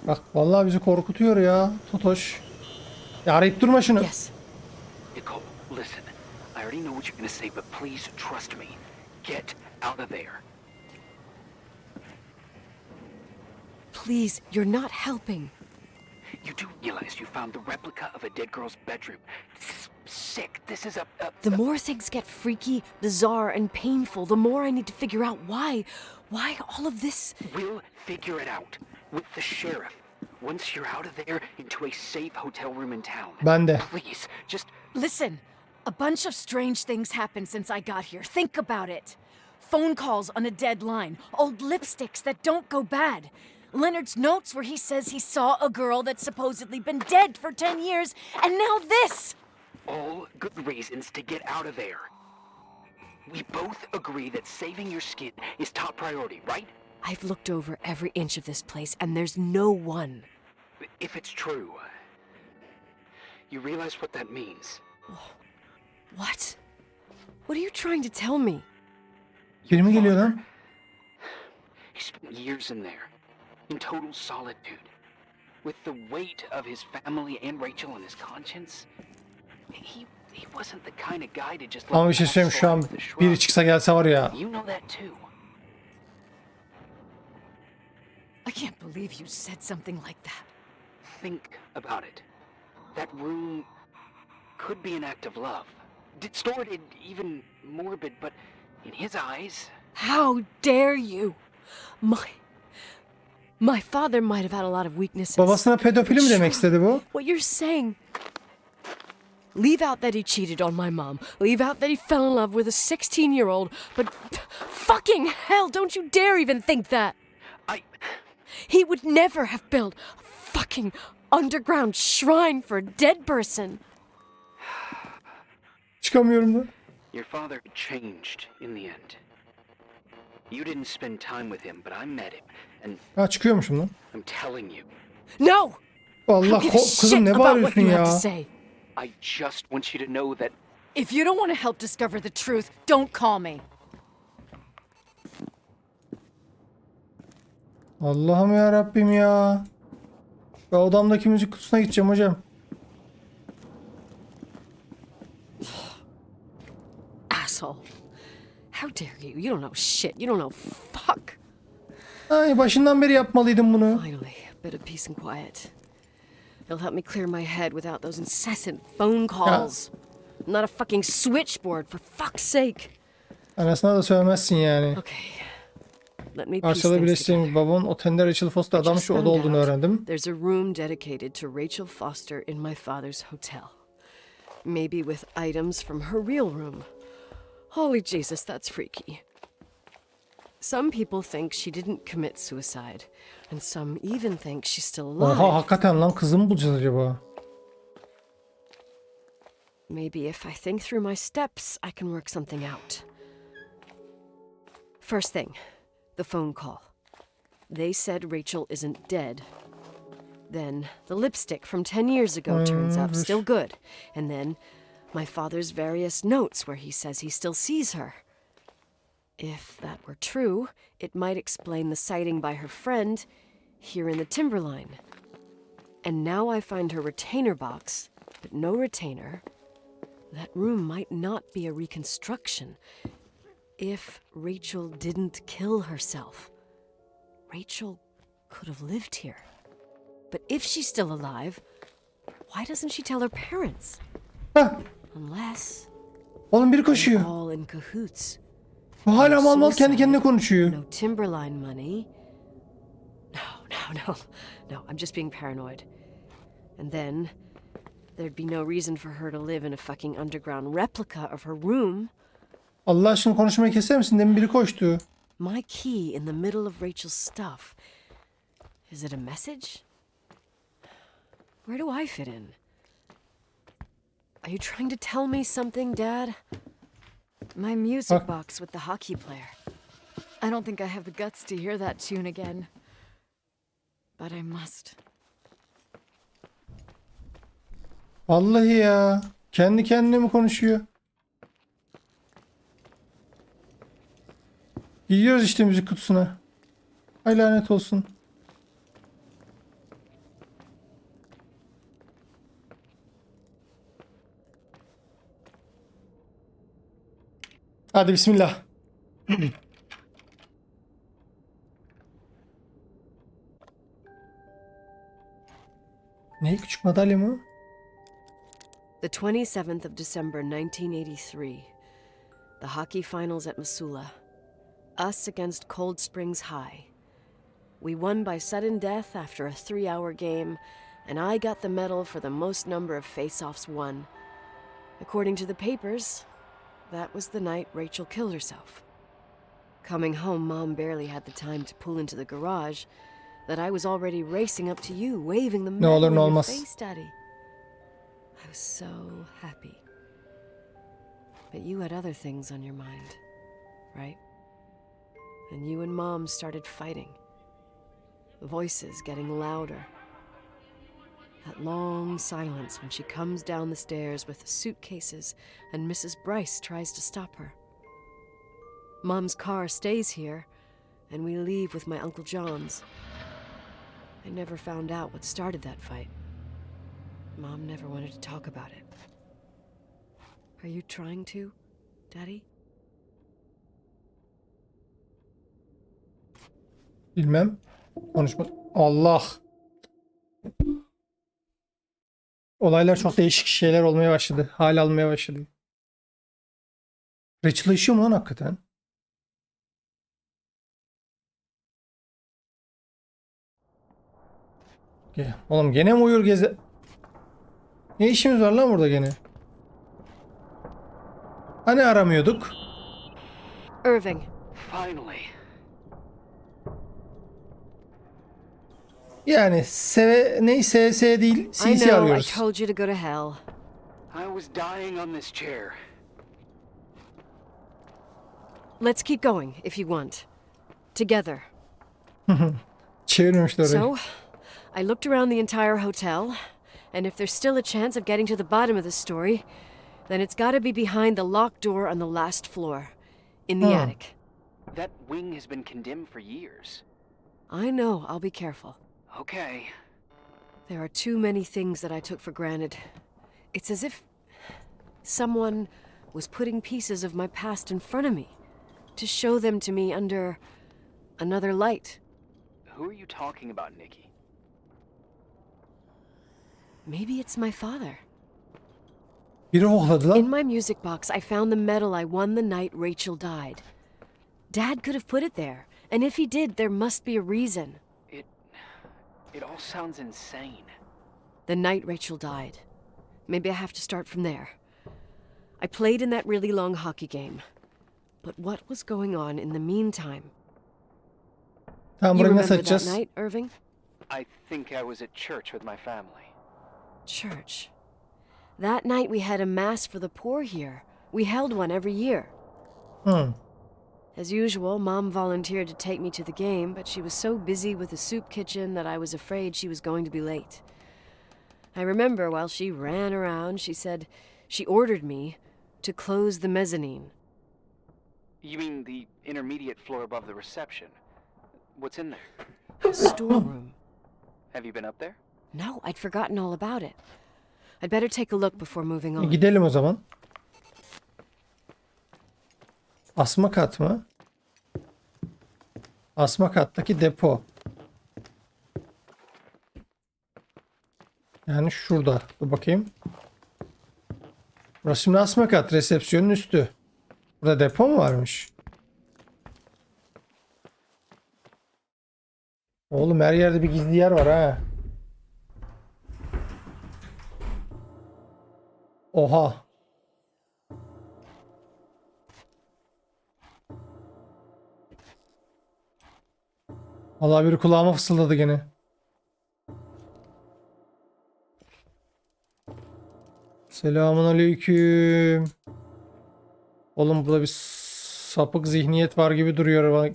Bak vallahi bizi korkutuyor ya. Totoş. Ya arayıp durma şunu. Yes. Nicole, listen. I already know what you're going to say, but please trust me. Get out of there. Please, you're not helping. You do realize you found the replica of a dead girl's bedroom. This is sick. This is The more things get freaky, bizarre, and painful, the more I need to figure out why all of this... We'll figure it out. With the sheriff. Once you're out of there, into a safe hotel room in town. Ben de. Please, just... Listen, a bunch of strange things happened since I got here. Think about it. Phone calls on a dead line, old lipsticks that don't go bad. Leonard's notes where he says he saw a girl that's supposedly been dead for 10 years, and now this! All good reasons to get out of there. We both agree that saving your skin is top priority, right? I've looked over every inch of this place, and there's no one. If it's true, you realize what that means. What? What are you trying to tell me? Biri mi geliyor lan? He spent years in there, in total solitude, with the weight of his family and Rachel on his conscience. He wasn't the kind of guy to just Ama bir şey söyleyeyim, şu an biri çıksa gelse var ya. You know that too. I can't believe you said something like that. Think about it. That room could be an act of love. Distorted, even morbid, but in his eyes... How dare you? My father might have had a lot of weaknesses. Babasına pedofili mi demek istedi bu? What you're saying... Leave out that he cheated on my mom. Leave out that he fell in love with a 16-year-old. But fucking hell, don't you dare even think that. He would never have built a fucking underground shrine for a dead person. Çıkamıyorum da. Your father changed in the end. You didn't spend time with him, but I met him, and Ha çıkıyormuşum lan. I'm telling you. No! Allah kızım ne bağırıyorsun ya? I just want you to know that... If you don't want to help discover the truth, don't call me. Allah'ım ya Rabbim ya. Ben odamdaki müzik kutusuna gideceğim hocam. Asshole. How dare you? You don't know shit. You don't know fuck. Ay başından beri yapmalıydım bunu. Finally, a bit of peace and quiet. It'll help me clear my head without those incessant phone calls. I'm not a fucking switchboard, for fuck's sake. Anasına da söylemezsin yani. Okay. Let me piece Parçalı things birleştiğim together. babamın otelde Rachel Foster adamış Just bir oda found olduğunu out öğrendim. There's a room dedicated to Rachel Foster in my father's hotel. Maybe with items from her real room. Holy Jesus, that's freaky. Some people think she didn't commit suicide. And some even think she's still alive. Oha hakikaten lan kızı mı bulacağız acaba? Maybe if I think through my steps, I can work something out. First thing, the phone call. They said Rachel isn't dead. Then the lipstick from 10 years ago turns up, still good. And then my father's various notes where he says he still sees her. If that were true, it might explain the sighting by her friend here in the timberline. And now I find her retainer box, but no retainer. That room might not be a reconstruction. If Rachel didn't kill herself, Rachel could have lived here. But if she's still alive, why doesn't she tell her parents? Heh. Unless Oğlum biri koşuyor. they're all in cahoots. Bu hala mal mal kendi Suicide, kendine konuşuyor. No timberline money. No, I'm just being paranoid. And then there'd be no reason for her to live in a fucking underground replica of her room. Allah aşkına konuşmayı keser misin? Demin biri koştu. My key in the middle of Rachel's stuff. Is it a message? Where do I fit in? Are you trying to tell me something, Dad? My music box with the hockey player. I don't think I have the guts to hear that tune again. But I must. Vallahi ya. Kendi kendine mi konuşuyor? Gidiyoruz işte müzik kutusuna. Ay lanet olsun. Hadi bismillah. Ne küçük madalya mı? The 27th of December 1983. The hockey finals at Missoula. Us against Cold Springs High. We won by sudden death after a 3-hour game, and I got the medal for the most number of face-offs won. According to the papers, that was the night Rachel killed herself. Coming home, Mom barely had the time to pull into the garage, that I was already racing up to you, waving the Ne medal olur in ne your olmaz. face, Daddy. I was so happy. But you had other things on your mind, right? And you and Mom started fighting. Voices getting louder. That long silence when she comes down the stairs with the suitcases and Mrs. Bryce tries to stop her. Mom's car stays here, and we leave with my Uncle John's. I never found out what started that fight. Mom never wanted to talk about it. Are you trying to, Daddy? Bilmem. Konuşma. Allah. Olaylar çok değişik şeyler olmaya başladı. Hal almaya başladı. Rachel yaşıyor mu lan hakikaten? Oğlum gene mi uyur geze... Ne işimiz var lan burada gene? Hani aramıyorduk? Irving. Finally. Yani S değil I CC know I arıyoruz. told you to go to hell. I was dying on this chair. Let's keep going if you want. Together. Çevirmemişler orayı. So, I looked around the entire hotel, and if there's still a chance of getting to the bottom of this story, then it's gotta be behind the locked door on the last floor, in the attic. That wing has been condemned for years. I know, I'll be careful. Okay. There are too many things that I took for granted. It's as if someone was putting pieces of my past in front of me to show them to me under another light. Who are you talking about, Nikiii? Maybe it's my father. Biri hohladı lan. In my music box, I found the medal I won the night Rachel died. Dad could have put it there, and if he did, there must be a reason. It all sounds insane. The night Rachel died. Maybe I have to start from there. I played in that really long hockey game. But what was going on in the meantime? Tamam You burayı nasıl remember that açacağız? night, Irving? I think I was at church with my family. Church. That night we had a mass for the poor here. We held one every year. As usual, Mom volunteered to take me to the game, but she was so busy with the soup kitchen that I was afraid she was going to be late. I remember while she ran around, she said she ordered me to close the mezzanine. You mean the intermediate floor above the reception? What's in there? Storeroom. Have you been up there? No, I'd forgotten all about it. I'd better take a look before moving on. Gidelim o zaman. Asma kat mı? Asma kattaki depo. Yani şurada. Dur bakayım. Burası şimdi asma kat. Resepsiyonun üstü. Burada depo mu varmış? Oğlum her yerde bir gizli yer var ha. Oha. Vallahi biri kulağıma fısıldadı gene. Selamun aleyküm. Oğlum burada bir sapık zihniyet var gibi duruyor bana.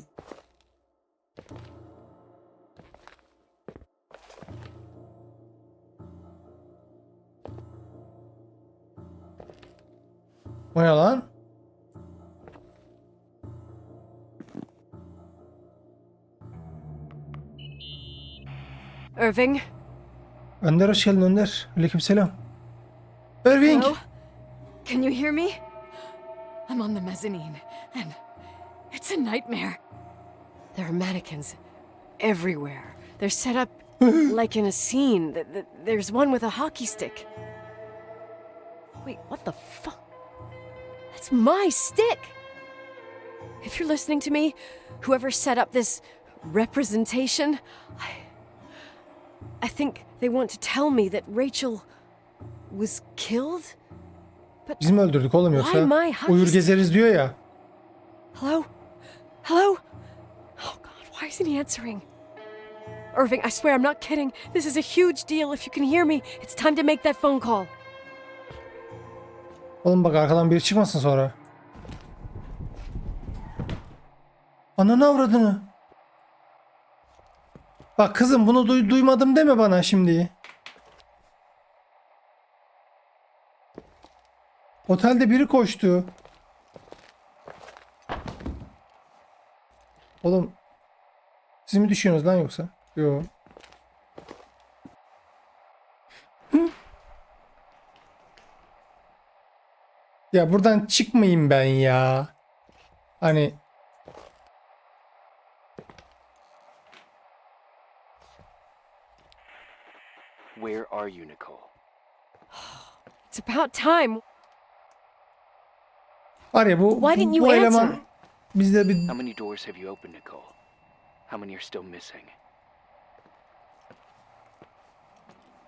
O ne lan? Irving? Önder hoş geldin Önder. Aleykümselam. Irving. Hello? Can you hear me? I'm on the mezzanine, and it's a nightmare. There are mannequins everywhere. They're set up like in a scene. There's one with a hockey stick. Wait, what the fuck? That's my stick! If you're listening to me, whoever set up this representation, I think they want to tell me that Rachel was killed? But Biz mi öldürdük oğlum why yoksa? my hockey Uyur stick? gezeriz diyor ya. Hello? Hello? Oh God, why isn't he answering? Irving, I swear I'm not kidding. This is a huge deal. If you can hear me, it's time to make that phone call. Oğlum bak arkadan biri çıkmasın sonra. Ananı avradını. Bak kızım bunu duymadım deme bana şimdi. Otelde biri koştu. Oğlum siz mi düşüyorsunuz lan yoksa? Yok. Ya buradan çıkmayayım ben ya. Hani Where are you, Nicole? It's about time. var ya Why didn't you bu answer? eleman bizde bir How many doors have you opened, Nicole? How many are still missing?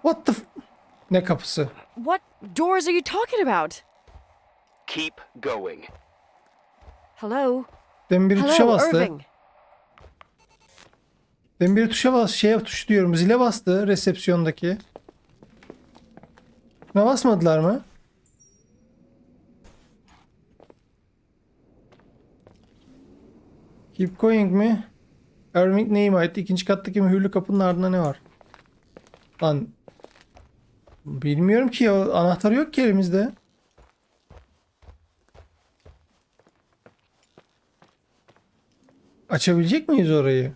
what the ne kapısı? What doors are you talking about? Keep going. Hello? Demin biri tuşa Hello, bastı. Irving. Demin biri tuşa bas tuş diyorum zile bastı resepsiyondaki. Ne basmadılar mı? Keep going mi? Irving neyime ait? İkinci kattaki mühürlü kapının ardında ne var? Lan bilmiyorum ki ya anahtarı yok ki elimizde. Açabilecek miyiz orayı?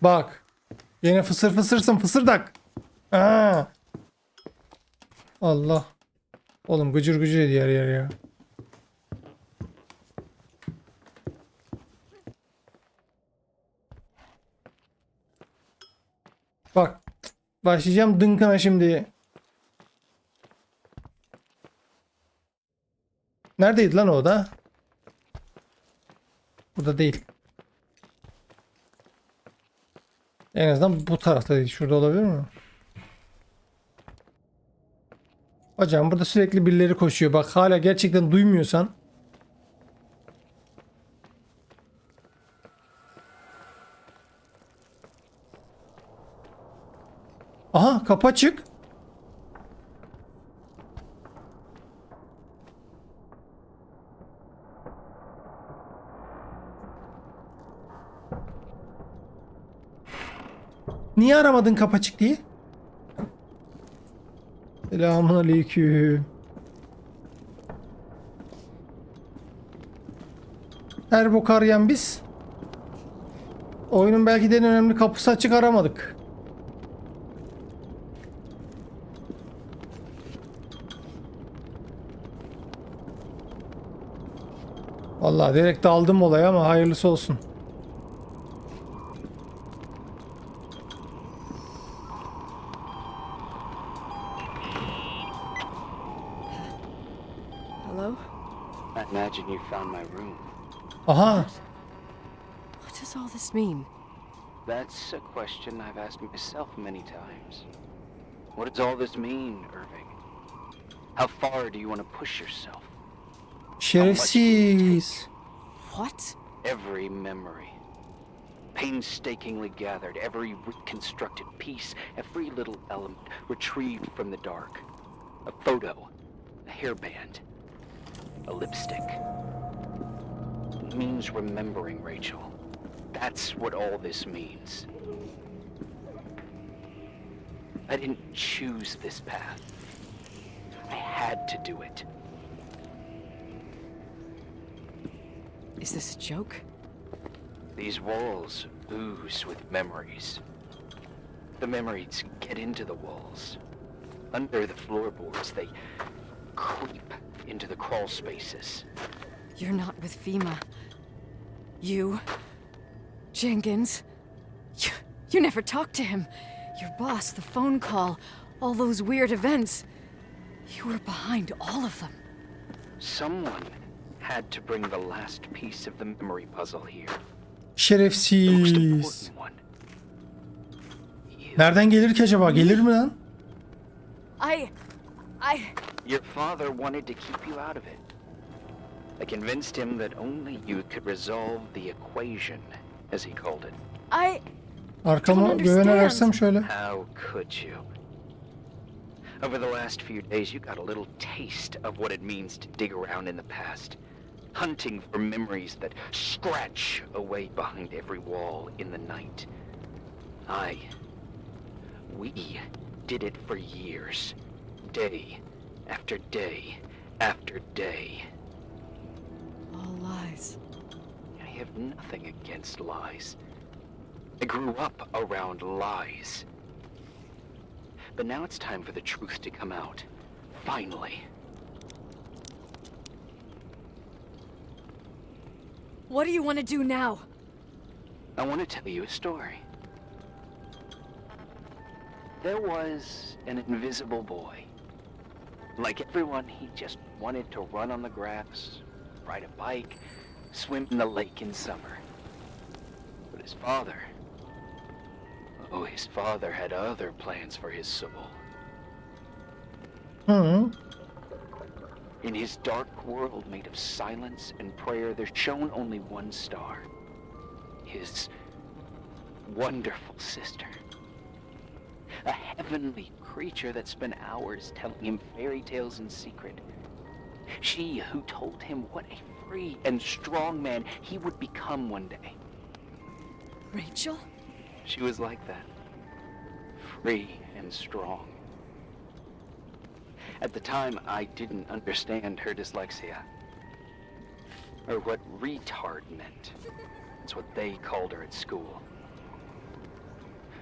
Bak. Yine fısır fısırsın fısırdak. Aa. Allah. Oğlum gıcır gıcır ediyor yer ya. Bak. Başlayacağım dınkana şimdi. Neredeydi lan o da? Burada değil. En azından bu tarafta değil. Şurada olabilir mi? Hocam burada sürekli birileri koşuyor. Bak hala gerçekten duymuyorsan. Aha kapı açık. Niye aramadın kapı açık diye? Selamun aleyküm. Her bok arayan biz. Oyunun belki de en önemli kapısı açık aramadık. Vallahi direkt daldım olaya ama hayırlısı olsun. Hello? I imagine you found my room. Aha. What does all this mean? That's a question I've asked myself many times. What does all this mean, Irving? How far do you want to push yourself? Şerefsiz. What? Every memory, painstakingly gathered, every reconstructed piece, every little element retrieved from the dark. A photo, a hairband, a lipstick. It means remembering, Rachel. That's what all this means. I didn't choose this path. I had to do it. Is this a joke? These walls ooze with memories. The memories get into the walls. Under the floorboards, they creep into the crawl spaces. You're not with FEMA. You, Jenkins, you never talked to him. Your boss, the phone call, all those weird events. You were behind all of them. Someone had to bring the last piece of the memory puzzle here. The most Şerefsiz. important one. Nereden gelir ki acaba? Gelir mi lan? I... Your father wanted to keep you out of it. I convinced him that only you could resolve the equation, as he called it. Arkamı güvenersem şöyle. How could you? Over the last few days, you got a little taste of what it means to dig around in the past. Hunting for memories that scratch away behind every wall in the night. We did it for years. Day after day after day. All lies. I have nothing against lies. I grew up around lies. But now it's time for the truth to come out. Finally. What do you want to do now? I want to tell you a story. There was an invisible boy. Like everyone, he just wanted to run on the grass, ride a bike, swim in the lake in summer. But his father had other plans for his soul. In his dark world made of silence and prayer, there shone only one star. His wonderful sister. A heavenly creature that spent hours telling him fairy tales in secret. She who told him what a free and strong man he would become one day. Rachel? She was like that. Free and strong. At the time, I didn't understand her dyslexia. Or what retard meant. That's what they called her at school.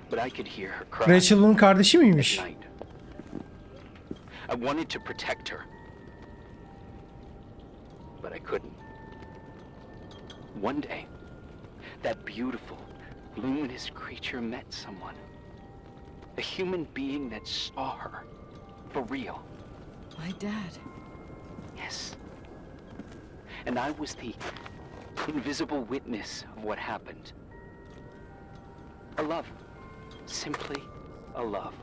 But I could hear her cry. Rachel'ın kardeşi miymiş? At night. I wanted to protect her. But I couldn't. One day, that beautiful, luminous creature met someone. A human being that saw her. For real. My dad. Yes. And I was the invisible witness of what happened. A love. Simply a love.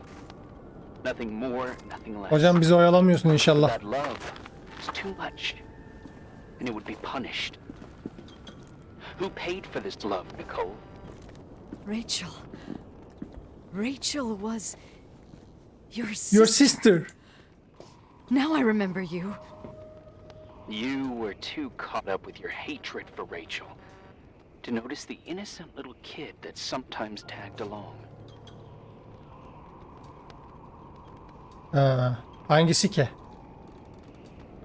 Nothing more, nothing less. Hocam bizi oyalamıyorsun inşallah. That love was too much. And it would be punished. Who paid for this love, Nicole? Rachel. Rachel was your sister. Now I remember you. You were too caught up with your hatred for Rachel to notice the innocent little kid that sometimes tagged along. Hangisi ki?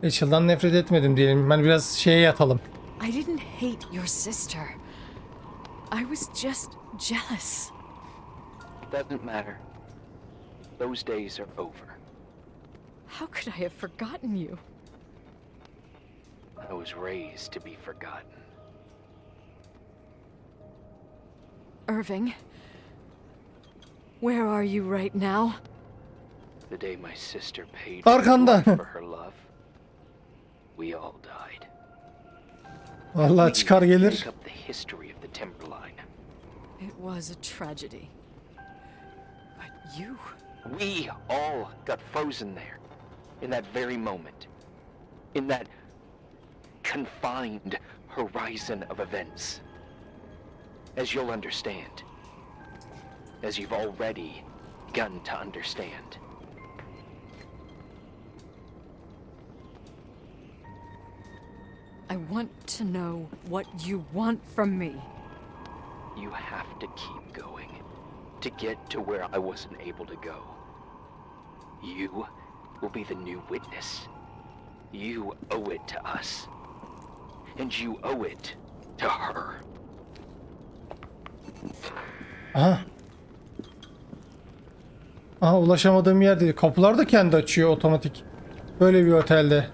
Rachel'dan nefret etmedim diyelim. Ben biraz şeye yatalım. I didn't hate your sister. I was just jealous. Doesn't matter. Those days are over. How could I have forgotten you? I was raised to be forgotten. Irving, where are you right now? The day my sister paid Arkanda. for her love, we all died. Vallahi çıkar gelir. Make up the history of the Timberline. It was a tragedy. But you... We all got frozen there, in that very moment, in that confined horizon of events. As you'll understand, as you've already begun to understand. I want to know what you want from me. You have to keep going to get to where I wasn't able to go. You will be the new witness. You owe it to us. And you owe it to her. Aha. Aha, ulaşamadığım yer değil. Kapılar da kendi açıyor otomatik. Böyle bir otelde.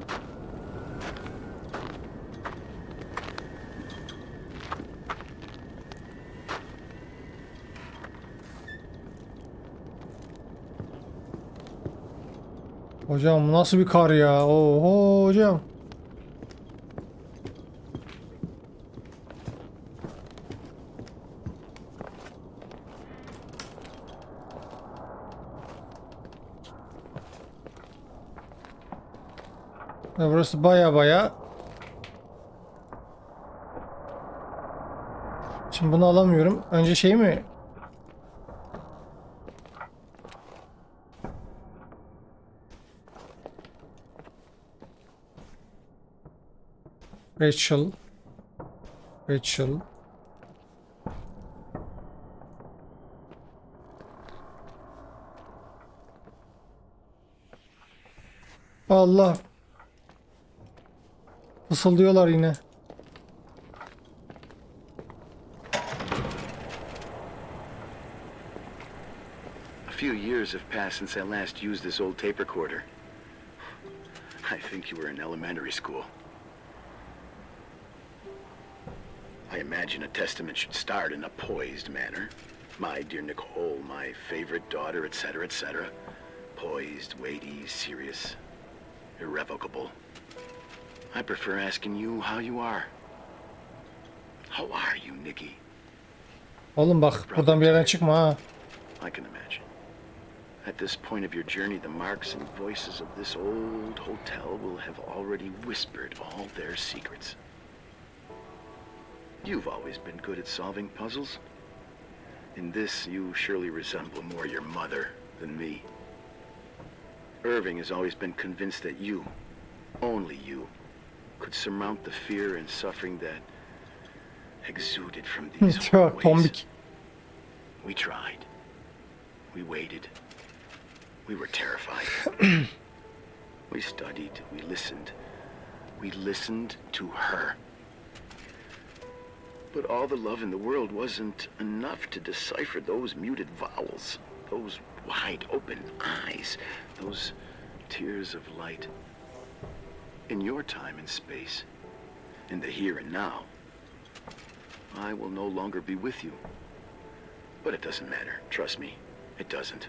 Hocam bu nasıl bir kar ya? Oho hocam. Burası baya Şimdi bunu alamıyorum. Önce şey mi? Rachel. Rachel. Allah. Fısıldıyorlar yine. A few years have passed since I last used this old tape recorder. I think you were in elementary school. I imagine a testament should start in a poised manner. My dear Nicole, my favorite daughter, etc., etc. Poised, weighty, serious, irrevocable. I prefer asking you how you are. How are you, Nikiii? Oğlum bak buradan bir yerden çıkma ha. I can imagine. At this point of your journey, the marks and voices of this old hotel will have already whispered all their secrets. You've always been good at solving puzzles. In this, you surely resemble more your mother than me. Irving has always been convinced that you, only you, could surmount the fear and suffering that exuded from these Çok hallways. tombik. We tried. We waited. We were terrified. We studied. We listened. We listened to her. But all the love in the world wasn't enough to decipher those muted vowels, those wide open eyes, those tears of light. In your time and space, in the here and now, I will no longer be with you. But it doesn't matter. Trust me, it doesn't.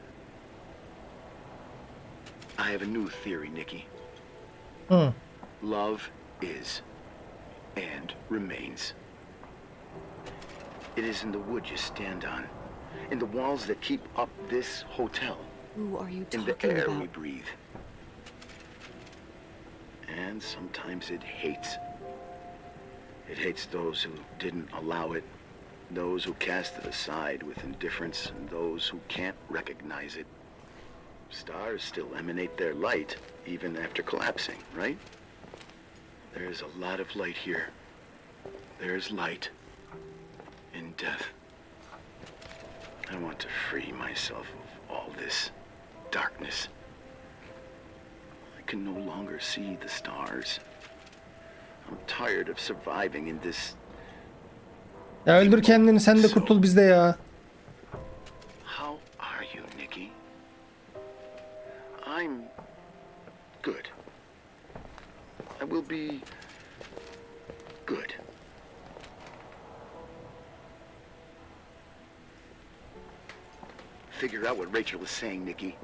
I have a new theory, Nikiii. Love is and remains. It is in the wood you stand on, in the walls that keep up this hotel, Who are you in the talking air we about? breathe. And sometimes it hates. It hates those who didn't allow it, those who cast it aside with indifference, and those who can't recognize it. Stars still emanate their light, even after collapsing, right? There's a lot of light here. There's light in death. I want to free myself of all this darkness. I can no longer see the stars. I'm tired of surviving in this. Ya öldür kendini, sen de kurtul bizde ya. How are you, Nikiii? I'm good. I will be good. Figure out what Rachel was saying, Nikiii.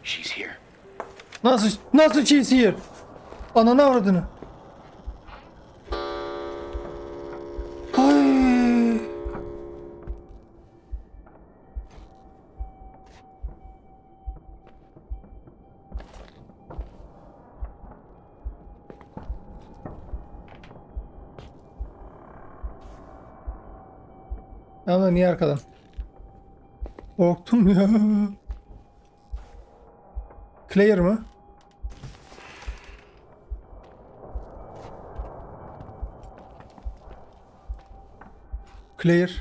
She's here. Nasıl cheese Ananı avradını. Ay. Ama niye arkadan? Korktum ya. Claire mı? Claire.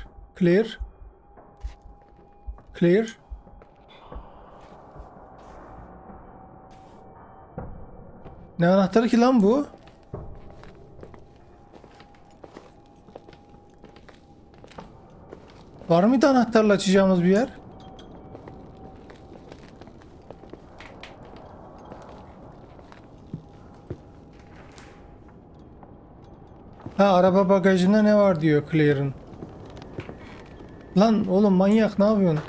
Ne anahtarı ki lan bu? Var mıydı anahtarla açacağımız bir yer? Ha, araba bagajında ne var diyor Claire'ın. Lan oğlum manyak, ne yapıyorsun?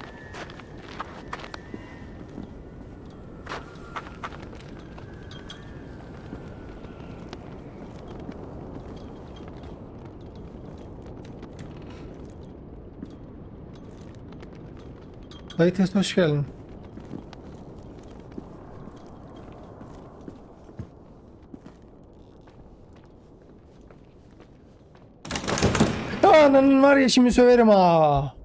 Dayı test, hoş geldin. Ananın var ya, şimdi söverim ha.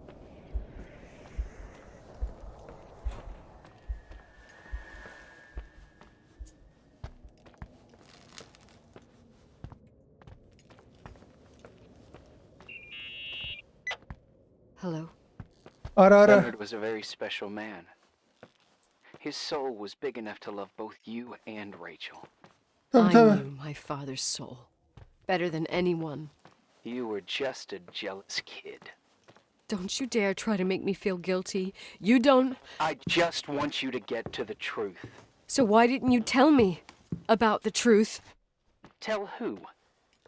Hello. Ara ara. Leonard was a very special man. His soul was big enough to love both you and Rachel. Tabii I tabii. knew my father's soul better than anyone. You were just a jealous kid. Don't you dare try to make me feel guilty. You don't. I just want you to get to the truth. So why didn't you tell me about the truth? Tell who?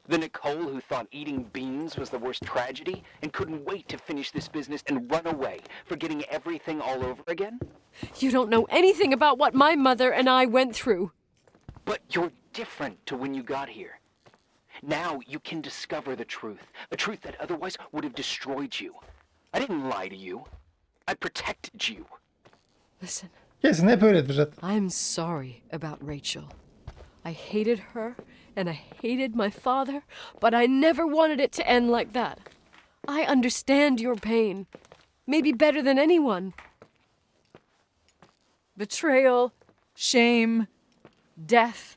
The Nicole who thought eating beans was the worst tragedy and couldn't wait to finish this business and run away, forgetting everything all over again? You don't know anything about what my mother and I went through. But you're different to when you got here. Now you can discover the truth that otherwise would have destroyed you. I didn't lie to you. I protected you. Listen, Kesin hep öyledir zaten. I'm sorry about Rachel. I hated her and I hated my father, but I never wanted it to end like that. I understand your pain, maybe better than anyone. Betrayal, shame, death.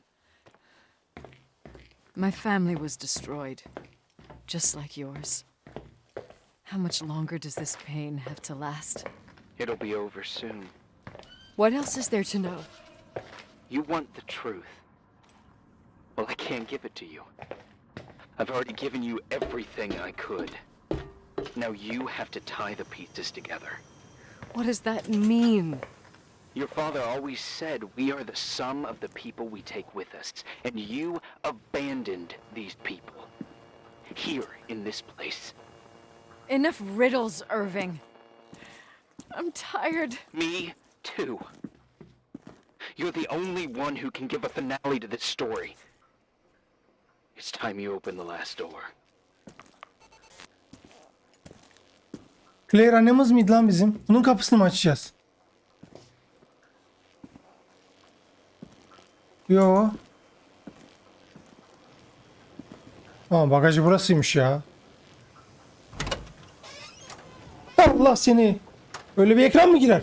My family was destroyed, just like yours. How much longer does this pain have to last? It'll be over soon. What else is there to know? You want the truth. Well, I can't give it to you. I've already given you everything I could. Now you have to tie the pieces together. What does that mean? Your father always said we are the sum of the people we take with us, and you abandoned these people. Here, in this place. Enough riddles, Irving. I'm tired. Me, too. You're the only one who can give a finale to this story. It's time you open the last door. Claire annemiz miydi lan bizim? Bunun kapısını mı açacağız? Yo. Aa, bagajı burasıymış ya. Allah seni. Öyle bir ekran mı girer?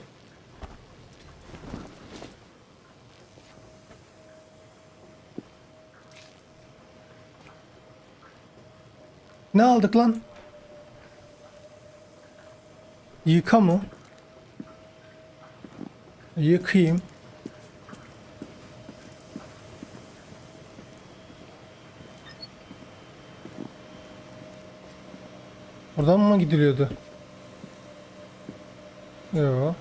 Ne aldık lan? Yıka mı? Yıkayayım. Buradan mı gidiliyordu? Yok.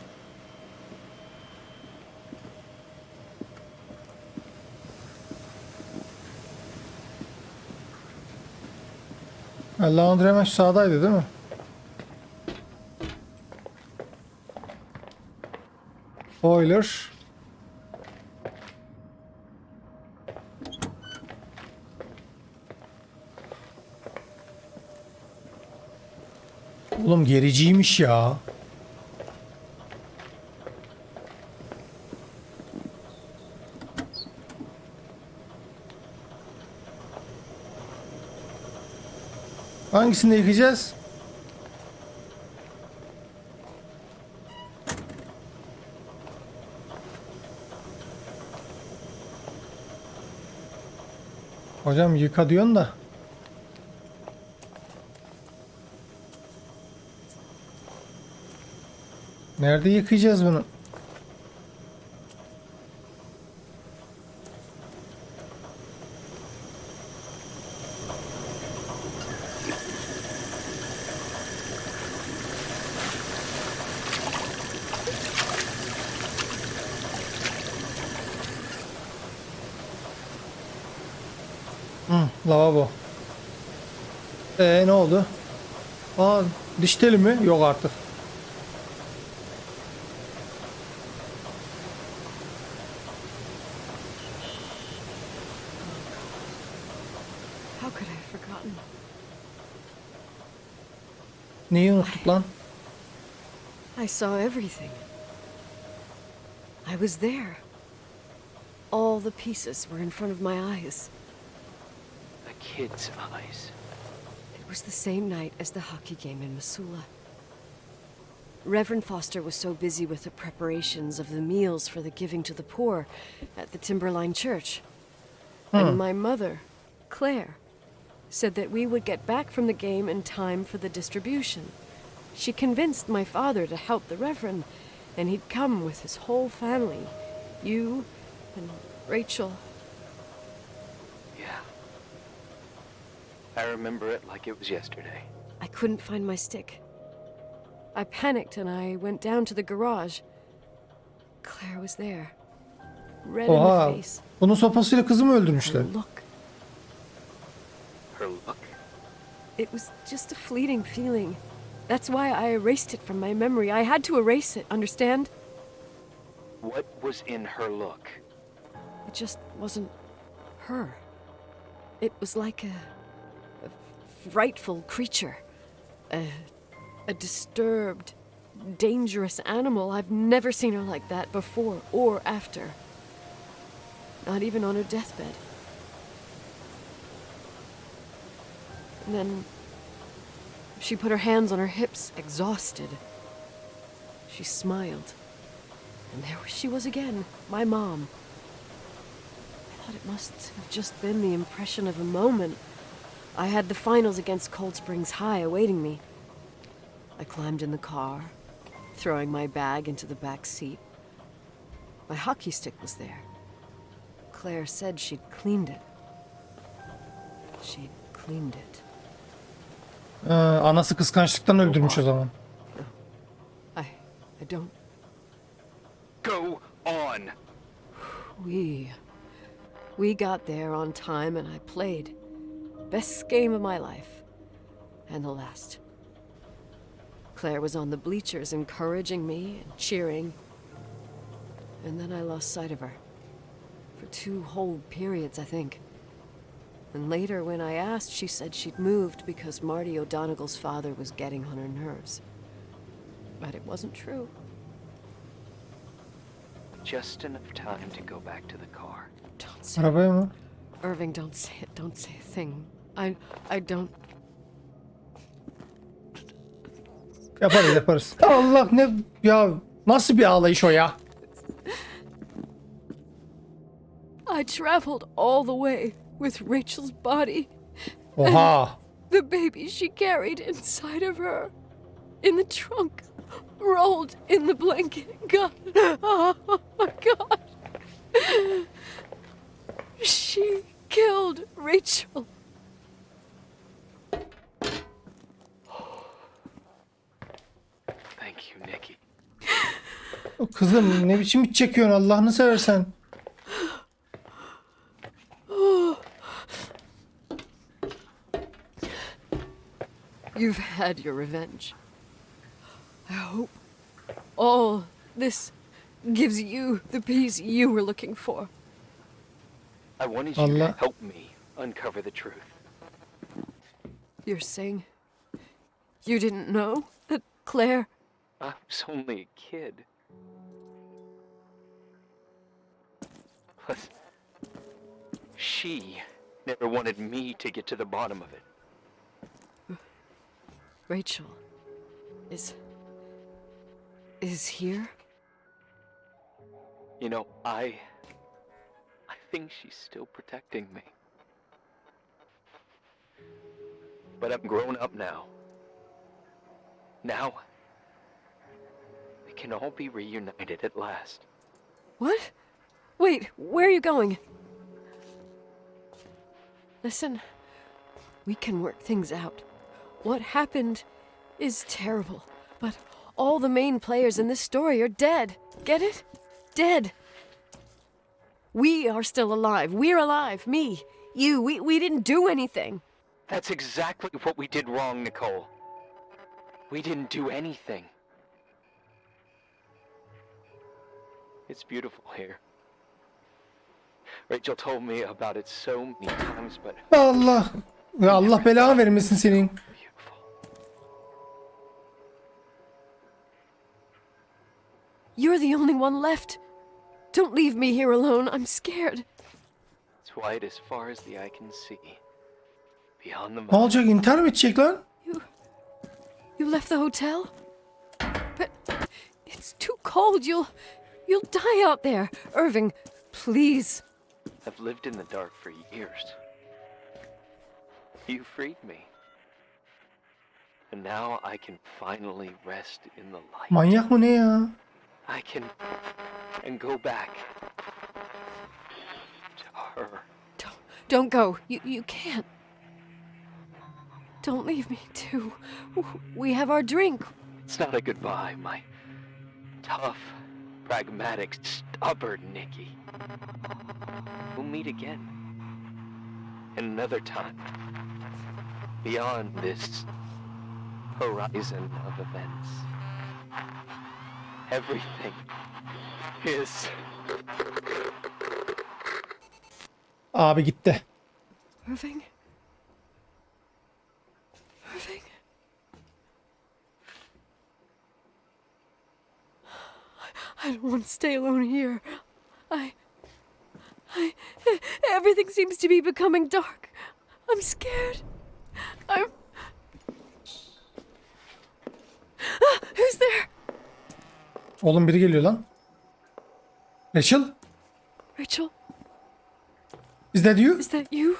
Laundry hemen şu sağdaydı değil mi? Boiler. Oğlum gericiymiş ya. Hangisini yıkayacağız? Hocam yıka diyorsun da. Nerede yıkayacağız bunu? Lavabo. Ne oldu? Aa, diş teli mi? Yok artık. How could I have forgotten? Neyi unuttuk lan? I saw everything. I was there. All the pieces were in front of my eyes. A kid's eyes. It was the same night as the hockey game in Missoula. Reverend Foster was so busy with the preparations of the meals for the giving to the poor at the Timberline Church. And my mother, Claire, said that we would get back from the game in time for the distribution. She convinced my father to help the Reverend, and he'd come with his whole family. You and Rachel. Yeah. I remember it like it was yesterday. I couldn't find my stick. I panicked and I went down to the garage. Claire was there. Red in the Oha. face. Bunun sopasıyla kızı mı Her öldürmüşler? look. Her look? It was just a fleeting feeling. That's why I erased it from my memory. I had to erase it, understand? What was in her look? It just wasn't her. It was like a frightful creature. A disturbed, dangerous animal. I've never seen her like that before or after. Not even on her deathbed. And then she put her hands on her hips, exhausted. She smiled. And there she was again, my mom. I thought it must have just been the impression of a moment. I had the finals against Cold Springs High awaiting me. I climbed in the car, throwing my bag into the back seat. My hockey stick was there. Claire said she'd cleaned it. She'd cleaned it. Anası kıskançlıktan öldürmüş o zaman. I don't... Go on! We got there on time and I played. Best game of my life. And the last. Claire was on the bleachers encouraging me and cheering. And then I lost sight of her. For 2 whole periods, I think. And later, when I asked, she said she'd moved because Marty O'Donegal's father was getting on her nerves. But it wasn't true. Just enough time to go back to the car. Don't say Arabaya mı? Irving, don't say it. Don't say a thing. I don't... Yaparız. Allah ne ya, nasıl bir ağlayış o ya? I traveled all the way with Rachel's body. Oha. The baby she carried inside of her. In the trunk. Rolled in the blanket. God. Oh my God. She killed Rachel. Thank you, Nikiii. Kızım ne biçim iç çekiyorsun Allah'ını seversen. You've had your revenge. I hope all this gives you the peace you were looking for. I wanted you to help me uncover the truth. You're saying you didn't know that Claire... I was only a kid. Plus, she never wanted me to get to the bottom of it. Rachel is here? You know, I think she's still protecting me. But I'm grown up now. Now, we can all be reunited at last. What? Wait, where are you going? Listen, we can work things out. What happened is terrible, but all the main players in this story are dead. Get it? Dead. We are still alive. We're alive. Me, you, we didn't do anything. That's exactly what we did wrong, Nicole. We didn't do anything. It's beautiful here. Rachel told me about it so many times, but... Allah. Ya Allah belanı vermesin senin. You're the only one left. Don't leave me here alone. I'm scared. It's white as far as the eye can see. beyond the Ne mind. olacak? İntihar mı edecek lan? You left the hotel? But it's too cold. You'll die out there. Irving, please. I've lived in the dark for years. You freed me. And now I can finally rest in the light. Manyak mı ne ya? I can and go back to her. Don't go. You can't. Don't leave me too. We have our drink. It's not a goodbye, my tough, pragmatic, stubborn Nikiii. We'll meet again. And another time. Beyond this horizon of events. Everything is... Abi gitti. Irving? Irving? I don't want to stay alone here. Everything seems to be becoming dark. I'm scared. Who's there? Oğlum biri geliyor lan. Rachel? Rachel, Is that you? is that you?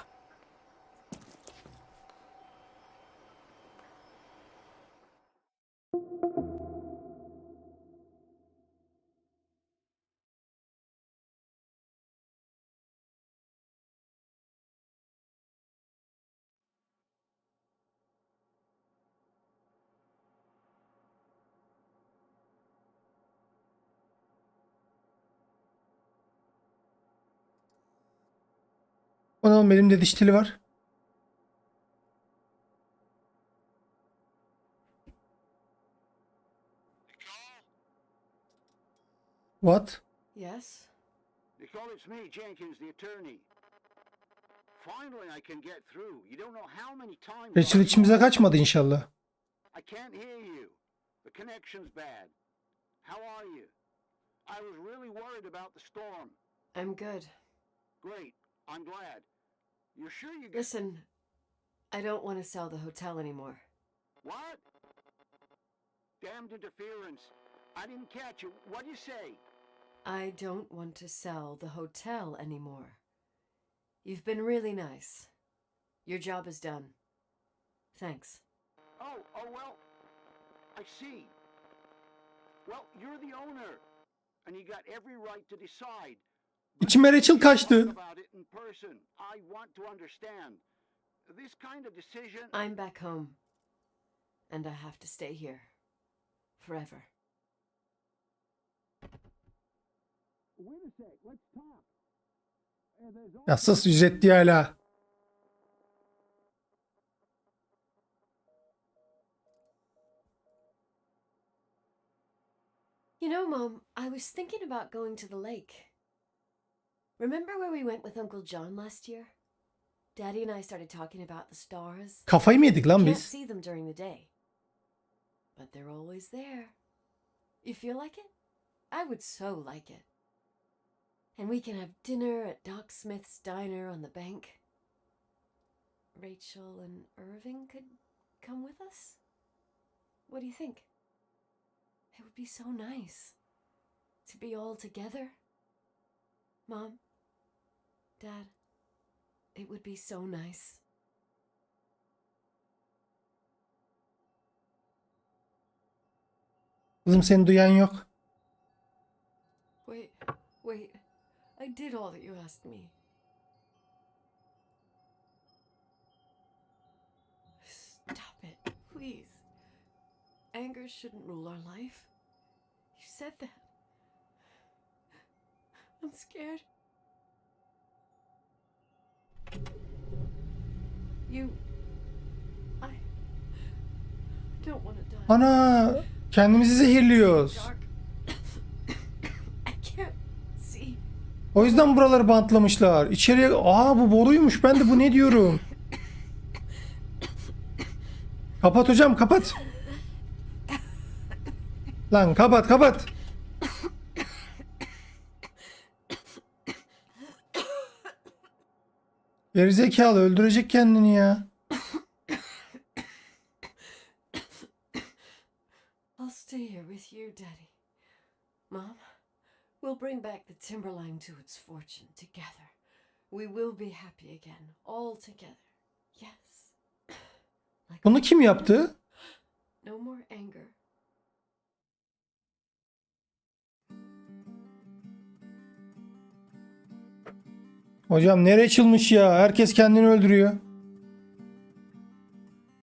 Oğlum elimde diş teli var. What? Yes. Nicole, it's me, Jenkins, the attorney. Finally I can get through. You don't know how many times... Rachel içimize kaçmadı inşallah. I can't hear you. The connection's bad. How are you? I was really worried about the storm. I'm good. Great. I'm glad. You're sure you... Listen, I don't want to sell the hotel anymore. What? Damned interference. I didn't catch you. What'd you say? I don't want to sell the hotel anymore. You've been really nice. Your job is done. Thanks. Oh, well, I see. Well, you're the owner, and you got every right to decide. İçime Rachel kaçtı. About it in person. I want to understand. This kind of decision... I'm back home. And I have to stay here. Forever. Wait a sec, let's talk. Ya sus, ücretli hala. You know, Mom, I was thinking about going to the lake. Remember where we went with Uncle John last year? Daddy and I started talking about the stars. Kafayı mı yedik lan Can't biz? see them during the day. But they're always there. You feel like it? I would so like it. And we can have dinner at Doc Smith's diner on the bank. Rachel and Irving could come with us? What do you think? It would be so nice to be all together. Mom, Dad, it would be so nice. Kızım seni duyan yok. Wait. I did all that you asked me. Stop it, please. Anger shouldn't rule our life. You said that. I'm scared. I don't want to die. Ana, kendimizi zehirliyoruz. I can't see. O yüzden buraları bantlamışlar. İçeriye... Aa, bu boruymuş. Ben de bu ne diyorum. Kapat hocam, kapat. Lan kapat. Gerizekalı, öldürecek kendini ya. I'll stay here with you, Daddy. Mom, we'll bring back the timberline to its fortune together. We will be happy again, all together. Yes. Bunu kim yaptı? No more anger. Hocam nereye açılmış ya? Herkes kendini öldürüyor.